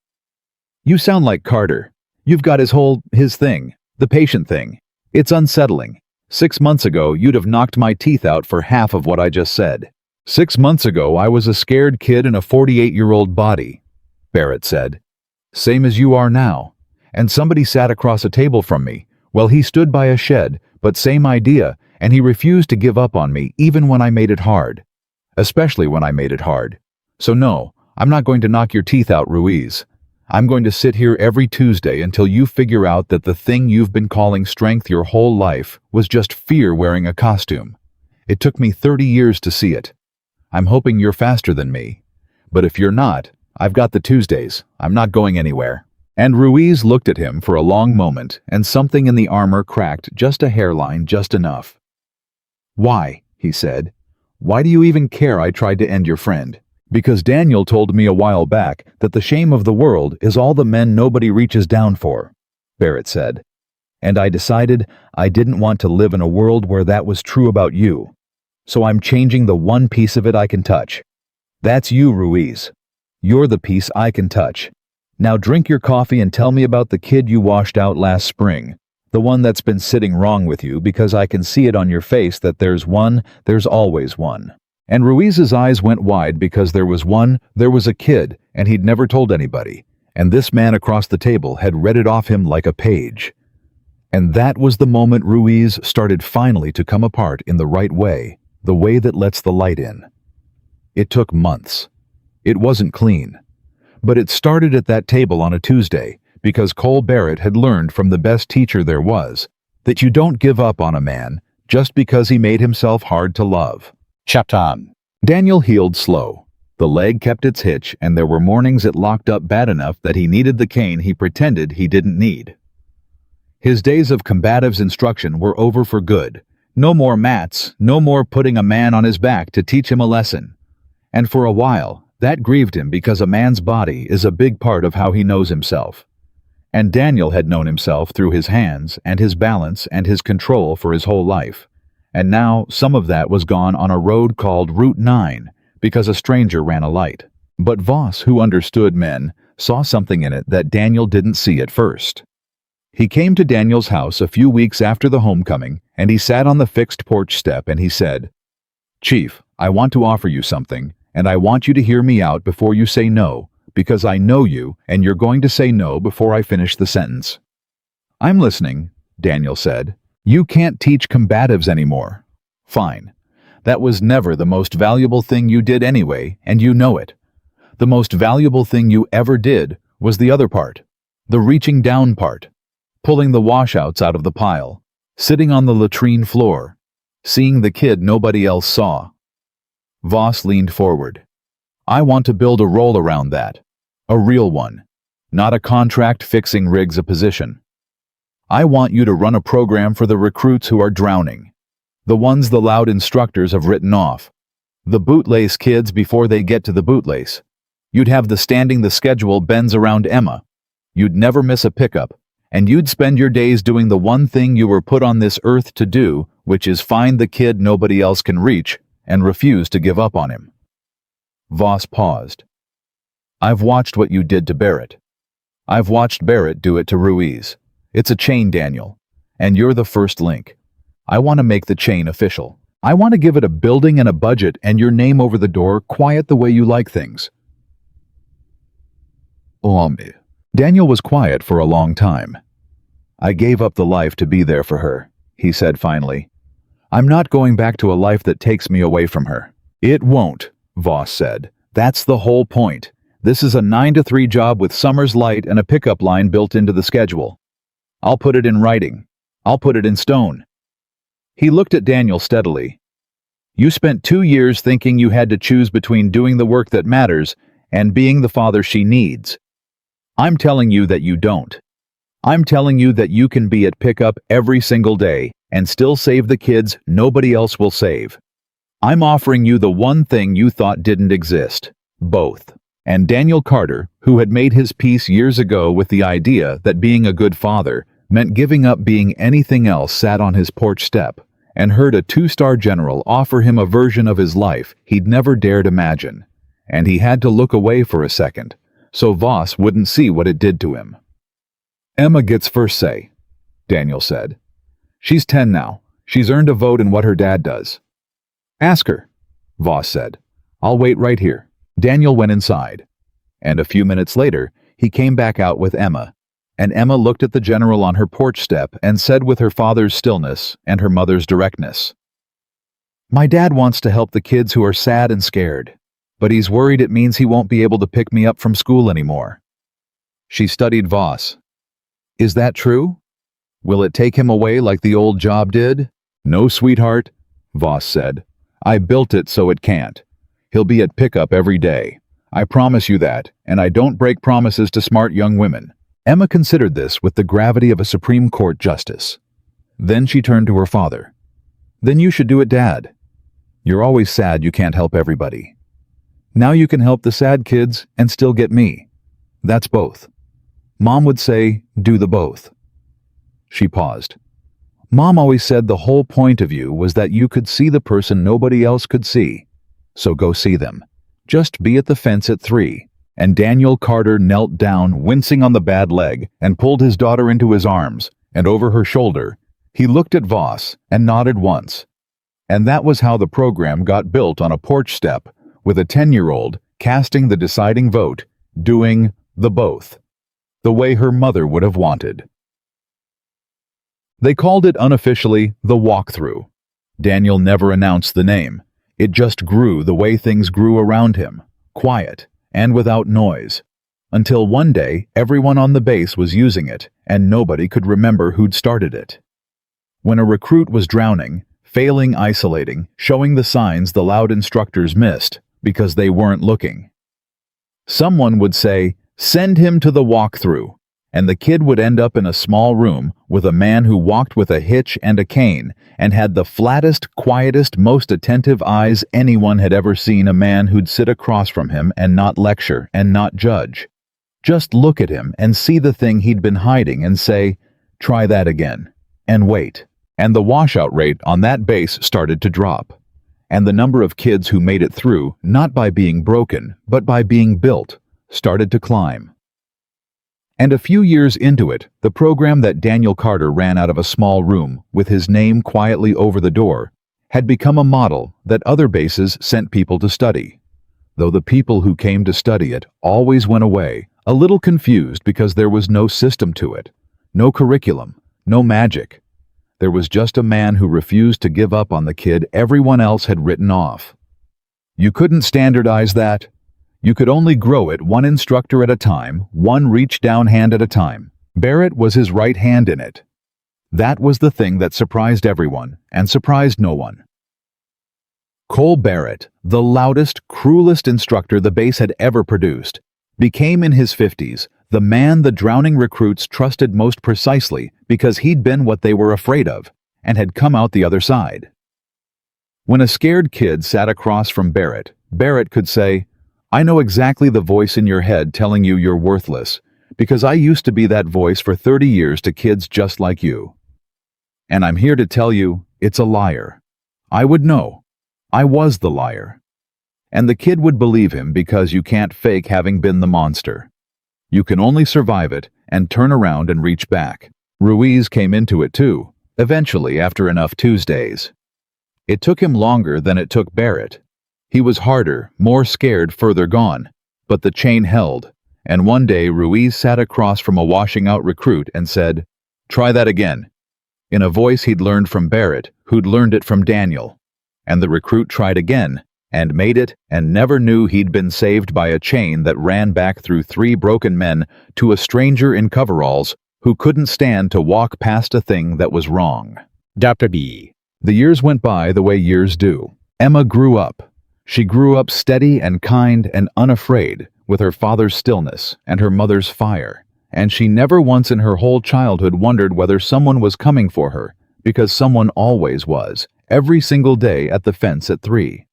Speaker 1: "You sound like Carter. You've got his thing, the patient thing. It's unsettling. 6 months ago, you'd have knocked my teeth out for half of what I just said." "6 months ago, I was a scared kid in a 48-year-old body," Barrett said. "Same as you are now. And somebody sat across a table from me. Well, he stood by a shed, but same idea, and he refused to give up on me even when I made it hard. Especially when I made it hard. So no, I'm not going to knock your teeth out, Ruiz. I'm going to sit here every Tuesday until you figure out that the thing you've been calling strength your whole life was just fear wearing a costume. It took me 30 years to see it. I'm hoping you're faster than me. But if you're not, I've got the Tuesdays. I'm not going anywhere." And Ruiz looked at him for a long moment, and something in the armor cracked just a hairline, just enough. "Why?" he said. "Why do you even care I tried to end your friend?" "Because Daniel told me a while back that the shame of the world is all the men nobody reaches down for," Barrett said. "And I decided I didn't want to live in a world where that was true about you. So I'm changing the one piece of it I can touch. That's you, Ruiz. You're the piece I can touch. Now drink your coffee and tell me about the kid you washed out last spring. The one that's been sitting wrong with you, because I can see it on your face that there's always one." And Ruiz's eyes went wide because there was a kid, and he'd never told anybody. And this man across the table had read it off him like a page. And that was the moment Ruiz started finally to come apart in the right way, the way that lets the light in. It took months. It wasn't clean. But it started at that table on a Tuesday, because Cole Barrett had learned from the best teacher there was, that you don't give up on a man just because he made himself hard to love. Chapter on. Daniel healed slow. The leg kept its hitch, and there were mornings it locked up bad enough that he needed the cane he pretended he didn't need. His days of combatives instruction were over for good. No more mats, no more putting a man on his back to teach him a lesson. And for a while, that grieved him because a man's body is a big part of how he knows himself. And Daniel had known himself through his hands and his balance and his control for his whole life. And now some of that was gone on a road called Route 9 because a stranger ran a light. But Voss, who understood men, saw something in it that Daniel didn't see at first. He came to Daniel's house a few weeks after the homecoming, and he sat on the fixed porch step and he said, "Chief, I want to offer you something, and I want you to hear me out before you say no, because I know you, and you're going to say no before I finish the sentence." "I'm listening," Daniel said. "You can't teach combatives anymore." "Fine. That was never the most valuable thing you did anyway, and you know it. The most valuable thing you ever did was the other part, the reaching down part, pulling the washouts out of the pile, sitting on the latrine floor, seeing the kid nobody else saw." Voss leaned forward. "I want to build a role around that. A real one. Not a contract fixing rigs a position. I want you to run a program for the recruits who are drowning. The ones the loud instructors have written off. The bootlace kids before they get to the bootlace. You'd have the standing the schedule bends around Emma. You'd never miss a pickup. And you'd spend your days doing the one thing you were put on this earth to do, which is find the kid nobody else can reach, and refused to give up on him. Voss paused. I've watched what you did to Barrett. I've watched Barrett do it to Ruiz. It's a chain, Daniel. And you're the first link. I want to make the chain official. I want to give it a building and a budget and your name over the door, quiet the way you like things. Daniel was quiet for a long time. I gave up the life to be there for her, he said finally. I'm not going back to a life that takes me away from her. It won't, Voss said. That's the whole point. This is a 9-to-3 job with summer's light and a pickup line built into the schedule. I'll put it in writing. I'll put it in stone. He looked at Daniel steadily. You spent 2 years thinking you had to choose between doing the work that matters and being the father she needs. I'm telling you that you don't. I'm telling you that you can be at pickup every single day and still save the kids nobody else will save. I'm offering you the one thing you thought didn't exist. Both. And Daniel Carter, who had made his peace years ago with the idea that being a good father meant giving up being anything else, sat on his porch step and heard a 2-star general offer him a version of his life he'd never dared imagine. And he had to look away for a second, so Voss wouldn't see what it did to him. Emma gets first say, Daniel said. She's 10 now. She's earned a vote in what her dad does. Ask her, Voss said. I'll wait right here. Daniel went inside, and a few minutes later, he came back out with Emma, and Emma looked at the general on her porch step and said with her father's stillness and her mother's directness, My dad wants to help the kids who are sad and scared, but he's worried it means he won't be able to pick me up from school anymore. She studied Voss. Is that true? Will it take him away like the old job did? No, sweetheart, Voss said. I built it so it can't. He'll be at pickup every day. I promise you that, and I don't break promises to smart young women. Emma considered this with the gravity of a Supreme Court justice. Then she turned to her father. Then you should do it, Dad. You're always sad you can't help everybody. Now you can help the sad kids and still get me. That's both. Mom would say, do the both. She paused. Mom always said the whole point of you was that you could see the person nobody else could see. So go see them. Just be at the fence at 3. And Daniel Carter knelt down, wincing on the bad leg, and pulled his daughter into his arms, and over her shoulder, he looked at Voss and nodded once. And that was how the program got built on a porch step, with a 10-year-old casting the deciding vote, doing the both, the way her mother would have wanted. They called it unofficially the walkthrough. Daniel never announced the name. It just grew the way things grew around him, quiet and without noise, until one day everyone on the base was using it and nobody could remember who'd started it. When a recruit was drowning, failing, isolating, showing the signs the loud instructors missed because they weren't looking, someone would say, "Send him to the walkthrough," and the kid would end up in a small room with a man who walked with a hitch and a cane and had the flattest, quietest, most attentive eyes anyone had ever seen, a man who'd sit across from him and not lecture and not judge. Just look at him and see the thing he'd been hiding and say, "Try that again," and wait. And the washout rate on that base started to drop. And the number of kids who made it through, not by being broken, but by being built, started to climb. And a few years into it, the program that Daniel Carter ran out of a small room with his name quietly over the door had become a model that other bases sent people to study, though the people who came to study it always went away, a little confused because there was no system to it, no curriculum, no magic. There was just a man who refused to give up on the kid everyone else had written off. You couldn't standardize that. You could only grow it one instructor at a time, one reach-down hand at a time. Barrett was his right hand in it. That was the thing that surprised everyone and surprised no one. Cole Barrett, the loudest, cruelest instructor the base had ever produced, became in his 50s the man the drowning recruits trusted most precisely because he'd been what they were afraid of and had come out the other side. When a scared kid sat across from Barrett, Barrett could say, "I know exactly the voice in your head telling you you're worthless, because I used to be that voice for 30 years to kids just like you. And I'm here to tell you, it's a liar. I would know. I was the liar. And the kid would believe him because you can't fake having been the monster. You can only survive it and turn around and reach back. Ruiz came into it too, eventually after enough Tuesdays. It took him longer than it took Barrett. He was harder, more scared, further gone. But the chain held, and one day Ruiz sat across from a washing-out recruit and said, "Try that again," in a voice he'd learned from Barrett, who'd learned it from Daniel. And the recruit tried again, and made it, and never knew he'd been saved by a chain that ran back through 3 broken men to a stranger in coveralls who couldn't stand to walk past a thing that was wrong.
Speaker 2: Dr. B.
Speaker 1: The years went by the way years do. Emma grew up. She grew up steady and kind and unafraid, with her father's stillness and her mother's fire, and she never once in her whole childhood wondered whether someone was coming for her, because someone always was, every single day at the fence at 3.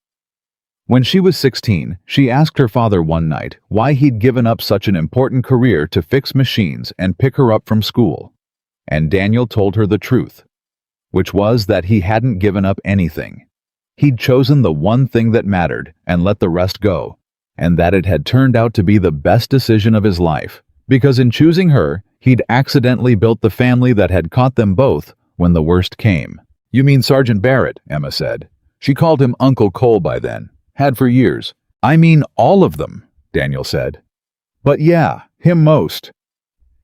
Speaker 1: When she was 16, she asked her father one night why he'd given up such an important career to fix machines and pick her up from school. And Daniel told her the truth, which was that he hadn't given up anything. He'd chosen the one thing that mattered and let the rest go, and that it had turned out to be the best decision of his life, because in choosing her, he'd accidentally built the family that had caught them both when the worst came. "You mean Sergeant Barrett," Emma said. She called him Uncle Cole by then. Had for years. "I mean all of them," Daniel said. "But yeah, him most.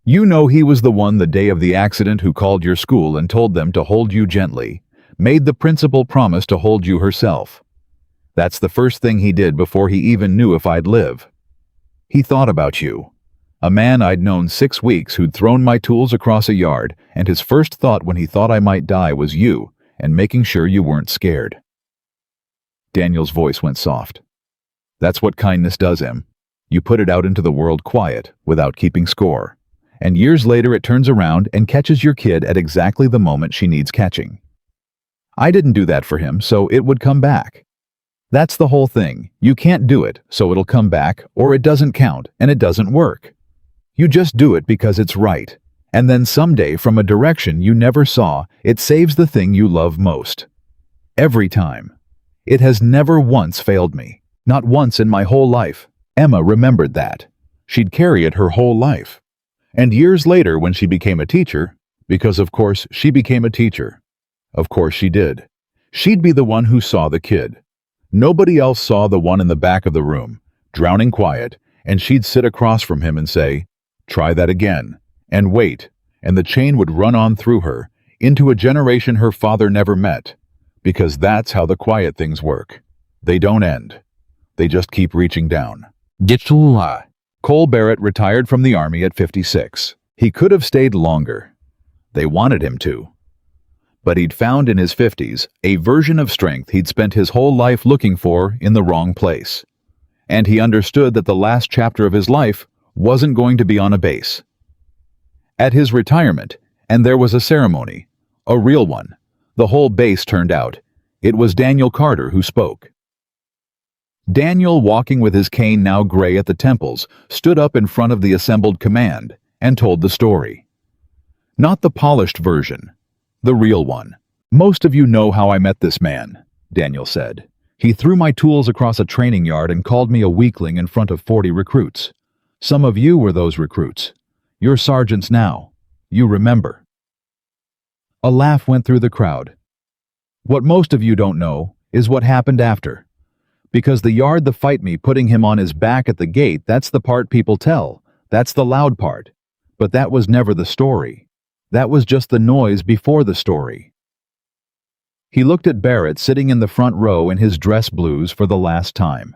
Speaker 1: You know he was the one the day of the accident who called your school and told them to hold you gently, made the principal promise to hold you herself. That's the first thing he did before he even knew if I'd live. He thought about you. A man I'd known 6 weeks who'd thrown my tools across a yard, and his first thought when he thought I might die was you, and making sure you weren't scared." Daniel's voice went soft. "That's what kindness does, Em. You put it out into the world quiet, without keeping score. And years later it turns around and catches your kid at exactly the moment she needs catching. I didn't do that for him, so it would come back. That's the whole thing. You can't do it, so it'll come back, or it doesn't count, and it doesn't work. You just do it because it's right. And then someday, from a direction you never saw, it saves the thing you love most. Every time. It has never once failed me. Not once in my whole life." Emma remembered that. She'd carry it her whole life. And years later when she became a teacher, because of course she became a teacher. Of course she did. She'd be the one who saw the kid. Nobody else saw the one in the back of the room, drowning quiet, and she'd sit across from him and say, "Try that again," and wait, and the chain would run on through her, into a generation her father never met. Because that's how the quiet things work. They don't end. They just keep reaching down.
Speaker 2: Gitula.
Speaker 1: Cole Barrett retired from the Army at 56. He could have stayed longer. They wanted him to. But he'd found in his 50s a version of strength he'd spent his whole life looking for in the wrong place. And he understood that the last chapter of his life wasn't going to be on a base. At his retirement, and there was a ceremony, a real one, the whole base turned out. It was Daniel Carter who spoke. Daniel, walking with his cane now gray at the temples, stood up in front of the assembled command and told the story. Not the polished version, the real one. "Most of you know how I met this man," Daniel said. "He threw my tools across a training yard and called me a weakling in front of 40 recruits. Some of you were those recruits. You're sergeants now. You remember." A laugh went through the crowd. What most of you don't know is what happened after. Because the yard the fight me putting him on his back at the gate, that's the part people tell. That's the loud part. But that was never the story. That was just the noise before the story. He looked at Barrett sitting in the front row in his dress blues for the last time.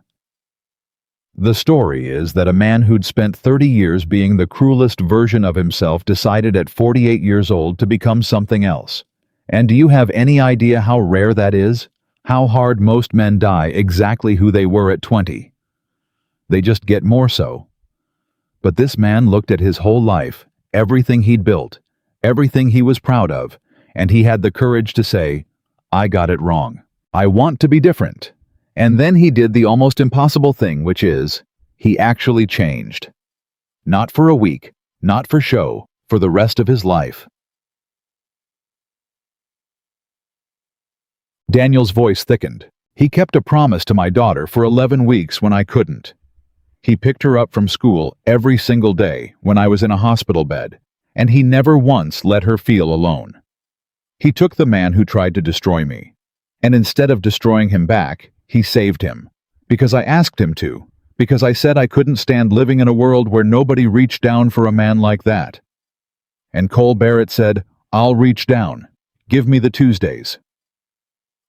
Speaker 1: The story is that a man who'd spent 30 years being the cruelest version of himself decided at 48 years old to become something else. And do you have any idea how rare that is? How hard most men die exactly who they were at 20? They just get more so. But this man looked at his whole life, everything he'd built, everything he was proud of, and he had the courage to say, "I got it wrong. I want to be different." And then he did the almost impossible thing, which is, he actually changed. Not for a week, not for show, for the rest of his life. Daniel's voice thickened. He kept a promise to my daughter for 11 weeks when I couldn't. He picked her up from school every single day when I was in a hospital bed, and he never once let her feel alone. He took the man who tried to destroy me, and instead of destroying him back, he saved him, because I asked him to, because I said I couldn't stand living in a world where nobody reached down for a man like that. And Cole Barrett said, "I'll reach down. Give me the Tuesdays."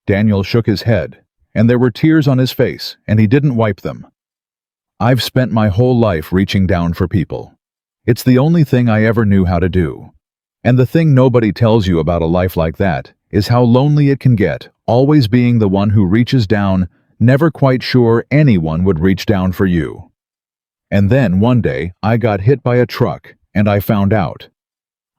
Speaker 1: Daniel shook his head, and there were tears on his face, and he didn't wipe them. I've spent my whole life reaching down for people. It's the only thing I ever knew how to do. And the thing nobody tells you about a life like that is how lonely it can get, always being the one who reaches down, never quite sure anyone would reach down for you. And then one day I got hit by a truck, and I found out.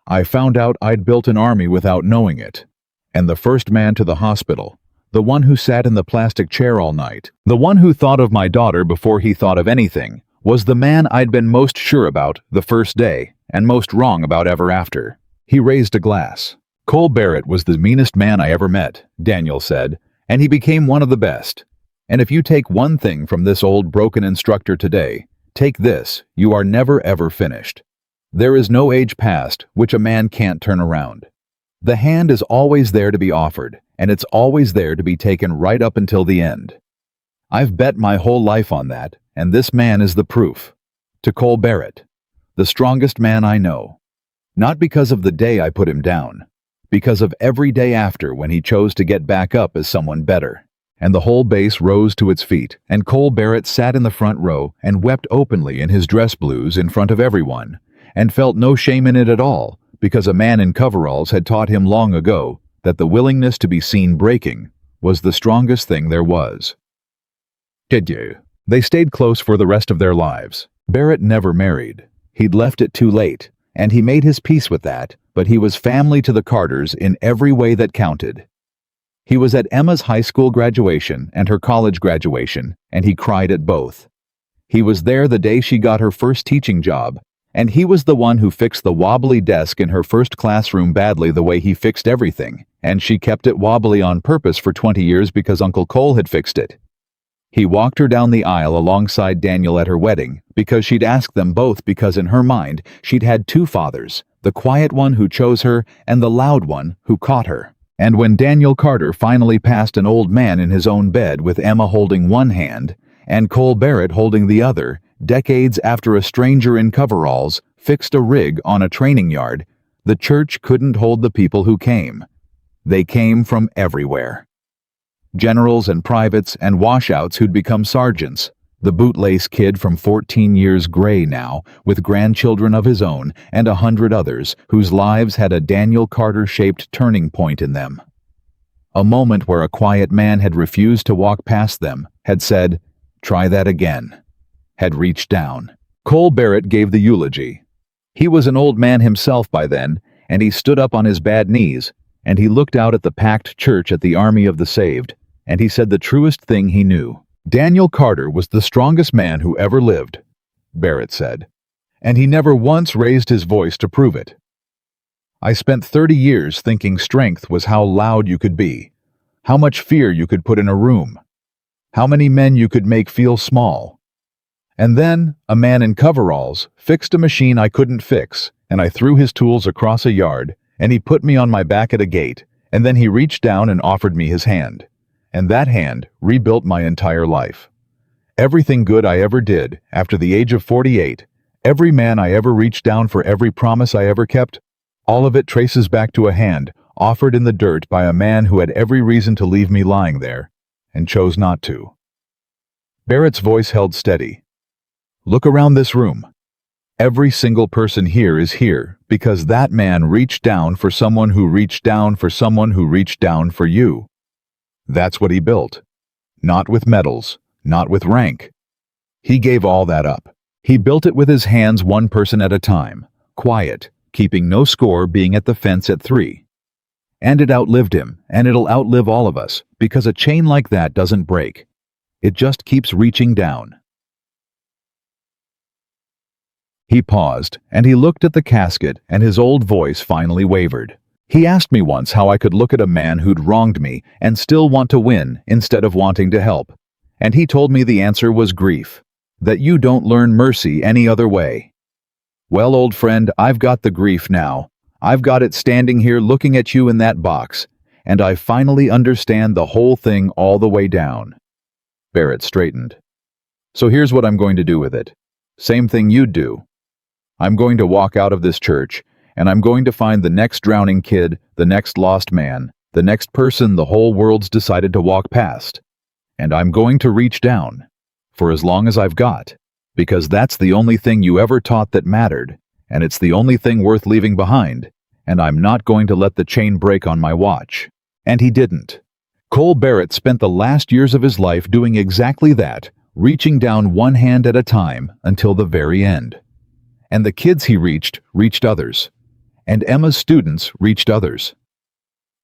Speaker 1: I'd built an army without knowing it. And the first man to the hospital, the one who sat in the plastic chair all night, the one who thought of my daughter before he thought of anything, was the man I'd been most sure about the first day and most wrong about ever after. He raised a glass. "Cole Barrett was the meanest man I ever met," Daniel said, "and he became one of the best. And if you take one thing from this old broken instructor today, take this: you are never ever finished. There is no age past which a man can't turn around. The hand is always there to be offered, and it's always there to be taken right up until the end. I've bet my whole life on that, and this man is the proof." To Cole Barrett, the strongest man I know. Not because of the day I put him down, because of every day after when he chose to get back up as someone better. And the whole base rose to its feet, and Cole Barrett sat in the front row and wept openly in his dress blues in front of everyone, and felt no shame in it at all, because a man in coveralls had taught him long ago that the willingness to be seen breaking was the strongest thing there was. Did you? They stayed close for the rest of their lives. Barrett never married. He'd left it too late, and he made his peace with that, but he was family to the Carters in every way that counted. He was at Emma's high school graduation and her college graduation, and he cried at both. He was there the day she got her first teaching job, and he was the one who fixed the wobbly desk in her first classroom badly the way he fixed everything, and she kept it wobbly on purpose for 20 years because Uncle Cole had fixed it. He walked her down the aisle alongside Daniel at her wedding because she'd asked them both because in her mind she'd had two fathers, the quiet one who chose her and the loud one who caught her. And when Daniel Carter finally passed an old man in his own bed with Emma holding one hand and Cole Barrett holding the other, decades after a stranger in coveralls fixed a rig on a training yard, the church couldn't hold the people who came. They came from everywhere. Generals and privates and washouts who'd become sergeants, the bootlace kid from 14 years gray now, with grandchildren of his own, and 100 others whose lives had a Daniel Carter-shaped turning point in them. A moment where a quiet man had refused to walk past them, had said, "Try that again," had reached down. Cole Barrett gave the eulogy. He was an old man himself by then, and he stood up on his bad knees, and he looked out at the packed church at the Army of the Saved, and he said the truest thing he knew. "Daniel Carter was the strongest man who ever lived," Barrett said, "and he never once raised his voice to prove it. I spent 30 years thinking strength was how loud you could be, how much fear you could put in a room, how many men you could make feel small. And then a man in coveralls fixed a machine I couldn't fix, and I threw his tools across a yard, and he put me on my back at a gate, and then he reached down and offered me his hand. And that hand rebuilt my entire life. Everything good I ever did after the age of 48, every man I ever reached down for, every promise I ever kept, all of it traces back to a hand offered in the dirt by a man who had every reason to leave me lying there and chose not to." Barrett's voice held steady. "Look around this room. Every single person here is here because that man reached down for someone who reached down for someone who reached down for you. That's what he built. Not with medals, not with rank. He gave all that up. He built it with his hands, one person at a time, quiet, keeping no score, being at the fence at 3. And it outlived him, and it'll outlive all of us, because a chain like that doesn't break. It just keeps reaching down." He paused, and he looked at the casket, and his old voice finally wavered. He asked me once how I could look at a man who'd wronged me and still want to win instead of wanting to help. And he told me the answer was grief, that you don't learn mercy any other way. Well, old friend, I've got the grief now. I've got it standing here looking at you in that box, and I finally understand the whole thing all the way down. Barrett straightened. So here's what I'm going to do with it. Same thing you'd do. I'm going to walk out of this church, and I'm going to find the next drowning kid, the next lost man, the next person the whole world's decided to walk past. And I'm going to reach down, for as long as I've got, because that's the only thing you ever taught that mattered, and it's the only thing worth leaving behind, and I'm not going to let the chain break on my watch. And he didn't. Cole Barrett spent the last years of his life doing exactly that, reaching down one hand at a time until the very end. And the kids he reached others. And Emma's students reached others.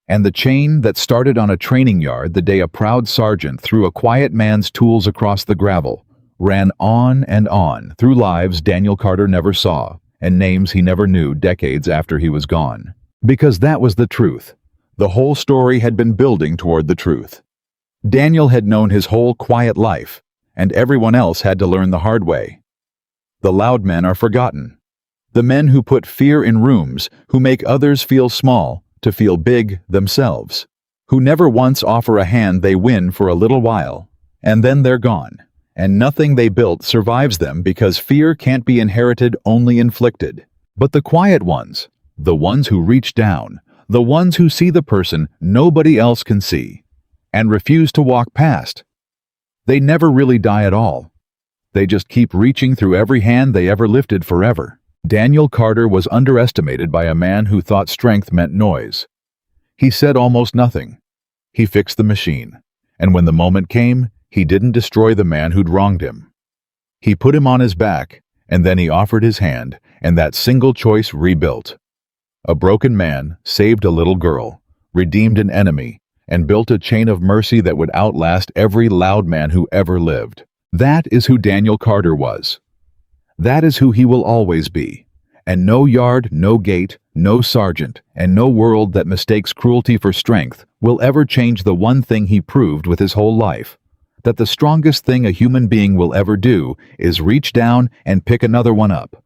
Speaker 1: And the chain that started on a training yard the day a proud sergeant threw a quiet man's tools across the gravel ran on and on through lives Daniel Carter never saw and names he never knew decades after he was gone. Because that was the truth. The whole story had been building toward the truth. Daniel had known his whole quiet life, and everyone else had to learn the hard way. The loud men are forgotten. The men who put fear in rooms, who make others feel small to feel big themselves, who never once offer a hand they win for a little while, and then they're gone, and nothing they built survives them because fear can't be inherited, only inflicted. But the quiet ones, the ones who reach down, the ones who see the person nobody else can see, and refuse to walk past, they never really die at all. They just keep reaching through every hand they ever lifted forever. Daniel Carter was underestimated by a man who thought strength meant noise. He said almost nothing. He fixed the machine, and when the moment came, he didn't destroy the man who'd wronged him. He put him on his back, and then he offered his hand, and that single choice rebuilt. A broken man saved a little girl, redeemed an enemy, and built a chain of mercy that would outlast every loud man who ever lived. That is who Daniel Carter was. That is who he will always be. And no yard, no gate, no sergeant, and no world that mistakes cruelty for strength will ever change the one thing he proved with his whole life. That the strongest thing a human being will ever do is reach down and pick another one up.